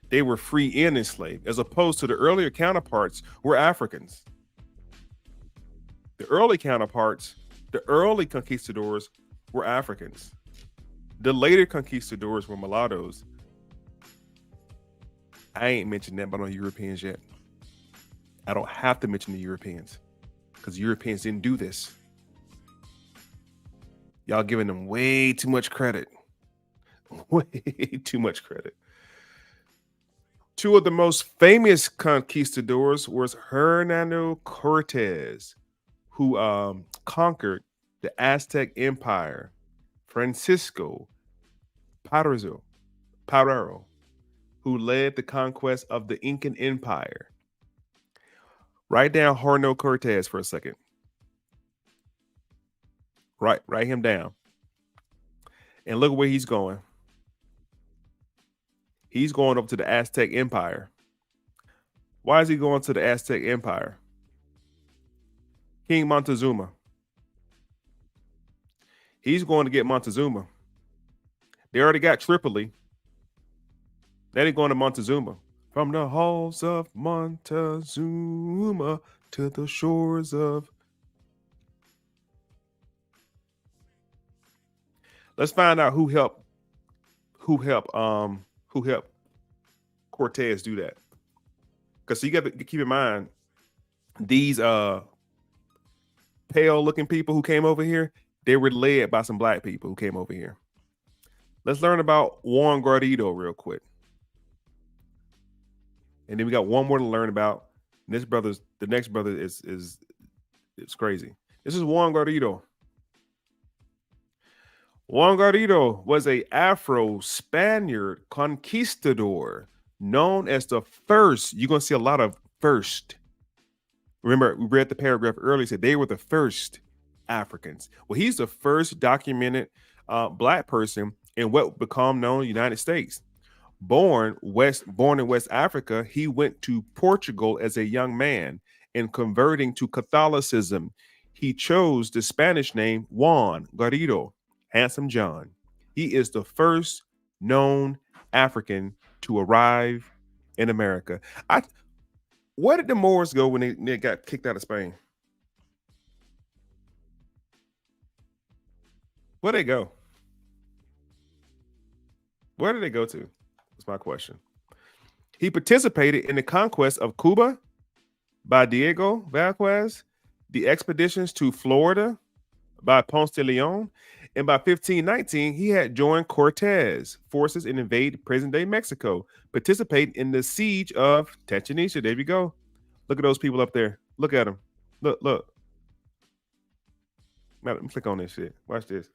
They were free and enslaved, as opposed to the earlier counterparts were Africans. The early counterparts, the early conquistadors were Africans. The later conquistadors were mulattoes. I ain't mentioned that about no Europeans yet. I don't have to mention the Europeans because Europeans didn't do this. Y'all giving them way too much credit. Way too much credit. Two of the most famous conquistadors was Hernando Cortez, who conquered the Aztec Empire, Francisco Pizarro, who led the conquest of the Incan Empire. Write down Hernando Cortez for a second. Write him down. And look where he's going. He's going up to the Aztec Empire. Why is he going to the Aztec Empire? King Montezuma. He's going to get Montezuma. They already got Tripoli. Then he's going to Montezuma. From the halls of Montezuma to the shores of. Let's find out who helped Cortez do that. Because you got to keep in mind, these pale looking people who came over here, they were led by some black people who came over here. Let's learn about Juan Guardito real quick. And then we got one more to learn about. The next brother is crazy. This is Juan Guardito. Juan Guardito was a Afro-Spaniard conquistador known as the first. You're going to see a lot of first. Remember, we read the paragraph earlier, said they were the first Africans. Well, he's the first documented black person in what would become known the United States. Born in West Africa, he went to Portugal as a young man, and converting to Catholicism, he chose the Spanish name Juan Guardito, Handsome John. He is the first known African to arrive in America. Where did the Moors go when they got kicked out of Spain? Where'd they go? Where did they go to? That's my question. He participated in the conquest of Cuba by Diego Velázquez, the expeditions to Florida by Ponce de Leon, and by 1519, he had joined Cortez forces and invaded present-day Mexico, participating in the siege of Chichen Itza. There we go. Look at those people up there. Look at them. Look. Let me click on this shit. Watch this.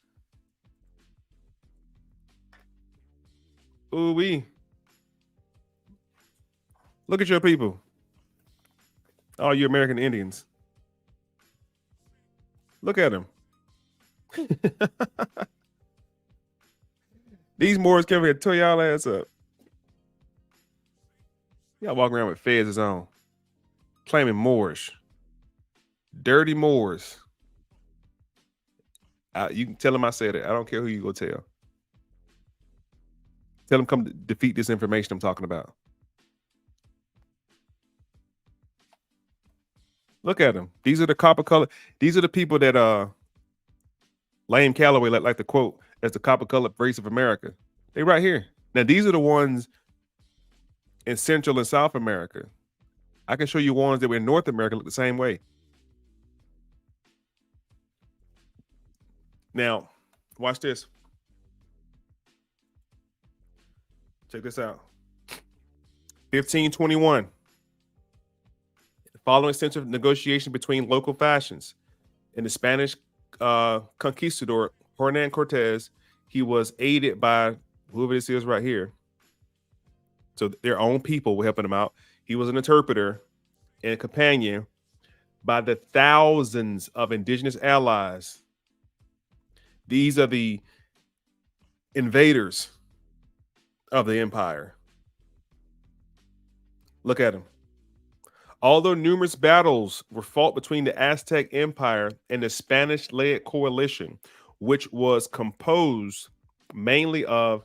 Ooh-wee. Look at your people. All you American Indians. Look at them. These Moors came here to tear y'all ass up. Y'all walking around with feds on, claiming Moorish. Dirty Moors. You can tell them I said it. I don't care who you go tell. Tell them come defeat this information I'm talking about. Look at them. These are the copper color. These are the people that Lane Calloway like to quote as the copper colored race of America. They right here. Now these are the ones in Central and South America. I can show you ones that were in North America look the same way. Now, watch this. Check this out. 1521. Following extensive negotiation between local factions and the Spanish conquistador Hernan Cortez, he was aided by whoever this is right here. So their own people were helping him out. He was an interpreter and a companion by the thousands of indigenous allies. These are the invaders of the empire. Look at them. Although numerous battles were fought between the Aztec Empire and the Spanish-led coalition, which was composed mainly of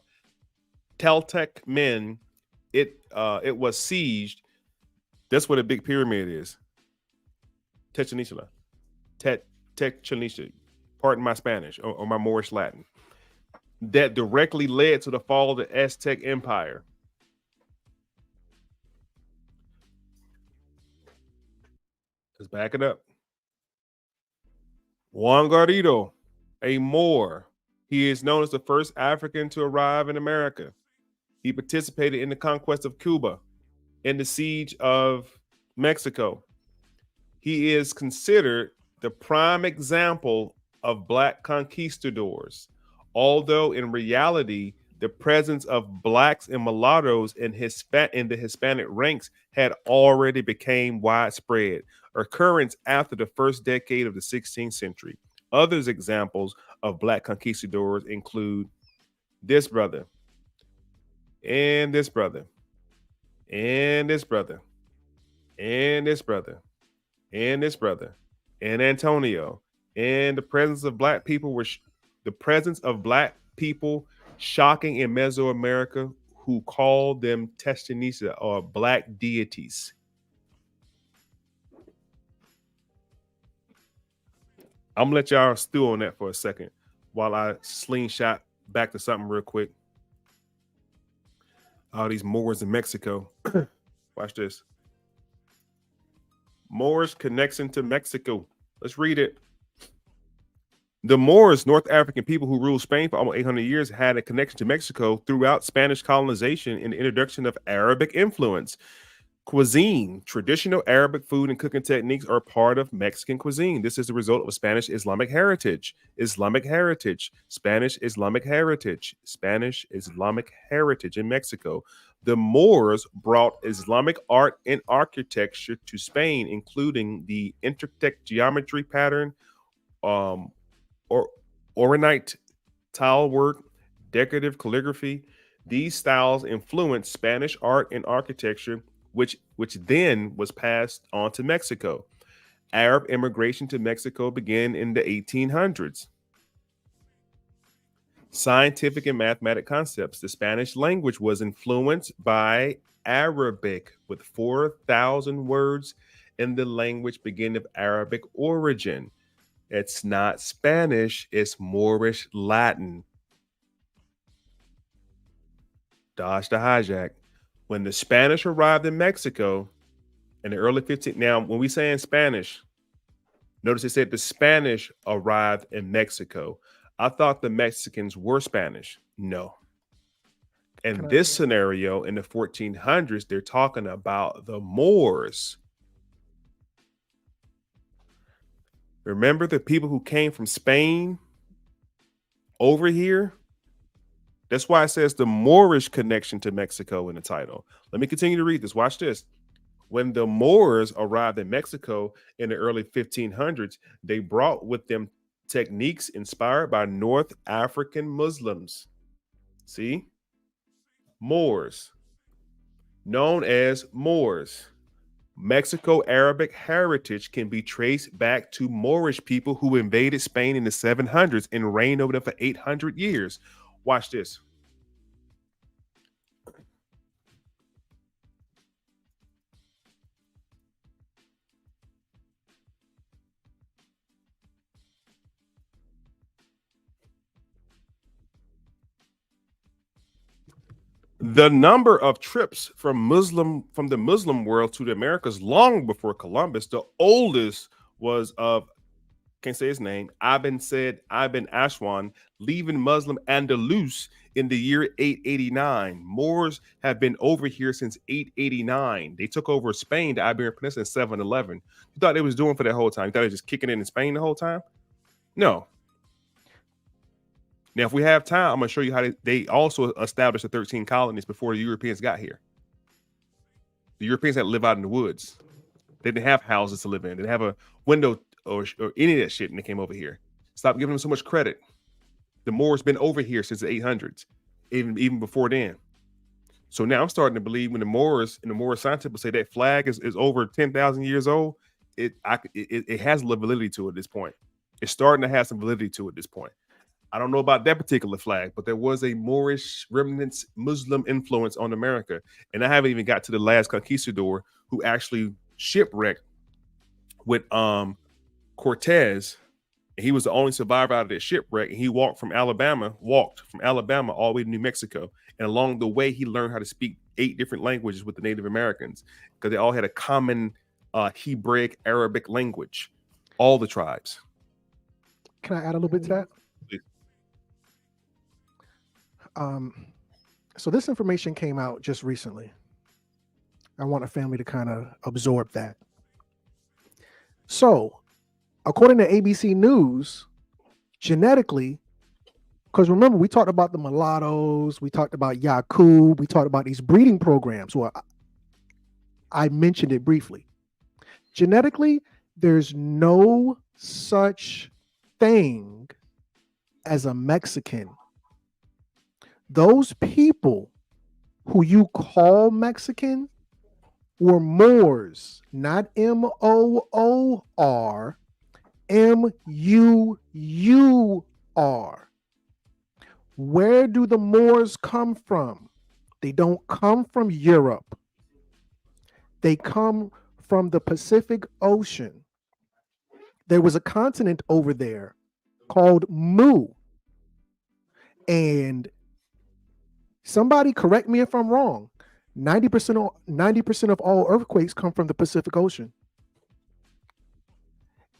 Toltec men, it was sieged. That's what a big pyramid is. Chichen Itza. Chichen Itza. Pardon my Spanish or my Moorish Latin. That directly led to the fall of the Aztec Empire. Let's back it up. Juan Guardito, a Moor. He is known as the first African to arrive in America. He participated in the conquest of Cuba and the siege of Mexico. He is considered the prime example of Black conquistadors, although in reality, the presence of Blacks and mulattoes in the Hispanic ranks had already become widespread, occurrence after the first decade of the 16th century. Other examples of Black conquistadors include this brother, and this brother, and this brother, and this brother, and this brother, and Antonio, and the presence of Black people shocking in Mesoamerica, who called them Testinisa or Black deities. I'm gonna let y'all stew on that for a second while I slingshot back to something real quick. All these Moors in Mexico. Watch this. Moorish connection to Mexico. Let's read it. The Moors, North African people who ruled Spain for almost 800 years, had a connection to Mexico throughout Spanish colonization and the introduction of Arabic influence. Cuisine, traditional Arabic food and cooking techniques are part of Mexican cuisine. This is the result of Spanish Islamic heritage. Islamic heritage, Spanish Islamic heritage, Spanish Islamic heritage in Mexico. The Moors brought Islamic art and architecture to Spain, including the intricate geometry pattern, or ornate tile work, decorative calligraphy. These styles influenced Spanish art and architecture, which then was passed on to Mexico. Arab immigration to Mexico began in the 1800s. Scientific and mathematic concepts. The Spanish language was influenced by Arabic with 4,000 words in the language beginning of Arabic origin. It's not Spanish, it's Moorish Latin. Dodge the hijack. When the Spanish arrived in Mexico in the early 15th, now when we say in Spanish, notice it said the Spanish arrived in Mexico. I thought the Mexicans were Spanish. No. In this scenario, in the 1400s, they're talking about the Moors. Remember the people who came from Spain over here? That's why it says the Moorish connection to Mexico in the title. Let me continue to read this. Watch this. When the Moors arrived in Mexico in the early 1500s, they brought with them techniques inspired by North African Muslims. See? Moors, known as Moors. Mexico Arabic heritage can be traced back to Moorish people who invaded Spain in the 700s and reigned over there for 800 years. Watch this. The number of trips from the Muslim world to the Americas long before Columbus, the oldest was of, can't say his name, Ibn Ashwan, leaving Muslim Andalus in the year 889. Moors have been over here since 889. They took over Spain, the Iberian Peninsula, in 711. You thought they was doing for that whole time? You thought they were just kicking in Spain the whole time? No. Now, if we have time, I'm going to show you how they also established the 13 colonies before the Europeans got here. The Europeans had to live out in the woods. They didn't have houses to live in. They didn't have a window or any of that shit when they came over here. Stop giving them so much credit. The Moors been over here since the 800s, even before then. So now I'm starting to believe when the Moors and the Moorish scientists will say that flag is over 10,000 years old, it has validity to it at this point. It's starting to have some validity to it at this point. I don't know about that particular flag, but there was a Moorish remnants Muslim influence on America. And I haven't even got to the last conquistador who actually shipwrecked with Cortez. And he was the only survivor out of that shipwreck. And he walked from Alabama all the way to New Mexico. And along the way, he learned how to speak 8 different languages with the Native Americans because they all had a common Hebraic Arabic language, all the tribes. Can I add a little bit to that? So this information came out just recently. I want a family to kind of absorb that. So, according to ABC News, genetically, because remember, we talked about the mulattoes, we talked about Yakub, we talked about these breeding programs. Well, I mentioned it briefly. Genetically, there's no such thing as a Mexican. Those people who you call Mexican were Moors, not M-O-O-R, M-U-U-R. Where do the Moors come from? They don't come from Europe. They come from the Pacific Ocean. There was a continent over there called Mu. And somebody correct me if I'm wrong. 90% of all earthquakes come from the Pacific Ocean.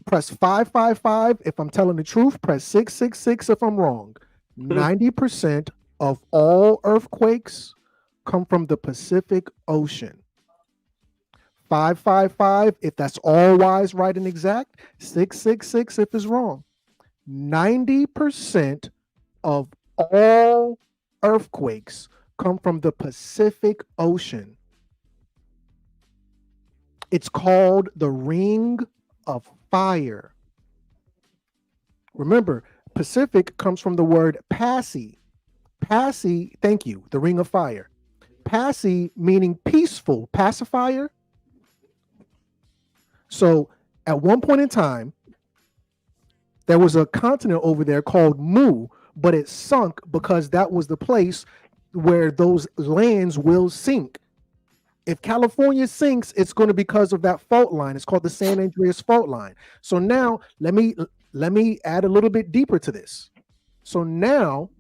Press 555 if I'm telling the truth. Press 666 if I'm wrong. 90% of all earthquakes come from the Pacific Ocean. 555 if that's all wise, right, and exact. 666 if it's wrong. 90% of all earthquakes come from the Pacific Ocean. It's called the Ring of Fire. Remember, Pacific comes from the word passy. Passy, thank you, the Ring of Fire. Passy meaning peaceful, pacifier. So at one point in time, there was a continent over there called Mu, but it sunk because that was the place where those lands will sink. If California sinks, it's going to be because of that fault line. It's called the San Andreas fault line. So now let me add a little bit deeper to this. So now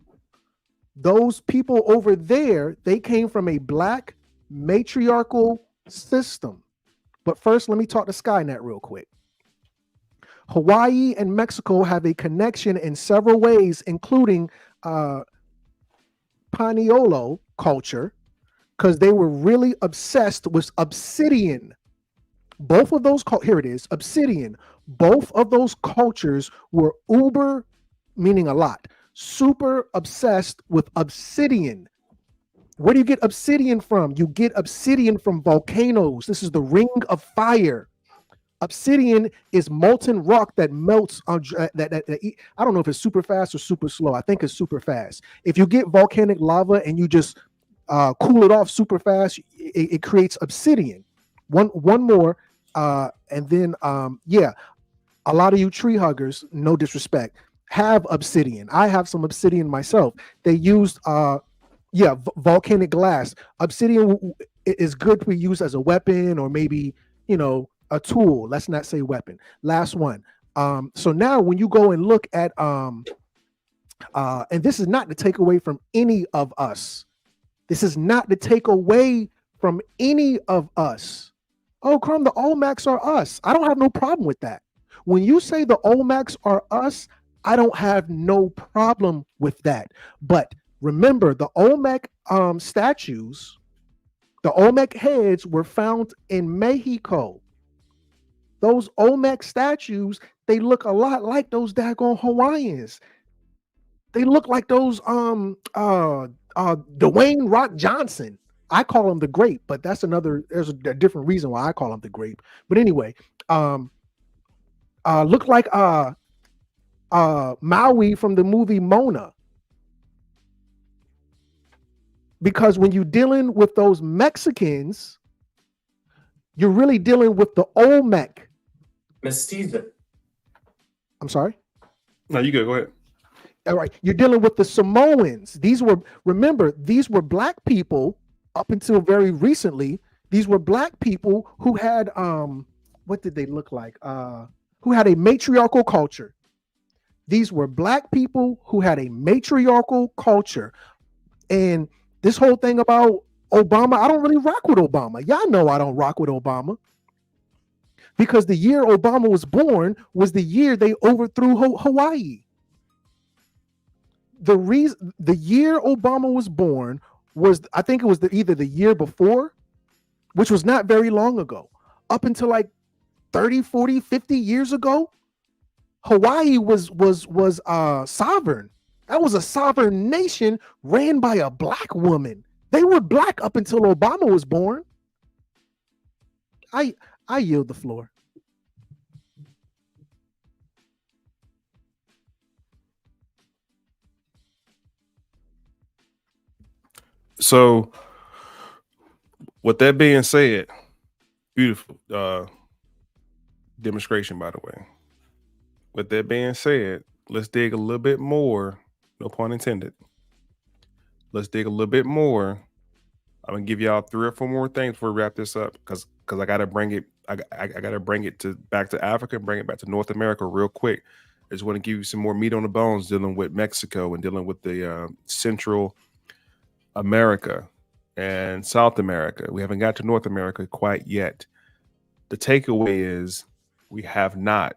those people over there, they came from a black matriarchal system. But first, let me talk to Skynet real quick. Hawaii and Mexico have a connection in several ways, including Paniolo culture, because they were really obsessed with obsidian. Both of those, here it is, obsidian. Both of those cultures were uber, meaning a lot, super obsessed with obsidian. Where do you get obsidian from? You get obsidian from volcanoes. This is the Ring of Fire. Obsidian is molten rock that melts on I don't know if it's super fast or super slow. I think it's super fast. If you get volcanic lava and you just cool it off super fast, it creates obsidian. One more, and then yeah, a lot of you tree huggers, no disrespect, have obsidian. I have some obsidian myself. They used volcanic glass. Obsidian is good to be used as a weapon or maybe, a tool. Let's not say weapon. Last one. So now when you go and look at and this is not to take away from any of us. This is not to take away from any of us. Oh, Crum, the Olmecs are us. I don't have no problem with that. When you say the Olmecs are us, I don't have no problem with that. But remember, the Olmec statues, the Olmec heads were found in Mexico. Those Olmec statues, they look a lot like those daggone Hawaiians. They look like those Dwayne Rock Johnson. I call him the Grape, but there's a different reason why I call him the Grape. But anyway, look like Maui from the movie Mona. Because when you're dealing with those Mexicans, you're really dealing with the Olmec. Mestizo. I'm sorry? No, you go ahead. All right. You're dealing with the Samoans. These were black people up until very recently. These were black people who had, what did they look like? Who had a matriarchal culture. These were black people who had a matriarchal culture. And this whole thing about Obama, I don't really rock with Obama. Y'all know I don't rock with Obama. Because the year Obama was born was the year they overthrew Hawaii. The year Obama was born was, I think it was either the year before, which was not very long ago, up until like 30, 40, 50 years ago, Hawaii was sovereign. That was a sovereign nation ran by a black woman. They were black up until Obama was born. I yield the floor. So, with that being said, beautiful demonstration, by the way. With that being said, let's dig a little bit more. No pun intended. Let's dig a little bit more. I'm gonna give y'all 3 or 4 more things before we wrap this up, because I gotta bring it. I gotta bring it back to Africa and bring it back to North America real quick. I just want to give you some more meat on the bones dealing with Mexico and dealing with the Central America and South America. We haven't got to North America quite yet. The takeaway is we have not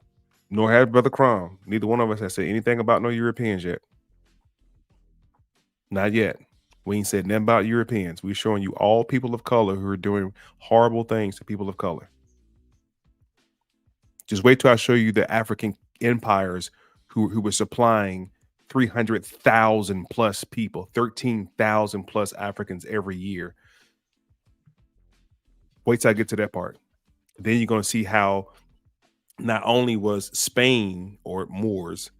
Nor has Brother Crom. Neither one of us has said anything about no Europeans yet. Not yet. We ain't said nothing about Europeans. We're showing you all people of color who are doing horrible things to people of color. Just wait till I show you the African empires who were supplying 300,000 plus people, 13,000 plus Africans every year. Wait till I get to that part. Then you're going to see how not only was Spain or Moors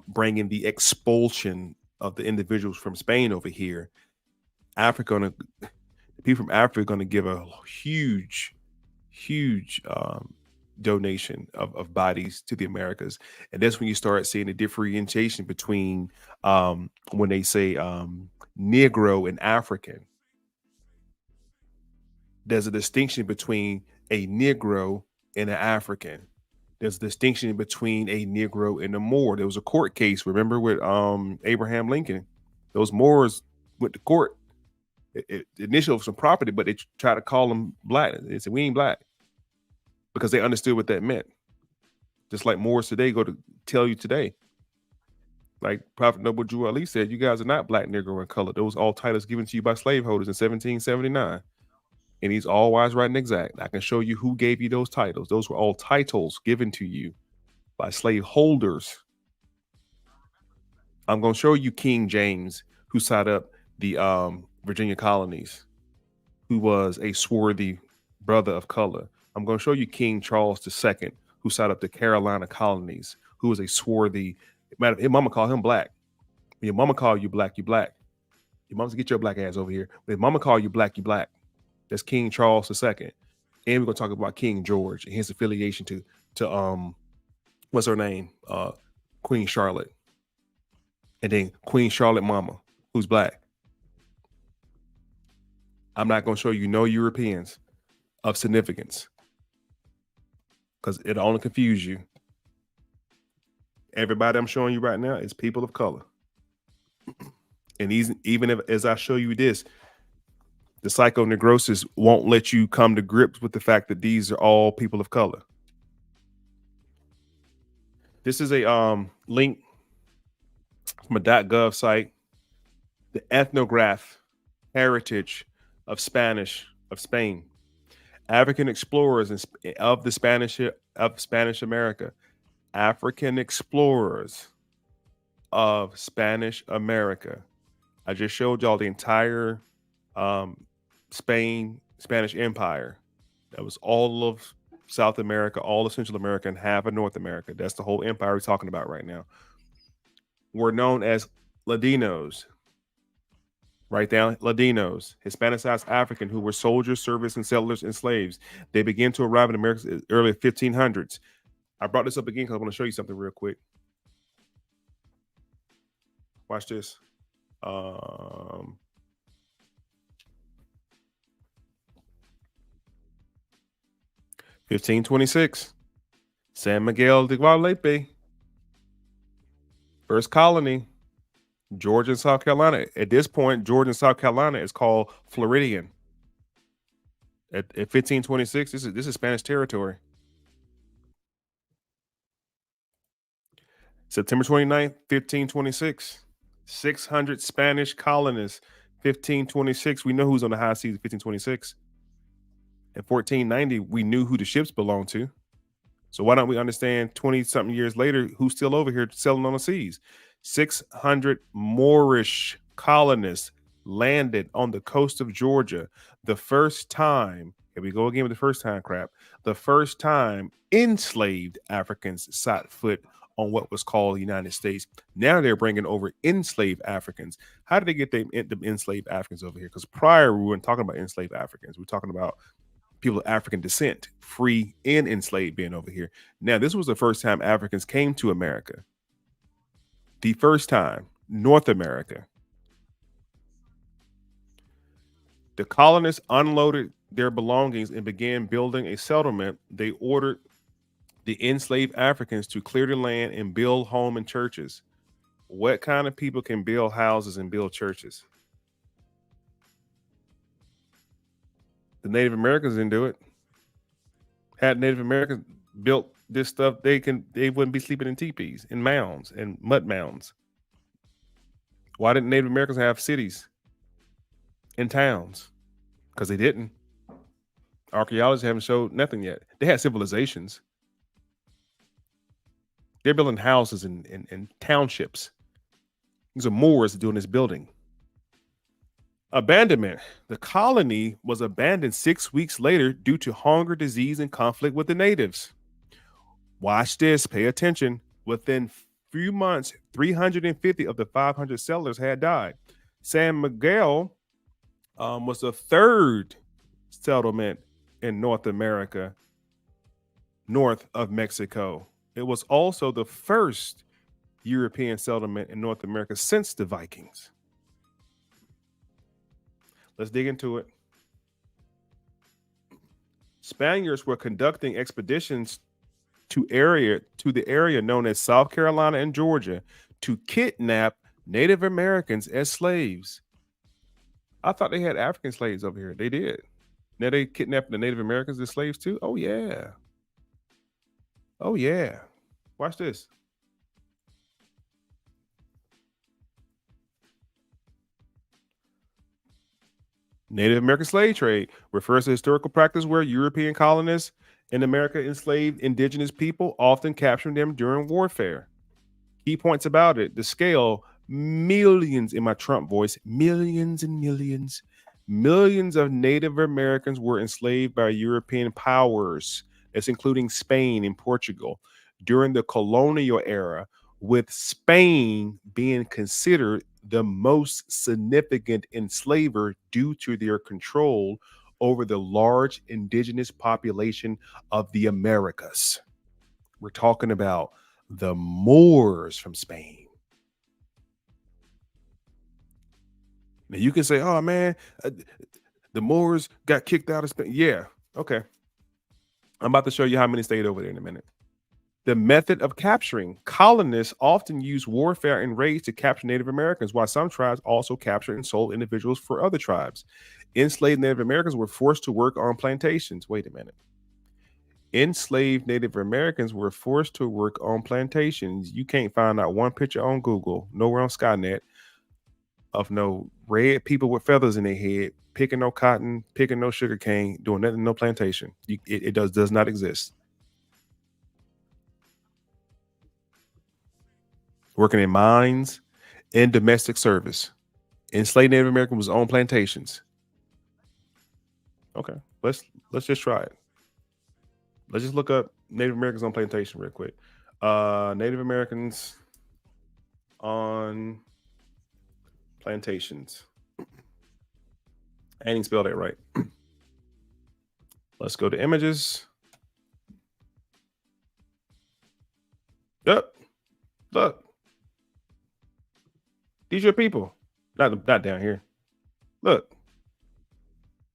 bringing the expulsion of the individuals from Spain over here, the people from Africa are going to give a huge donation of bodies to the Americas. And that's when you start seeing the differentiation between when they say Negro and African. There's a distinction between a Negro and an African. There's a distinction between a Negro and a Moor. There was a court case, remember, with Abraham Lincoln. Those Moors went to court. Initially it was some property, but they tried to call them black. They said, we ain't black, because they understood what that meant. Just like Moors today go to tell you today. Like Prophet Noble Drew Ali said, you guys are not black, Negro, and color. Those all titles given to you by slaveholders in 1779. And he's all wise, right, and exact. I can show you who gave you those titles. Those were all titles given to you by slaveholders. I'm going to show you King James, who set up the Virginia colonies, who was a swarthy brother of color. I'm going to show you King Charles II, who set up the Carolina colonies, who was a swarthy. Your mama called him black. When your mama call you black, you black. Your mama's get your black ass over here. When your mama call you black, you black. That's King Charles II. And we're going to talk about King George and his affiliation to what's her name? Queen Charlotte. And then Queen Charlotte mama, who's black. I'm not going to show you no Europeans of significance, because it'll only confuse you. Everybody I'm showing you right now is people of color. And even if, as I show you this, the psychoneurosis won't let you come to grips with the fact that these are all people of color. This is a link from a .gov site, the ethnograph heritage of Spain, African explorers of Spanish America, African explorers of Spanish America. I just showed y'all the entire Spanish Empire. That was all of South America, all of Central America, and half of North America. That's the whole empire we're talking about right now. We're known as Ladinos. Write down Ladinos, Hispanicized African who were soldiers, servants, and settlers and slaves. They began to arrive in America in the early 1500s. I brought this up again because I want to show you something real quick. Watch this. 1526, San Miguel de Guadalupe, first colony, Georgia and South Carolina. At this point, Georgia and South Carolina is called Floridian. At 1526, this is Spanish territory. September 29th, 1526, 600 Spanish colonists. 1526, we know who's on the high seas. 1526. In 1490, we knew who the ships belonged to. So why don't we understand 20-something years later who's still over here selling on the seas? 600 Moorish colonists landed on the coast of Georgia. The first time, here we go again with the first time crap, the first time enslaved Africans set foot on what was called the United States. Now they're bringing over enslaved Africans. How did they get them enslaved Africans over here? Because prior we weren't talking about enslaved Africans. We're talking about people of African descent, free and enslaved, being over here. Now, this was the first time Africans came to America. The first time, North America. The colonists unloaded their belongings and began building a settlement. They ordered the enslaved Africans to clear the land and build homes and churches. What kind of people can build houses and build churches? The Native Americans didn't do it. Had Native Americans built this stuff, they wouldn't be sleeping in teepees, in mounds, and mud mounds. Why didn't Native Americans have cities and towns? Because they didn't. Archaeologists haven't showed nothing yet. They had civilizations. They're building houses and townships. These are Moors doing this building. Abandonment. The colony was abandoned 6 weeks later due to hunger, disease, and conflict with the natives. Watch this. Pay attention. Within few months, 350 of the 500 settlers had died. San Miguel was the third settlement in North America, north of Mexico. It was also the first European settlement in North America since the Vikings. Let's dig into it. Spaniards were conducting expeditions to the area known as South Carolina and Georgia to kidnap Native Americans as slaves. I thought they had African slaves over here. They did. Now they kidnapped the Native Americans as slaves too? Oh, yeah. Oh, yeah. Watch this. Native American slave trade refers to historical practice where European colonists in America enslaved indigenous people, often capturing them during warfare. Key points about it: the scale, millions, in my Trump voice, millions and millions. Millions of Native Americans were enslaved by European powers, that's including Spain and Portugal, during the colonial era, with Spain being considered the most significant enslaver due to their control over the large indigenous population of the Americas. We're talking about the Moors from Spain. Now you can say, oh man, the Moors got kicked out of Spain. Yeah, okay. I'm about to show you how many stayed over there in a minute. The method of capturing. Colonists often use warfare and raids to capture Native Americans, while some tribes also captured and sold individuals for other tribes. Enslaved Native Americans were forced to work on plantations. Wait a minute. Enslaved Native Americans were forced to work on plantations. You can't find out one picture on Google, nowhere on Skynet, of no red people with feathers in their head, picking no cotton, picking no sugar cane, doing nothing, no plantation. It does not exist. Working in mines and domestic service. Enslaved Native American was on plantations. Okay, let's just try it. Let's just look up Native Americans on plantation real quick. Native Americans on plantations. I didn't spell that right. Let's go to images. Yep. Look. These your people. Not down here. Look.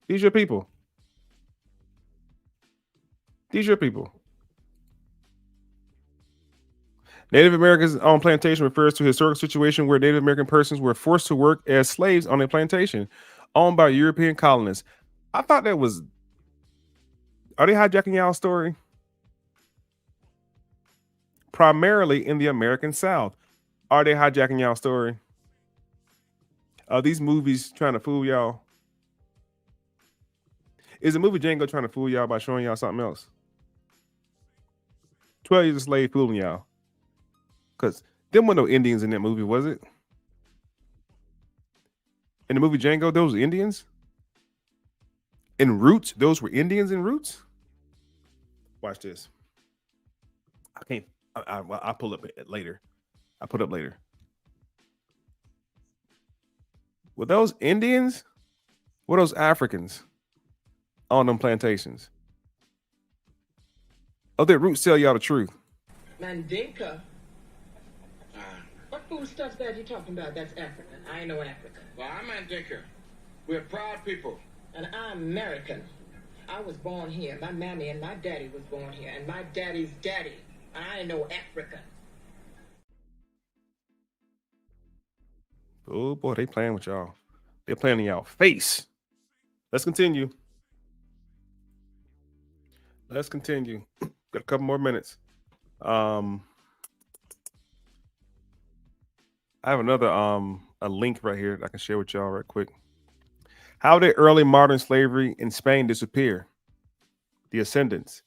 These your people. These your people. Native Americans on plantation refers to a historical situation where Native American persons were forced to work as slaves on a plantation owned by European colonists. I thought that was... Are they hijacking y'all's story? Primarily in the American South. Are they hijacking y'all's story? Are these movies trying to fool y'all? Is the movie Django trying to fool y'all by showing y'all something else? 12 Years a Slave fooling y'all. Because there weren't no Indians in that movie, was it? In the movie Django, those were Indians? In Roots, those were Indians in Roots? Watch this. I can't. I'll pull up later. I'll put up later. Were those Indians? Were those Africans on them plantations? Oh, their Roots tell y'all the truth. Mandinka. What food stuff that you talking about? That's African. I ain't no African. Well, I'm Mandinka. We're proud people. And I'm American. I was born here. My mammy and my daddy was born here. And my daddy's daddy. And I ain't no African. Oh boy, they playing with y'all. They're playing in y'all face. Let's continue. Got a couple more minutes. I have another a link right here that I can share with y'all right quick. How did early modern slavery in Spain disappear? The Ascendants.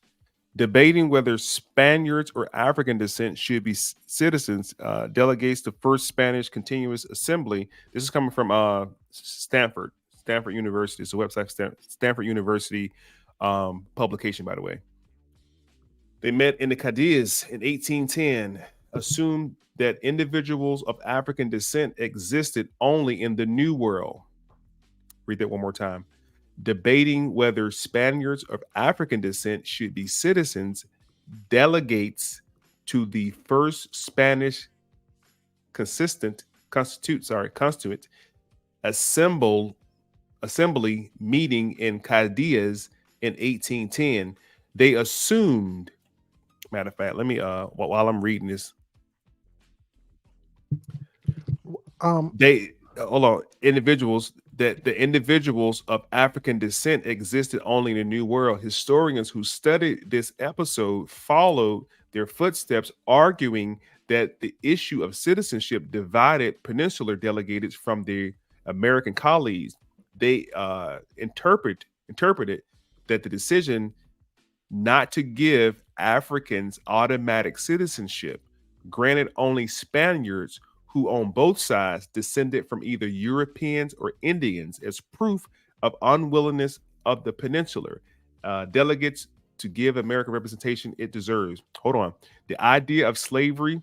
Debating whether Spaniards or African descent should be citizens, delegates the first Spanish Continuous Assembly. This is coming from Stanford University. It's a website, Stanford University publication, by the way. They met in the Cadiz in 1810, assumed that individuals of African descent existed only in the New World. Read that one more time. Debating whether Spaniards of African descent should be citizens, delegates to the first Spanish Constituent Assembly meeting in Cadiz in 1810. They assumed, matter of fact, let me while I'm reading this, that the individuals of African descent existed only in the New World. Historians who studied this episode followed their footsteps, arguing that the issue of citizenship divided peninsular delegates from the American colonies. They interpreted that the decision not to give Africans automatic citizenship granted only Spaniards who on both sides descended from either Europeans or Indians as proof of unwillingness of the peninsular delegates to give American representation it deserves. Hold on. The idea of slavery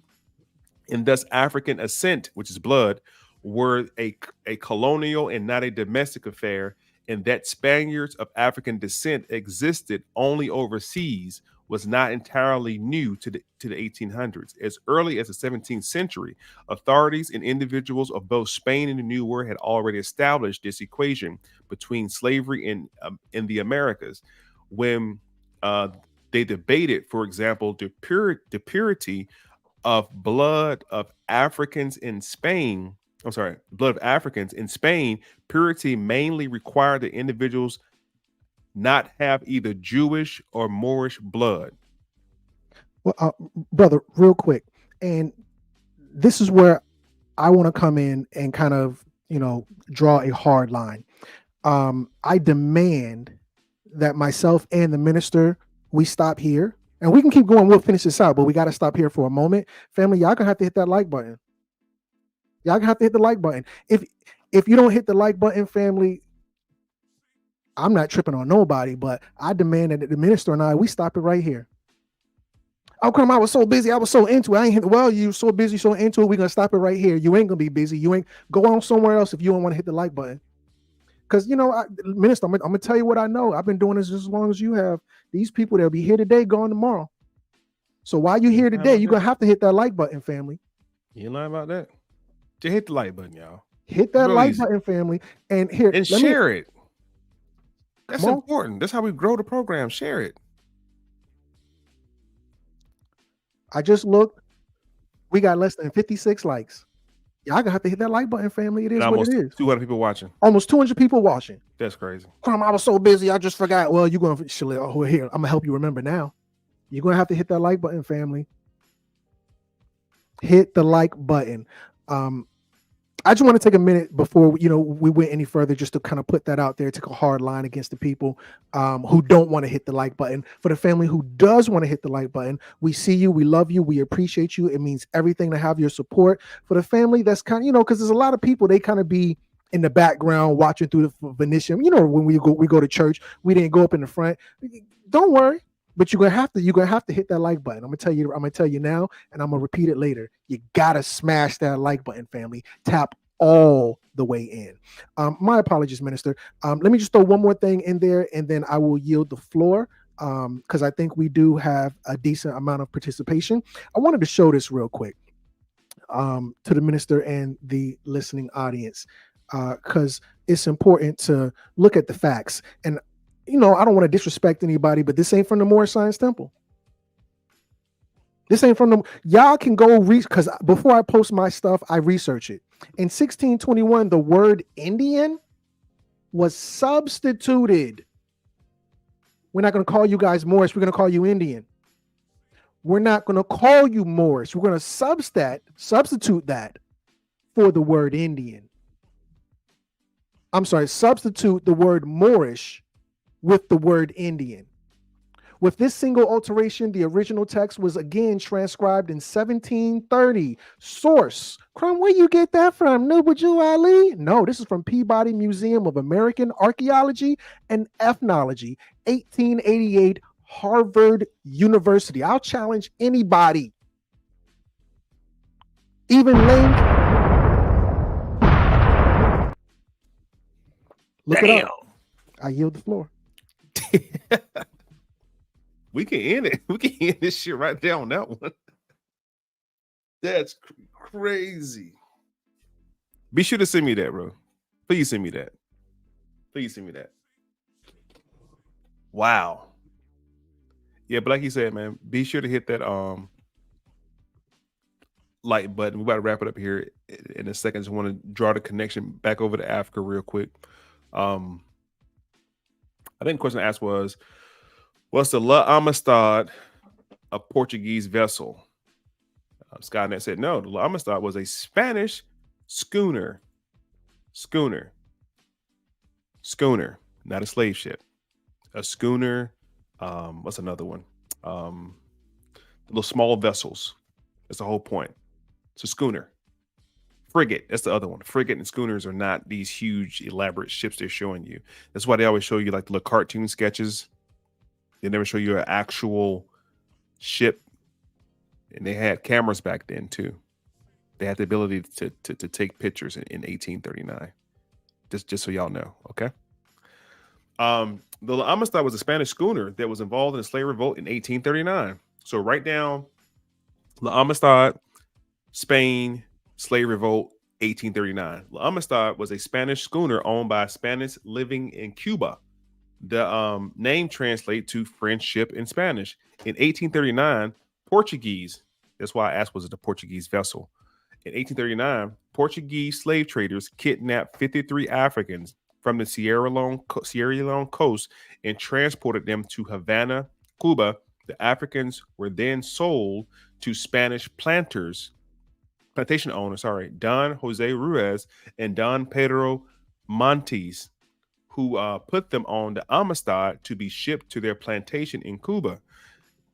and thus African ascent, which is blood, were a colonial and not a domestic affair, and that Spaniards of African descent existed only overseas was not entirely new to the 1800s. As early as the 17th century, authorities and individuals of both Spain and the New World had already established this equation between slavery in the Americas. When they debated, for example, the purity of blood of Africans in Spain. Blood of Africans in Spain, purity mainly required that individuals not have either Jewish or Moorish blood. Well, brother, real quick, and this is where I want to come in and kind of, draw a hard line. I demand that myself and the minister, we stop here, and we can keep going. We'll finish this out, but we got to stop here for a moment. Family, y'all gonna have to hit that like button. Y'all gonna have to hit the like button. If you don't hit the like button, family, I'm not tripping on nobody, but I demand that the minister and we stop it right here. Oh, come on, I was so busy. I was so into it. You so busy, so into it. We're going to stop it right here. You ain't going to be busy. You ain't go on somewhere else if you don't want to hit the like button. Because, minister, I'm going to tell you what I know. I've been doing this as long as you have. These people, they'll be here today, gone tomorrow. So while you're here today, you're going to have to hit that like button, family. You ain't lying about that? Just hit the like button, y'all. Hit that like button, family. And share it. That's important. That's how we grow the program. Share it. I just looked. We got less than 56 likes. Y'all gonna have to hit that like button, family. It is what it is. 200 people watching. Almost 200 people watching. That's crazy. I was so busy, I just forgot. Well, you're going to here. I'm gonna help you remember now. You're gonna have to hit that like button, family. Hit the like button. I just want to take a minute before we went any further, just to kind of put that out there, take a hard line against the people who don't want to hit the like button. For the family who does want to hit the like button, we see you, we love you, we appreciate you. It means everything to have your support. For the family that's kind of, because there's a lot of people, they kind of be in the background watching through the Venetian. When we go to church, we didn't go up in the front. Don't worry. But you're gonna have to hit that like button. I'm gonna tell you now, and I'm gonna repeat it later. You gotta smash that like button, family. Tap all the way in. My apologies, minister. Let me just throw one more thing in there, and then I will yield the floor because I think we do have a decent amount of participation. I wanted to show this real quick to the minister and the listening audience because it's important to look at the facts. And I don't want to disrespect anybody, but this ain't from the Moorish Science Temple. This ain't from the. Y'all can go read, because before I post my stuff, I research it. In 1621, the word Indian was substituted. We're not going to call you guys Moorish. We're going to call you Indian. We're not going to call you Moorish. We're going to substitute that for the word Indian. I'm sorry, substitute the word Moorish with the word Indian. With this single alteration, the original text was again transcribed in 1730. Source: Crumb, where you get that from? Nubuju Ali? No, this is from Peabody Museum of American Archaeology and Ethnology, 1888, Harvard University. I'll challenge anybody. Even link. Look it up. I yield the floor. We can end it. We can end this shit right there on that one. That's crazy. Be sure to send me that, bro. Please send me that. Please send me that. Wow. Yeah, but like you said, man, be sure to hit that like button. We're about to wrap it up here in a second. Just want to draw the connection back over to Africa real quick. I think the question I asked was the La Amistad a Portuguese vessel? Skynet said no. The La Amistad was a Spanish schooner, not a slave ship. A schooner. What's another one? Little small vessels. That's the whole point. It's a schooner. Frigate. That's the other one. Frigate and schooners are not these huge, elaborate ships they're showing you. That's why they always show you like the little cartoon sketches. They never show you an actual ship. And they had cameras back then too. They had the ability to take pictures in 1839. Just so y'all know, okay? The La Amistad was a Spanish schooner that was involved in a slave revolt in 1839. So write down La Amistad, Spain, slave revolt, 1839. La Amistad was a Spanish schooner owned by Spanish living in Cuba. The name translates to French ship in Spanish. In 1839, Portuguese, that's why I asked, was it a Portuguese vessel? In 1839, Portuguese slave traders kidnapped 53 Africans from the Sierra Leone coast and transported them to Havana, Cuba. The Africans were then sold to Spanish plantation owners, Don Jose Ruiz and Don Pedro Montes, who put them on the Amistad to be shipped to their plantation in Cuba.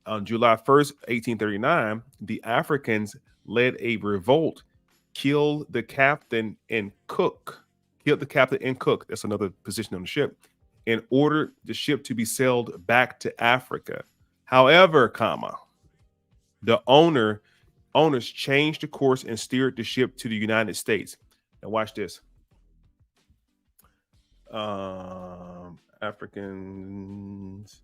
On July 1st, 1839, the Africans led a revolt, killed the captain and cook. That's another position on the ship, and ordered the ship to be sailed back to Africa. However, the owners changed the course and steered the ship to the United States. Now watch this. Africans,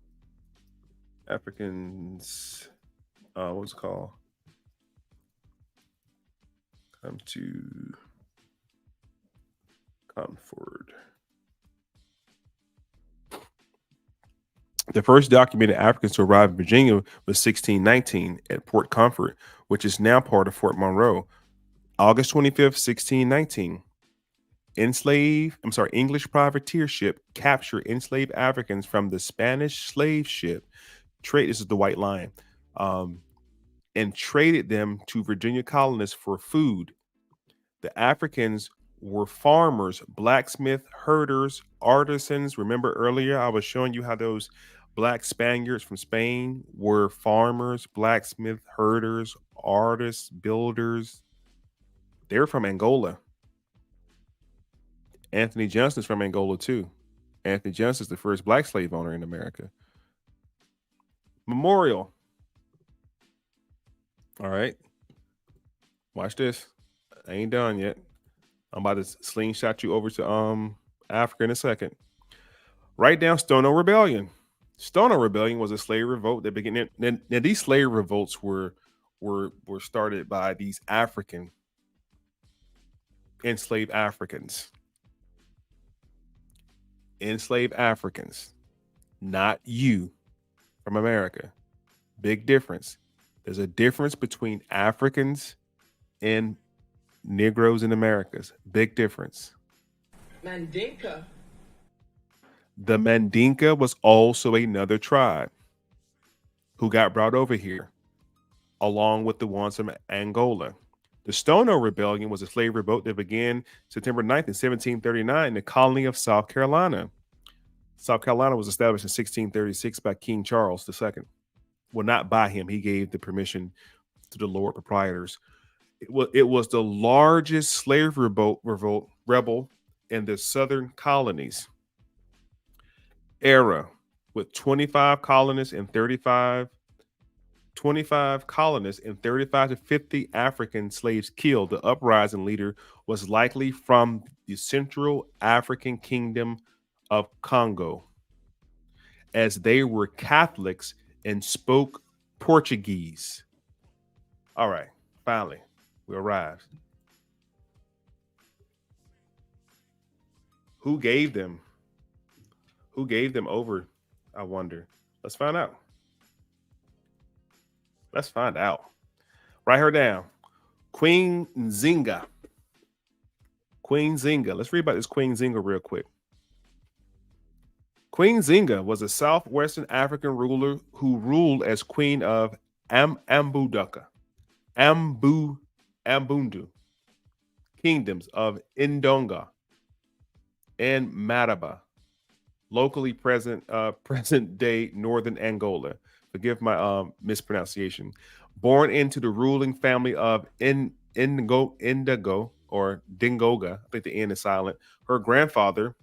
what's it called? Come forward. The first documented Africans to arrive in Virginia was 1619 at Port Comfort, which is now part of Fort Monroe. August 25th, 1619. English privateer ship captured enslaved Africans from the Spanish slave ship. This is the White Lion, and traded them to Virginia colonists for food. The Africans were farmers, blacksmith, herders, artisans. Remember earlier I was showing you how those black Spaniards from Spain were farmers, blacksmith, herders, artists, builders. They're from Angola. Anthony Johnson's from Angola too. Anthony Johnson's the first black slave owner in America. Memorial. All right. Watch this. I ain't done yet. I'm about to slingshot you over to Africa in a second. Write down Stono Rebellion. Stono Rebellion was a slave revolt that began. Now these slave revolts were started by these enslaved Africans. Enslaved Africans, not you from America. Big difference. There's a difference between Africans and Negroes in Americas. Big difference. Mandinka. The Mandinka was also another tribe who got brought over here. along with the ones from Angola. The Stono Rebellion was a slave revolt that began September 9th in 1739 in the colony of South Carolina. South Carolina was established in 1636 by King Charles II. Well, not by him. He gave the permission to the Lord proprietors. It was the largest slave rebel in the southern colonies era, with 25 colonists and 35 to 50 African slaves killed. The uprising leader was likely from the Central African Kingdom of Congo, as they were Catholics and spoke Portuguese. All right, finally, we arrived. Who gave them? Who gave them over? I wonder. Let's find out. Let's find out. Write her down. Queen Nzinga. Queen Nzinga. Let's read about this Queen Nzinga real quick. Queen Nzinga was a southwestern African ruler who ruled as queen of Ambundu kingdoms of Ndonga and Mataba, locally present day northern Angola. Forgive my mispronunciation. Born into the ruling family of Indigo or Dingoga, I think the N is silent. Her grandfather,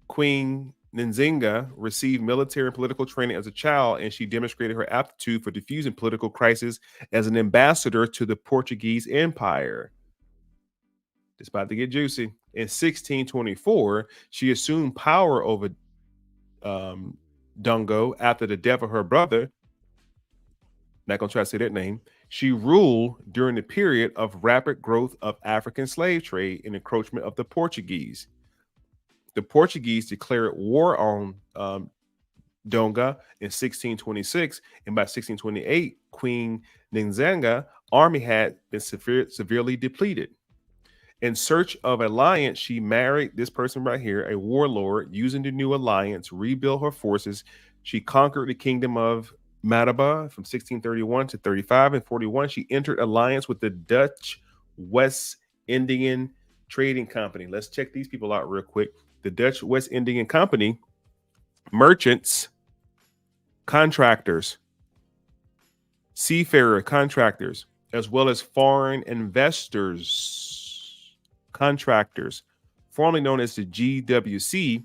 Queen Nzinga, received military and political training as a child, and she demonstrated her aptitude for diffusing political crisis as an ambassador to the Portuguese Empire. It's about to get juicy. In 1624, she assumed power over Dungo after the death of her brother. Not going to try to say that name. She ruled during the period of rapid growth of African slave trade and encroachment of the Portuguese. The Portuguese declared war on Donga in 1626, and by 1628, Queen Nzinga army had been severely depleted. In search of alliance, she married this person right here, a warlord. Using the new alliance, rebuilt her forces. She conquered the kingdom of Mataba from 1631 to 35 and 41. She entered alliance with the Dutch West Indian Trading Company. Let's check these people out real quick. The Dutch West Indian Company, merchants, contractors, seafarer contractors, as well as foreign investors, contractors, formerly known as the GWC.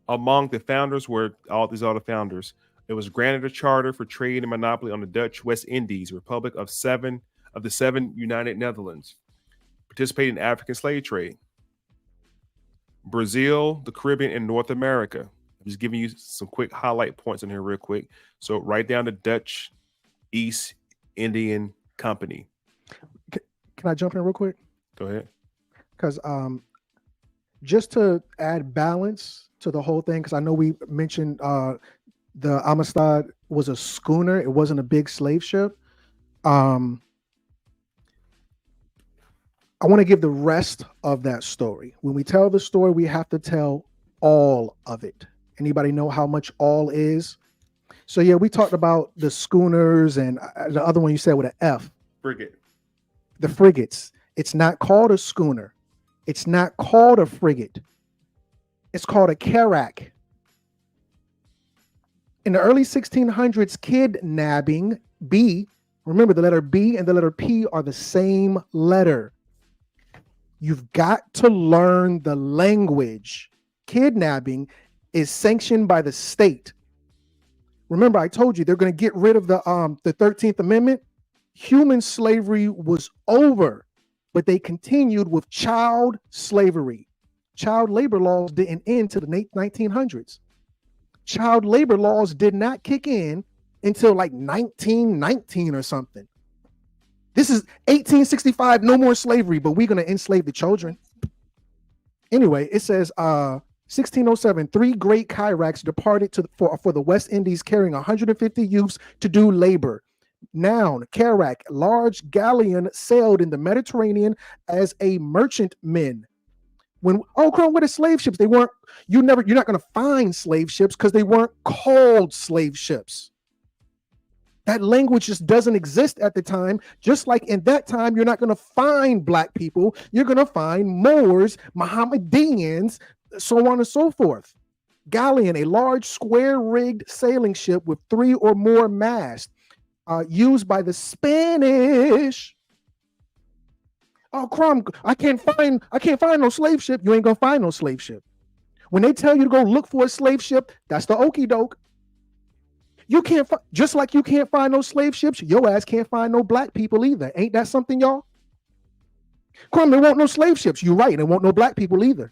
Among the founders were all these other founders. It was granted a charter for trade and monopoly on the Dutch West Indies, Republic of the seven United Netherlands, participated in African slave trade. Brazil, the Caribbean, and North America. I'm just giving you some quick highlight points in here real quick. So write down the Dutch East Indian Company. Can I jump in real quick? Go ahead. Because just to add balance to the whole thing, because I know we mentioned the Amistad was a schooner. It wasn't a big slave ship. I want to give the rest of that story. When we tell the story, we have to tell all of it. Anybody know how much all is? So yeah, we talked about the schooners and the other one you said with an F. Frigate. The frigates. It's not called a schooner. It's not called a frigate. It's called a carrack. In the early 1600s, kidnapping, B, remember the letter B and the letter P are the same letter. You've got to learn the language. Kidnapping is sanctioned by the state. Remember, I told you they're going to get rid of the 13th Amendment. Human slavery was over, but they continued with child slavery. Child labor laws didn't end till the 1900s. Child labor laws did not kick in until like 1919 or something. This is 1865, no more slavery, but we're going to enslave the children. Anyway, it says 1607, 3 great carracks departed for the West Indies carrying 150 youths to do labor. Noun, carrack, large galleon sailed in the Mediterranean as a merchantman. What are slave ships? They weren't, you're not going to find slave ships because they weren't called slave ships. That language just doesn't exist at the time. Just like in that time, you're not going to find black people. You're going to find Moors, Mohammedans, so on and so forth. Galleon, a large square-rigged sailing ship with 3 or more masts, used by the Spanish. Oh, Crumb, I can't find no slave ship. You ain't gonna find no slave ship. When they tell you to go look for a slave ship, that's the okie doke. You can't just like you can't find no slave ships, your ass can't find no black people either. Ain't that something, y'all? Crumb, there won't no slave ships. You're right, there won't no black people either.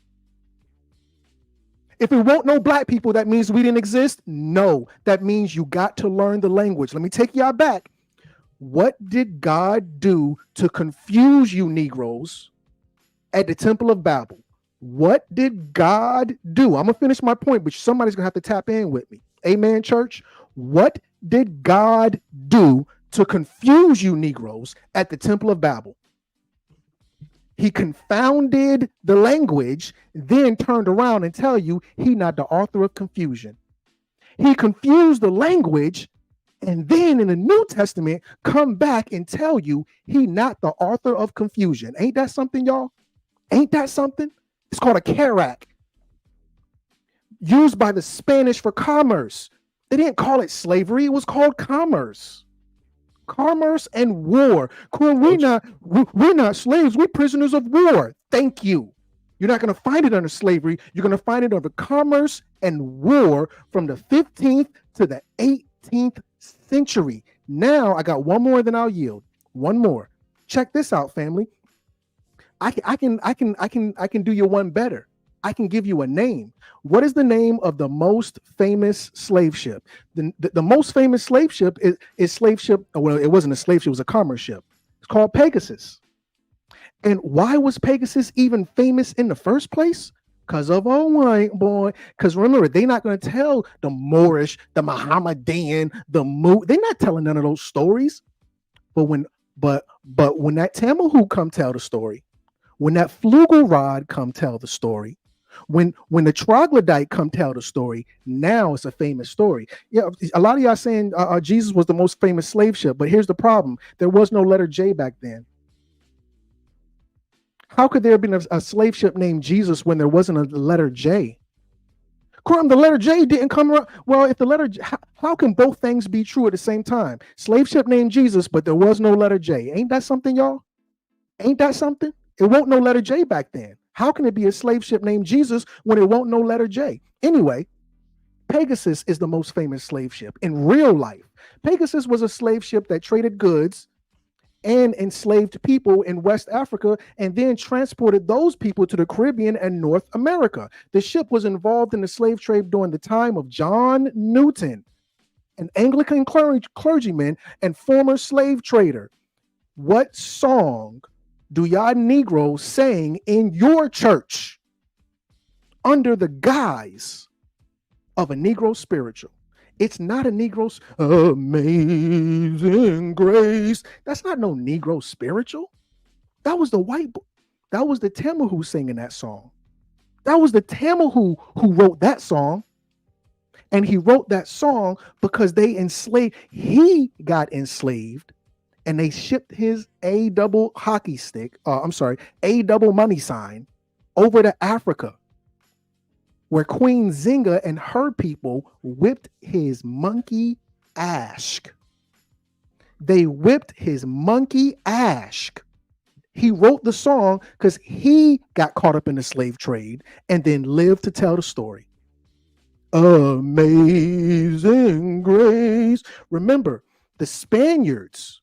If it won't no black people, that means we didn't exist? No, that means you got to learn the language. Let me take y'all back. What did God do to confuse you Negroes at the Temple of Babel? What did God do? I'm going to finish my point, but somebody's going to have to tap in with me. Amen, church? What did God do to confuse you Negroes at the Temple of Babel? He confounded the language, then turned around and tell you he not the author of confusion. He confused the language, and then in the New Testament, come back and tell you he not the author of confusion. Ain't that something, y'all? Ain't that something? It's called a carac, used by the Spanish for commerce. They didn't call it slavery. It was called commerce. Commerce and war. We're not slaves. We're prisoners of war. Thank you. You're not going to find it under slavery. You're going to find it under commerce and war from the 15th to the 18th century. Now I got one more, then I'll yield. One more. Check this out, family. I can do you one better. I can give you a name. What is the name of the most famous slave ship? The most famous slave ship is slave ship. Well, it wasn't a slave ship, it was a commerce ship. It's called Pegasus. And why was Pegasus even famous in the first place? Because of a white boy. Because remember, they're not going to tell the Moorish, the Mohammedan, they're not telling none of those stories. But when that Tamahu come tell the story, when that Flugelrod come tell the story, when the troglodyte come tell the story, now it's a famous story. Yeah, a lot of y'all saying Jesus was the most famous slave ship, but here's the problem: there was no letter J back then. How could there have been a slave ship named Jesus when there wasn't a letter J? The letter J didn't come around. Well, if the letter J, how can both things be true at the same time? Slave ship named Jesus, but there was no letter J. Ain't that something, y'all? Ain't that something? It won't no letter J back then. How can it be a slave ship named Jesus when it won't no letter J? Anyway, Pegasus is the most famous slave ship in real life. Pegasus was a slave ship that traded goods and enslaved people in West Africa and then transported those people to the Caribbean and North America. The ship was involved in the slave trade during the time of John Newton, an Anglican clergyman and former slave trader. What song do y'all Negroes sing in your church under the guise of a Negro spiritual? It's not a Negro's amazing grace. That's not no Negro spiritual. That was the white boy. That was the Tamahu singing that song. That was the Tamahu who wrote that song. And he wrote that song because they enslaved. He got enslaved. And they shipped his A double money sign over to Africa, where Queen Nzinga and her people whipped his monkey ass. They whipped his monkey ass. He wrote the song because he got caught up in the slave trade and then lived to tell the story. Amazing grace. Remember, the Spaniards.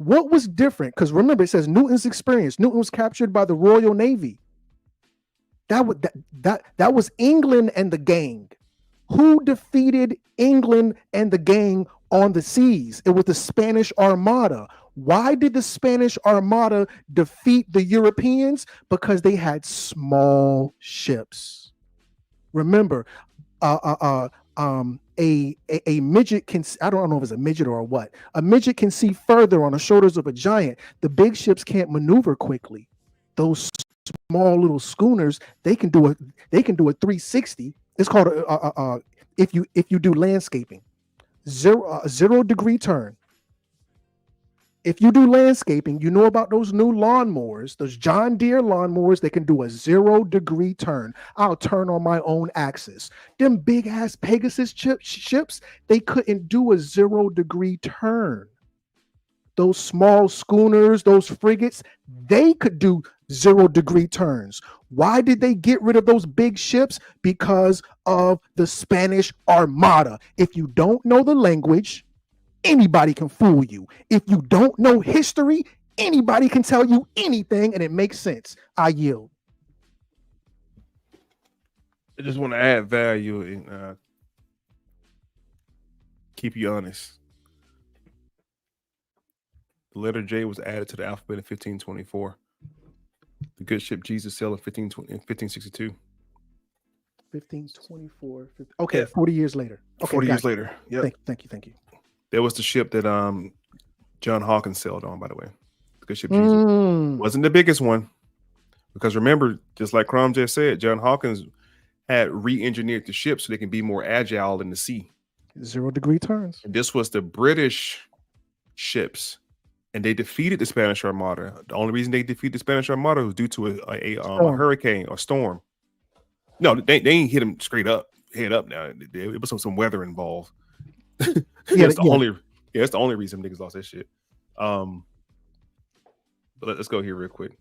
What was different? Because remember, it says Newton's experience. Newton was captured by the Royal Navy. That was England and the gang. Who defeated England and the gang on the seas? It was the Spanish Armada. Why did the Spanish Armada defeat the Europeans? Because they had small ships. Remember, a midget can, I don't know if it's a midget or what. A midget can see further on the shoulders of a giant. The big ships can't maneuver quickly. Those small little schooners, they can do a 360. It's called if you do landscaping. 0 degree turn. If you do landscaping, you know about those new lawnmowers, those John Deere lawnmowers. They can do a 0 degree turn. I'll turn on my own axis. Them big ass Pegasus ships, they couldn't do a 0 degree turn. Those small schooners, those frigates, they could do 0 degree turns. Why did they get rid of those big ships? Because of the Spanish Armada. If you don't know the language, anybody can fool you. If you don't know history, anybody can tell you anything and it makes sense. I yield. I just want to add value and keep you honest. The letter J was added to the alphabet in 1524. The good ship Jesus sailed in 1562. 1524. Okay, Yeah. 40 years later. Okay, 40 years later. Yep. Thank you. That was the ship that John Hawkins sailed on, by the way. The good ship Jesus. Wasn't the biggest one. Because remember, just like Crom just said, John Hawkins had re-engineered the ship so they can be more agile in the sea. 0 degree turns. And this was the British ships. And they defeated the Spanish Armada. The only reason they defeated the Spanish Armada was due to a hurricane or storm. No, they ain't hit them straight up, head up now. It was some weather involved. That's the only reason niggas lost that shit. But let's go here real quick.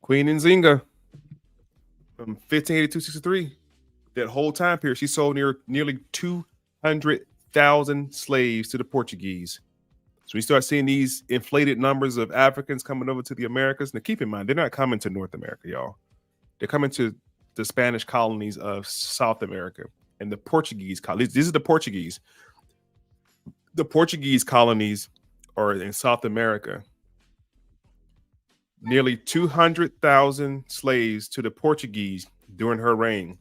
Queen Nzinga from 1582-63. That whole time period, she sold nearly 200,000 slaves to the Portuguese. So we start seeing these inflated numbers of Africans coming over to the Americas. Now, keep in mind, they're not coming to North America, y'all. They're coming to the Spanish colonies of South America and the Portuguese colonies. These are the Portuguese. The Portuguese colonies are in South America. Nearly 200,000 slaves to the Portuguese during her reign.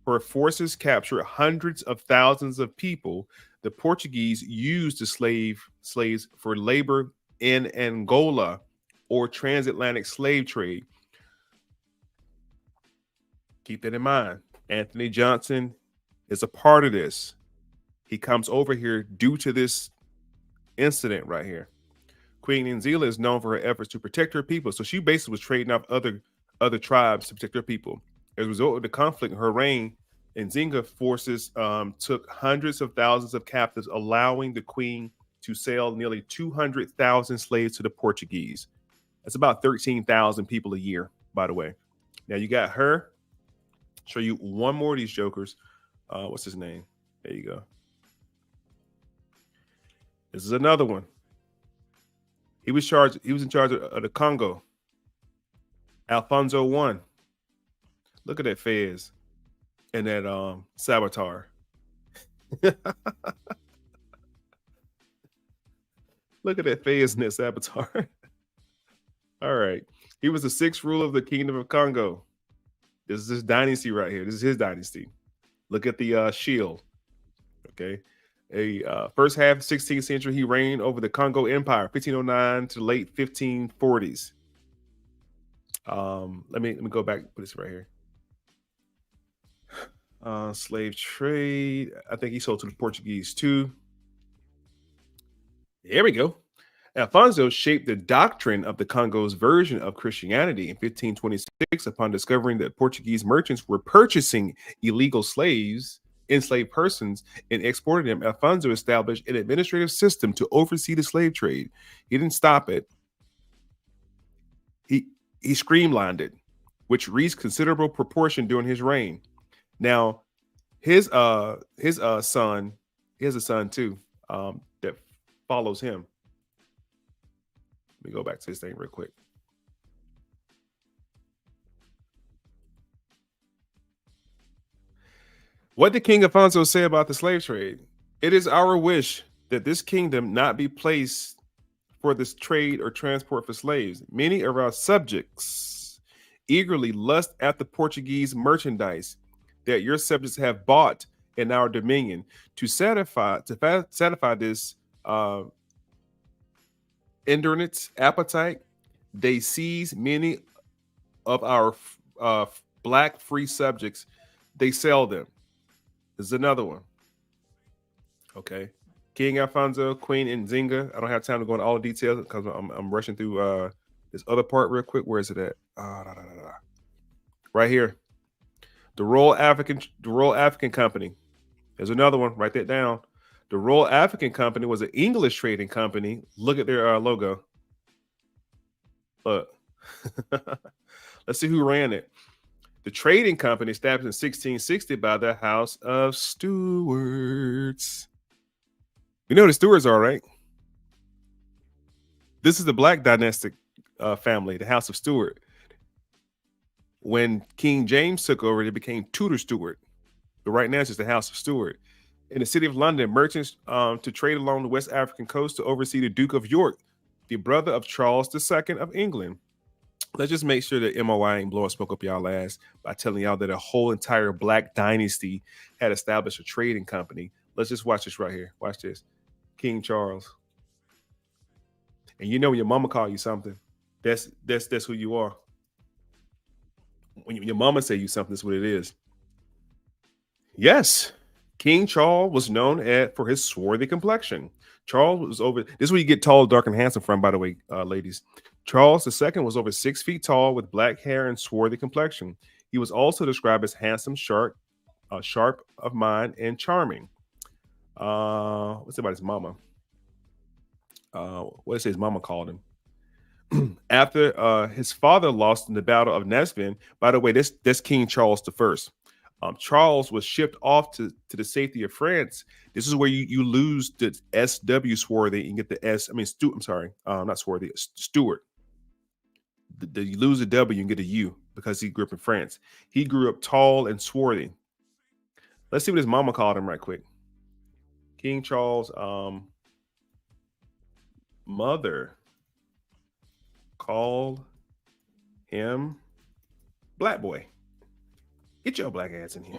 Her forces captured hundreds of thousands of people. The Portuguese used the slaves for labor in Angola or transatlantic slave trade. Keep that in mind. Anthony Johnson is a part of this. He comes over here due to this incident right here. Queen Nzinga is known for her efforts to protect her people. So she basically was trading off other tribes to protect her people. As a result of the conflict in her reign, Nzinga forces took hundreds of thousands of captives, allowing the queen to sell nearly 200,000 slaves to the Portuguese. That's about 13,000 people a year, by the way. Now you got her. Show you one more of these jokers. What's his name? There you go. This is another one. He was in charge of the Congo. Alfonso I. Look at that Fez and that Saboteur. Look at that Fez and that Saboteur. All right. He was the 6th ruler of the Kingdom of Congo. This is his dynasty right here. This is his dynasty. Look at the shield. Okay. First half of the 16th century, he reigned over the Congo Empire, 1509 to the late 1540s. Let me go back. Put this right here. Slave trade. I think he sold to the Portuguese too. There we go. Alfonso shaped the doctrine of the Congo's version of Christianity in 1526 upon discovering that Portuguese merchants were purchasing illegal slaves, enslaved persons, and exporting them. Alfonso established an administrative system to oversee the slave trade. He didn't stop it. He streamlined it, which reached considerable proportion during his reign. Now, his son, he has a son too, that follows him. Let me go back to this thing real quick. What did King Alfonso say about the slave trade? It is our wish that this kingdom not be placed for this trade or transport for slaves. Many of our subjects eagerly lust after Portuguese merchandise that your subjects have bought in our dominion. To satisfy this inordinate appetite, they seize many of our black free subjects. They sell them. This is another one. Okay. King Alfonso, Queen Nzinga. I don't have time to go into all the details because I'm rushing through this other part real quick. Where is it at? Right here. The Royal African Company. There's another one. Write that down. The Royal African Company was an English trading company. Look at their logo. Look. Let's see who ran it. The trading company established in 1660 by the House of Stuarts. You know who the Stuarts are, right? This is the Black dynastic family, the House of Stuart. When King James took over, it became Tudor Stuart. But right now, it's just the House of Stuart. In the city of London, merchants to trade along the West African coast to oversee the Duke of York, the brother of Charles II of England. Let's just make sure that MOI ain't blowing smoke up y'all ass by telling y'all that a whole entire Black dynasty had established a trading company. Let's just watch this right here. Watch this. King Charles. And you know when your mama call you something, that's who you are. When your mama say you something, that's what it is. Yes, King Charles was known for his swarthy complexion. Charles was over. This is where you get tall, dark, and handsome from, by the way, ladies. Charles II was over 6 feet tall with black hair and swarthy complexion. He was also described as handsome, sharp of mind, and charming. What's about his mama? What does his mama called him? After his father lost in the Battle of Nesvin, by the way, that's King Charles I. Charles was shipped off to the safety of France. This is where you lose the SW swarthy and get the S. I mean, not swarthy, Stuart. You lose the W and get a U because he grew up in France. He grew up tall and swarthy. Let's see what his mama called him right quick. King Charles' mother called him Black Boy. Get your black ass in here.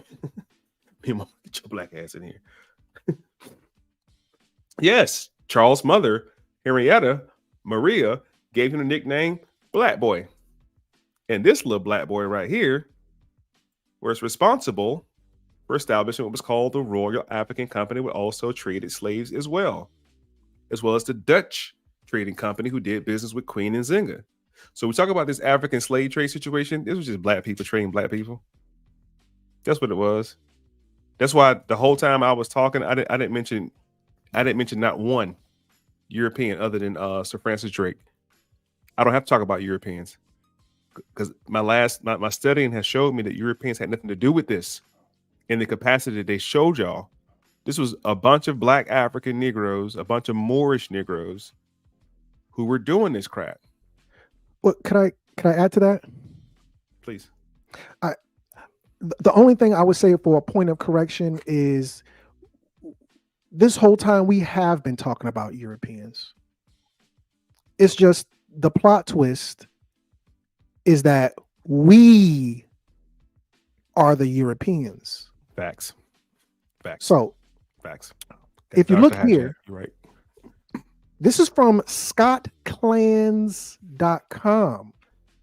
Get your black ass in here. Yes, Charles' mother, Henrietta Maria, gave him the nickname Black Boy. And this little black boy right here was responsible for establishing what was called the Royal African Company, which also traded slaves as well as the Dutch trading company who did business with Queen Nzinga. So we talk about this African slave trade situation. This was just black people trading black people. That's what it was. That's why the whole time I was talking, I didn't mention not one European other than Sir Francis Drake. I don't have to talk about Europeans because my studying has showed me that Europeans had nothing to do with this in the capacity that they showed y'all. This was a bunch of black African Negroes, a bunch of Moorish Negroes who were doing this crap. Well, can I add to that? Please. The only thing I would say for a point of correction is this whole time we have been talking about Europeans. It's just the plot twist is that we are the Europeans. Facts. So, facts. If you look here, you're right. This is from scottclans.com.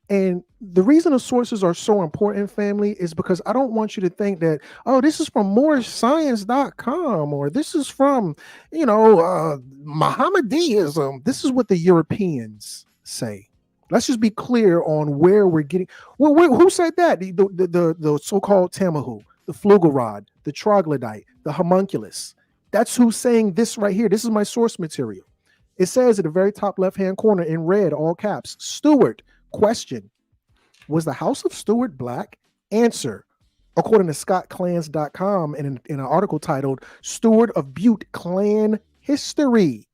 And the reason the sources are so important, family, is because I don't want you to think that, oh, this is from moorish.science.com or this is from, Mohammedanism. This is what the Europeans say. Let's just be clear on where we're getting. Well, who said that? The so-called Tamahu, the Flugelrod, the Troglodyte, the homunculus. That's who's saying this right here. This is my source material. It says at the very top left-hand corner in red, all caps, Stuart. Question: was the House of Stuart black? Answer: according to scottclans.com in an article titled Stuart of Bute Clan History.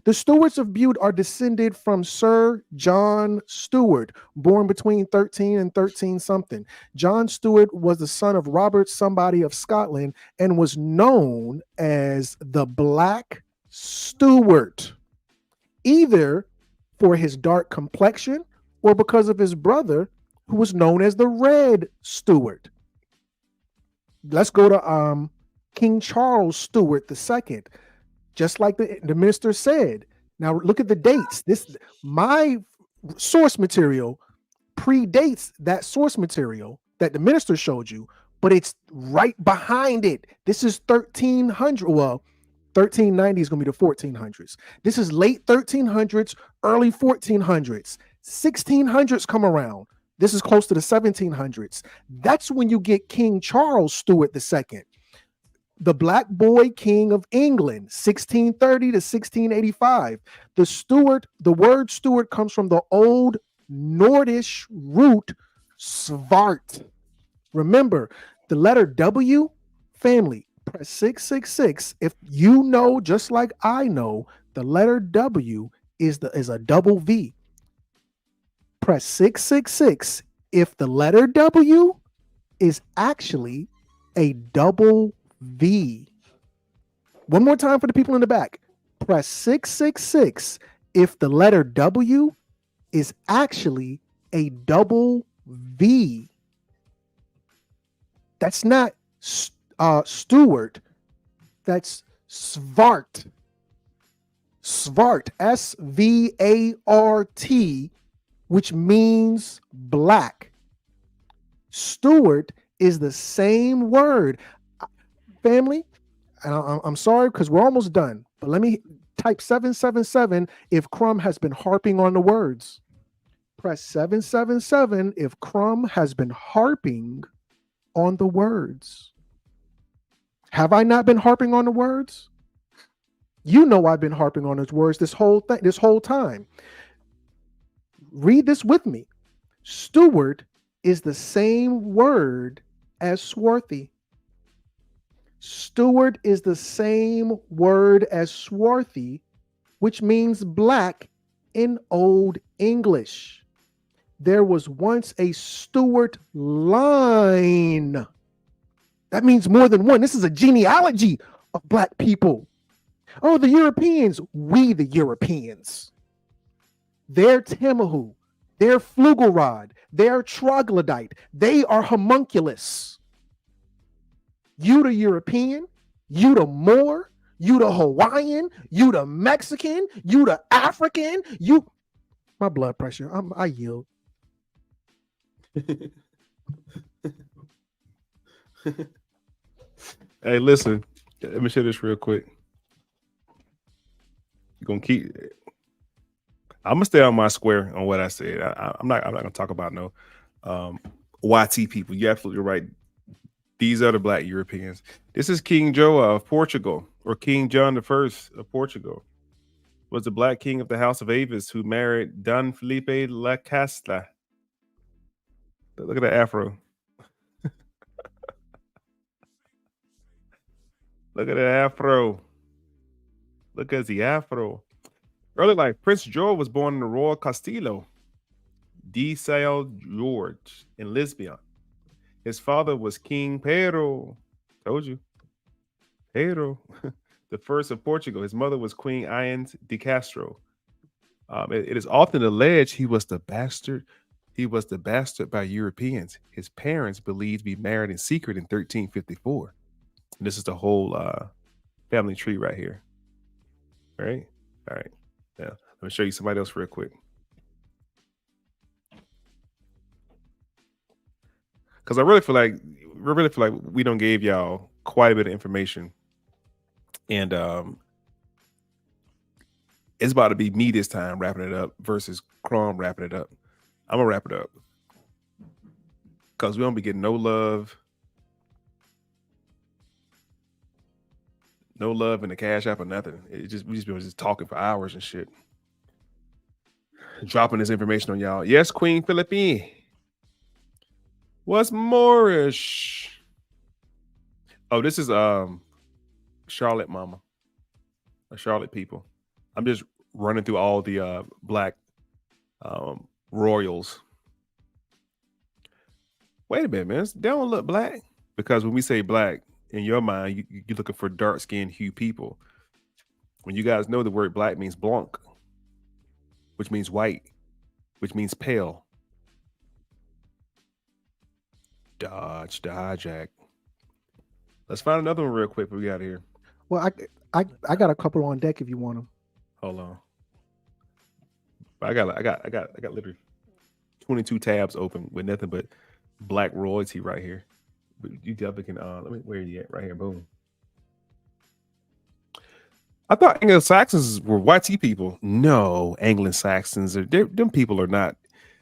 The Stuarts of Bute are descended from Sir John Stuart, born between 13 and 13 something. John Stuart was the son of Robert somebody of Scotland and was known as the Black Stuart, either for his dark complexion or because of his brother, who was known as the Red Stuart. Let's go to King Charles Stuart II. Just like the minister said. Now look at the dates. My source material predates that source material that the minister showed you, but it's right behind it. This is 1300. Well, 1390 is going to be the 1400s. This is late 1300s, early 1400s. 1600s come around. This is close to the 1700s. That's when you get King Charles Stuart II, the Black Boy King of England, 1630 to 1685. The word Stuart comes from the old Nordish root svart. Remember, the letter W, family, press 666. If you know, just like I know, the letter W is a double V. Press 666 if the letter W is actually a double V. One more time for the people in the back. Press 666 if the letter W is actually a double V. That's not Stewart. That's Svart. Svart. S-V-A-R-T, which means black. Stewart is the same word. Family, and I'm sorry because we're almost done, but let me type 777 if Crumb has been harping on the words. Press 777 if Crumb has been harping on the words. Have I not been harping on the words? You know I've been harping on those words this whole time. Read this with me. Stewart is the same word as swarthy. Stewart is the same word as swarthy, which means black in Old English. There was once a Stuart line. That means more than one. This is a genealogy of black people. Oh, the Europeans. We the Europeans. They're Timahu. They're Flugelrod. They're Troglodyte. They are homunculus. You the European. You the Moor. You the Hawaiian. You the Mexican. You the African. You. My blood pressure. I yield. Hey, listen. Let me share this real quick. You're gonna keep. I'm gonna stay on my square on what I said. I'm not gonna talk about no YT people. You're absolutely right. These are the black Europeans. This is King Joa of Portugal, or King John I of Portugal. Was the black king of the House of Avis who married Don Felipe La Casta. Look at the afro. Look at the afro. Look at the afro. Early life, Prince George was born in the Royal Castillo de São Jorge in Lisbon. His father was King Pedro. Told you. Pedro, the first of Portugal. His mother was Queen Inês de Castro. It is often alleged he was the bastard. He was the bastard by Europeans. His parents believed to be married in secret in 1354. And this is the whole family tree right here. All right. All right. Now, let me show you somebody else real quick. Because I really feel like we don't gave y'all quite a bit of information. And it's about to be me this time wrapping it up versus Chrome wrapping it up. I'm gonna wrap it up because we don't be getting no love in the Cash App or nothing. We just been talking for hours and shit, dropping this information on y'all. Yes, Queen Philippine was Moorish. Oh, this is Charlotte mama, or Charlotte people. I'm just running through all the black royals. Wait a minute, man. They don't look black. Because when we say black, in your mind, you're looking for dark-skinned hue people. When you guys know the word black means blanc, which means white, which means pale. Dodge the hijack. Let's find another one real quick before we got here. Well, I got a couple on deck if you want them. Hold on. I got literally 22 tabs open with nothing but black royalty right here. But you definitely can let me, where are you at? Right here, boom. I thought Anglo-Saxons were white people. No, Anglo-Saxons them people are not.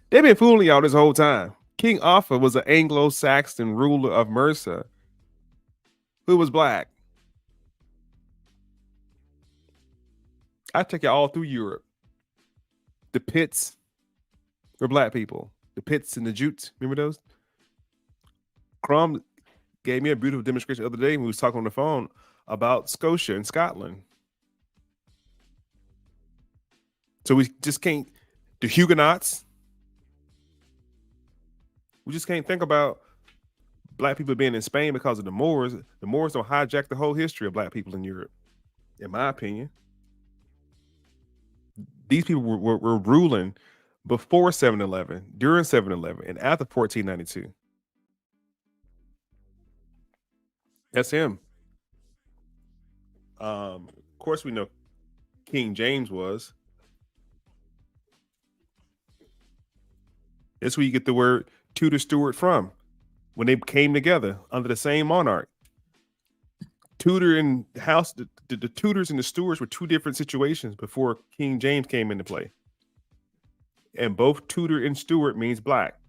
They've been fooling y'all this whole time. King Arthur was an Anglo-Saxon ruler of Mercia who was black. I take you all through Europe. The Pits were black people. The Pits and the Jutes, remember those? Crumb gave me a beautiful demonstration the other day when we was talking on the phone about Scotia and Scotland. So we just can't, the Huguenots, we just can't think about black people being in Spain because of the Moors. The Moors don't hijack the whole history of black people in Europe, in my opinion. These people were ruling before 7-11, during 7-11, and after 1492. That's him. Of course, we know King James was. That's where you get the word Tudor Stuart from, when they came together under the same monarch. Tudor and House, the Tudors and the Stuarts were two different situations before King James came into play. And both Tudor and Stuart means black.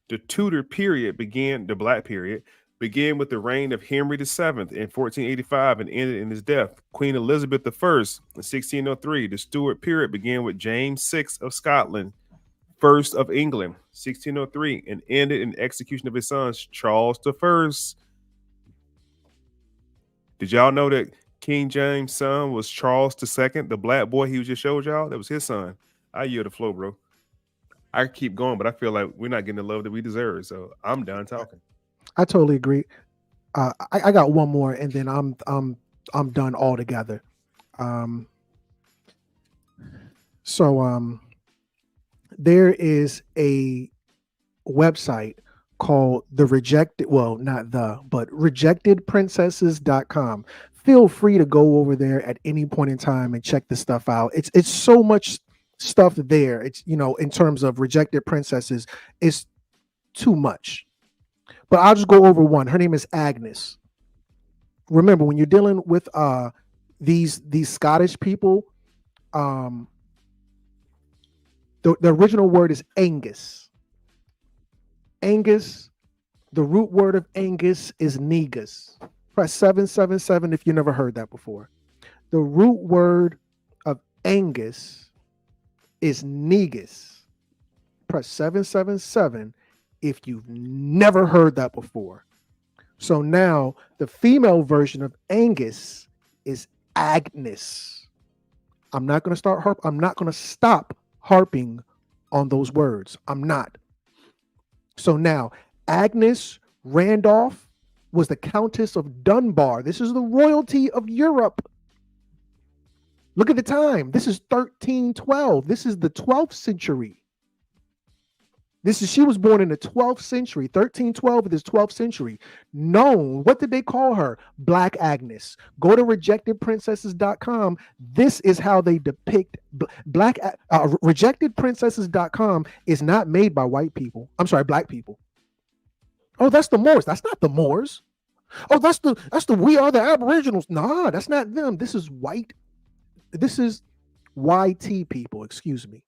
The Tudor period began, the black period, began with the reign of Henry VII in 1485 and ended in his death. Queen Elizabeth I in 1603. The Stuart period began with James VI of Scotland, first of England, 1603, and ended in the execution of his sons, Charles I. Did y'all know that King James' son was Charles II, the black boy he just showed y'all? That was his son. I yield the flow, bro. I keep going, but I feel like we're not getting the love that we deserve, so I'm done talking. I totally agree. I got one more, and then I'm done altogether. There is a website called rejectedprincesses.com. Feel free to go over there at any point in time and check this stuff out. It's so much stuff there. It's, in terms of rejected princesses, it's too much. But I'll just go over one. Her name is Agnes. Remember, when you're dealing with these Scottish people, the original word is Angus. Angus, the root word of Angus is negus. Press 777 if you never heard that before. The root word of Angus is negus. Press 777 if you've never heard that before. So now the female version of Angus is Agnes. I'm not going to stop harping on those words. I'm not. So now Agnes Randolph was the Countess of Dunbar. This is the royalty of Europe. Look at the time. This is 1312. This is the 12th century. She was born in the 12th century. 1312 is 12th century. Known, what did they call her? Black Agnes. Go to rejectedprincesses.com. This is how they depict black. Rejectedprincesses.com is not made by white people. I'm sorry, black people. Oh, that's the Moors. That's not the Moors. Oh, that's the we are the Aboriginals. Nah, that's not them. This is white. This is YT people, excuse me.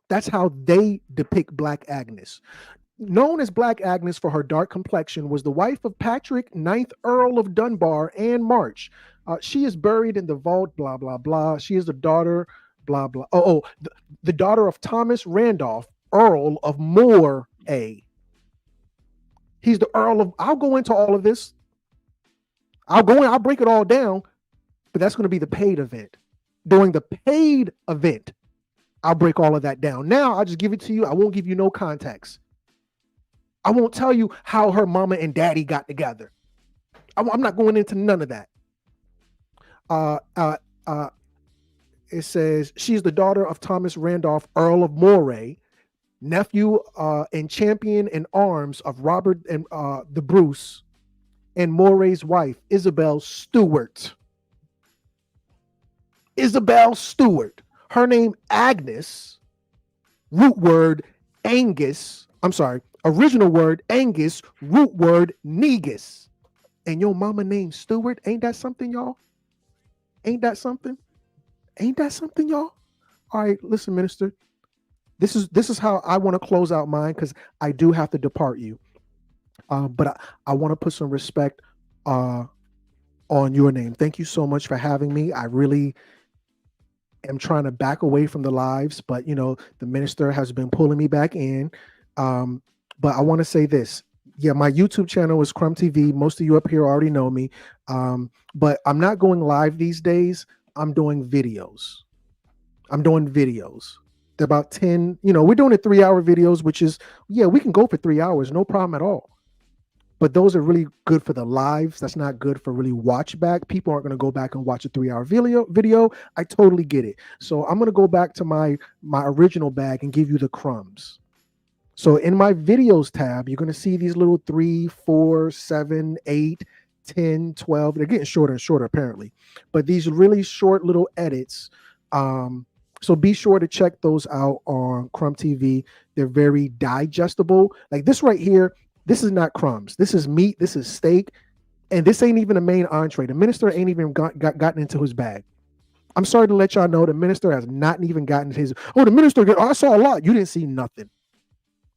That's how they depict Black Agnes. Known as Black Agnes for her dark complexion, was the wife of Patrick, 9th Earl of Dunbar and March. She is buried in the vault, blah, blah, blah. She is the daughter, blah, blah. The daughter of Thomas Randolph, Earl of Moray. He's the Earl of, I'll go into all of this. I'll break it all down, but that's going to be the paid event. During the paid event, I'll break all of that down. Now I'll just give it to you. I won't give you no context. I won't tell you how her mama and daddy got together. I'm not going into none of that. It says she's the daughter of Thomas Randolph, Earl of Moray, nephew and champion in arms of Robert and the Bruce, and Moray's wife, Isabel Stewart. Isabel Stewart. Her name Agnes, root word Angus. I'm sorry, original word Angus, root word negus. And your mama named Stewart. Ain't that something, y'all? Ain't that something? Ain't that something, y'all? All right, listen, minister. This is how I want to close out mine, because I do have to depart you. But I want to put some respect on your name. Thank you so much for having me. I really am trying to back away from the lives, but the minister has been pulling me back in. But I want to say this. Yeah, my YouTube channel is Crumb TV. Most of you up here already know me. But I'm not going live these days. I'm doing videos. They're about 10, we're doing it 3-hour videos, which is, we can go for 3 hours, no problem at all. But those are really good for the lives. That's not good for really watch back. People aren't going to go back and watch a 3-hour video. I totally get it. So I'm going to go back to my original bag and give you the crumbs. So in my videos tab, you're going to see these little 3, 4, 7, 8, 10, 12. They're getting shorter and shorter apparently. But these really short little edits. So be sure to check those out on Crumb TV. They're very digestible. Like this right here, this is not crumbs. This is meat. This is steak. And this ain't even a main entree. The minister ain't even gotten into his bag. I'm sorry to let y'all know the minister has not even gotten his. Oh, the minister, I saw a lot. You didn't see nothing.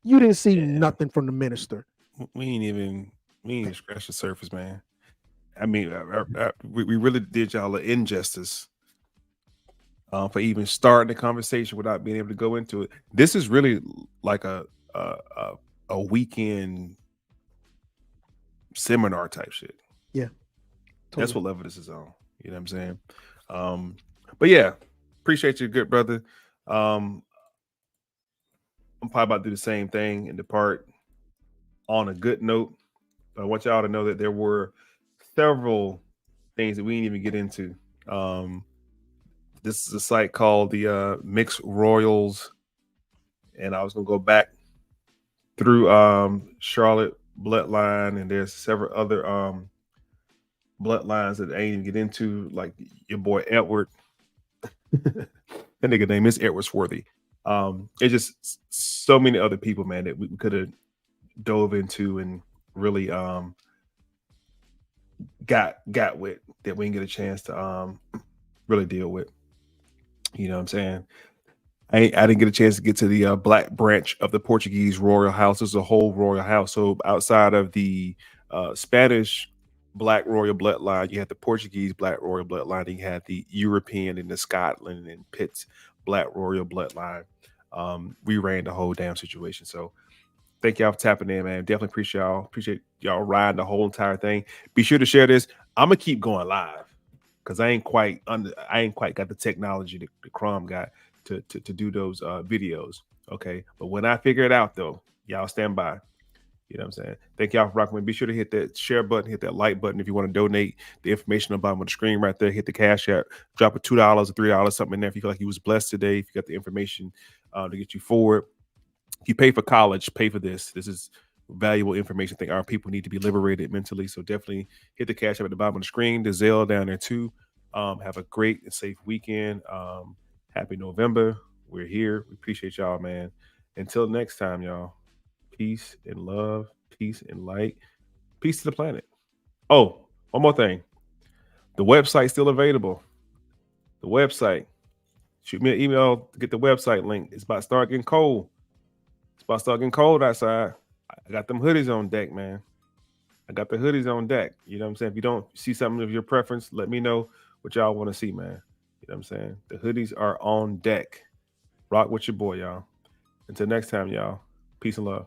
You didn't see nothing from the minister. We ain't even scratched the surface, man. I mean, we really did y'all an injustice for even starting the conversation without being able to go into it. This is really like a weekend seminar type shit. Yeah, totally. That's what level this is on. You know what I'm saying? But yeah, appreciate you, good brother. I'm probably about to do the same thing and depart on a good note. But I want y'all to know that there were several things that we didn't even get into. This is a site called the Mixed Royals, and I was gonna go back through Charlotte bloodline, and there's several other bloodlines that I ain't even get into, like your boy Edward. That nigga name is Edward Swarthy. It's just so many other people, man, that we could have dove into and really got with, that we didn't get a chance to really deal with. You know what I'm saying? I didn't get a chance to get to the black branch of the Portuguese royal house. There's a whole royal house. So outside of the Spanish black royal bloodline, you had the Portuguese black royal bloodline, and you had the European and the Scotland and Pitt's black royal bloodline. We ran the whole damn situation. So thank y'all for tapping in, man. Definitely appreciate y'all riding the whole entire thing. Be sure to share this. I'm gonna keep going live because I ain't quite got the technology that the Crumb got to do those videos. Okay, but when I figure it out, though, y'all stand by. You know what I'm saying? Thank y'all for rocking with me. Be sure to hit that share button, hit that like button if you want to donate. The information on the bottom of the screen right there. Hit the Cash App. Drop a $2 or $3, something in there if you feel like you was blessed today. If you got the information to get you forward. If you pay for college, pay for this. This is valuable information. I think our people need to be liberated mentally. So definitely hit the Cash App at the bottom of the screen. The Zelle down there too. Have a great and safe weekend. Happy November. We're here. We appreciate y'all, man. Until next time, y'all. Peace and love. Peace and light. Peace to the planet. Oh, one more thing. The website's still available. The website. Shoot me an email to get the website link. It's about to start getting cold. It's about to start getting cold outside. I got them hoodies on deck, man. I got the hoodies on deck. You know what I'm saying? If you don't see something of your preference, let me know what y'all want to see, man. You know what I'm saying? The hoodies are on deck. Rock with your boy, y'all. Until next time, y'all. Peace and love.